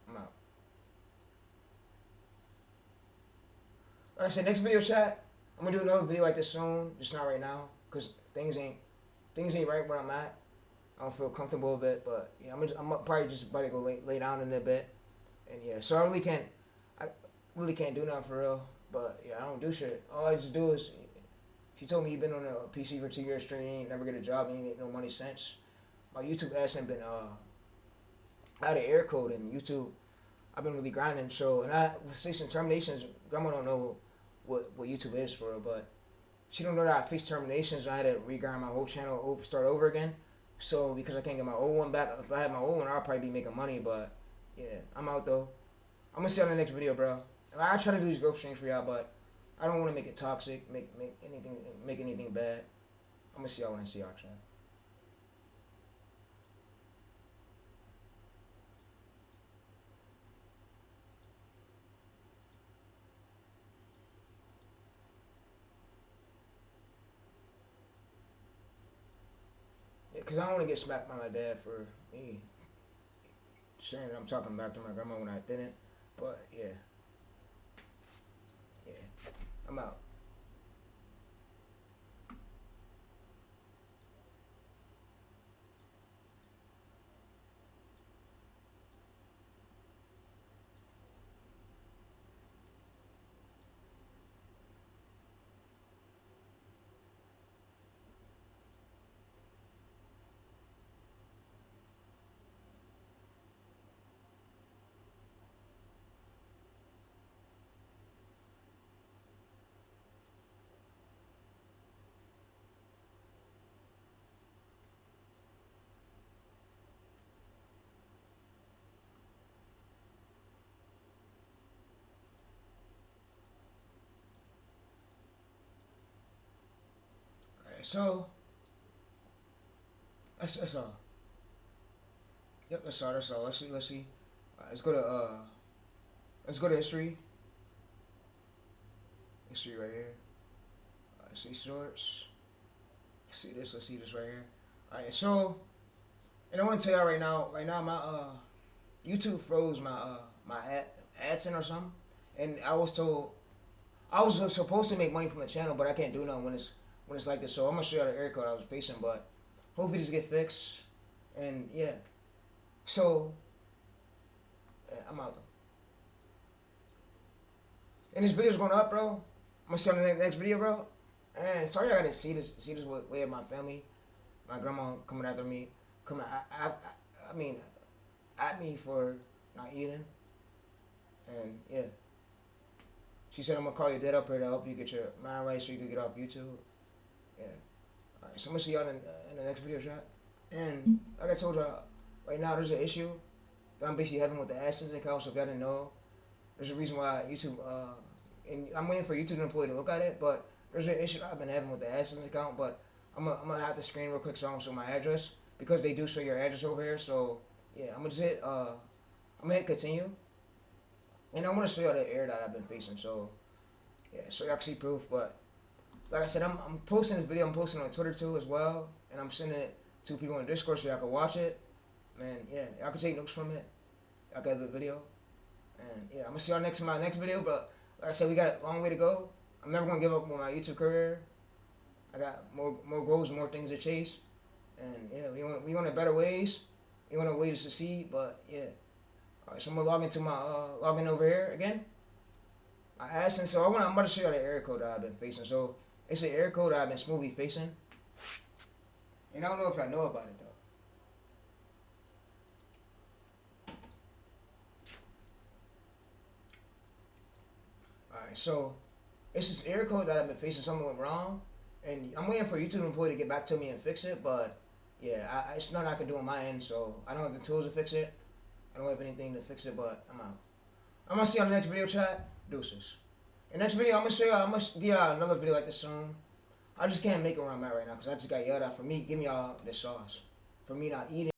I'm out. Like I said, next video, chat. I'm gonna do another video like this soon, just not right now, cause things ain't right where I'm at. I don't feel comfortable a bit, but yeah, I'm probably just about to go lay down in a bit, and yeah, so I really can't do nothing for real. But yeah, I don't do shit. All I just do is, if you told me you've been on a PC for 2 years straight, you ain't never get a job, you ain't get no money since. My YouTube ass ain't been out of air code, and YouTube, I've been really grinding. So, and I facing terminations. Grandma don't know what YouTube is for her, but she don't know that I faced terminations and I had to regrind my whole channel, start over again. So because I can't get my old one back, if I had my old one, I'll probably be making money. But yeah, I'm out though. I'm gonna see you on the next video, bro. I try to do these growth streams for y'all, but I don't want to make it toxic, make anything bad. I'm gonna see y'all when I see y'all, chat. Because I don't want to get smacked by my dad for me saying I'm talking back to my grandma when I didn't. But yeah. Yeah. I'm out. So that's all. Yep, that's all. Let's see. Let's go to history. History right here. See shorts. See this. Let's see this right here. Alright, so, and I want to tell y'all right now, my YouTube froze my my AdSense or something, and I was told I was supposed to make money from the channel, but I can't do nothing when it's like this. So I'm gonna show you the error code I was facing, but hopefully this get fixed. And yeah, so yeah, I'm out though. And this video's going up, bro. I'm gonna see you on the next video, bro. And sorry I gotta see this way of my family, my grandma coming after me, I mean, at me for not eating. And yeah, she said I'm gonna call your dad up here to help you get your mind right so you can get off YouTube. Yeah. Alright, so I'm gonna see y'all in the next video, shot. And like I told y'all, right now there's an issue that I'm basically having with the AdSense account. So if y'all didn't know, there's a reason why YouTube, and I'm waiting for YouTube employee to look at it, but there's an issue I've been having with the AdSense account. But I'm gonna have the screen real quick so I don't show my address, because they do show your address over here. So yeah, I'm gonna just hit, I'm gonna hit continue. And I want to show y'all the error that I've been facing. So yeah, so y'all can see proof. But like I said, I'm posting this video. I'm posting on Twitter too as well, and I'm sending it to people in Discord so y'all can watch it. And yeah, y'all can take notes from it. Y'all got the video. And yeah, I'm gonna see y'all in my next video. But like I said, we got a long way to go. I'm never gonna give up on my YouTube career. I got more goals, more things to chase. And yeah, we on a better ways. We on a way to succeed. But yeah. Alright, so I'm gonna log into my login over here again. My AdSense. So I'm about to show y'all the error code that I've been facing. So it's an error code that I've been smoothly facing. And I don't know if y'all know about it though. Alright, so it's this error code that I've been facing. Something went wrong, and I'm waiting for a YouTube employee to get back to me and fix it. But yeah, it's nothing I can do on my end, so I don't have the tools to fix it. I don't have anything to fix it, but I'm out. I'm gonna see you on the next video, chat. Deuces. In the next video, I'm gonna show y'all. I'm gonna give y'all another video like this soon. I just can't make it where I'm at right now because I just got yelled at for me giving y'all the sauce, for me not eating.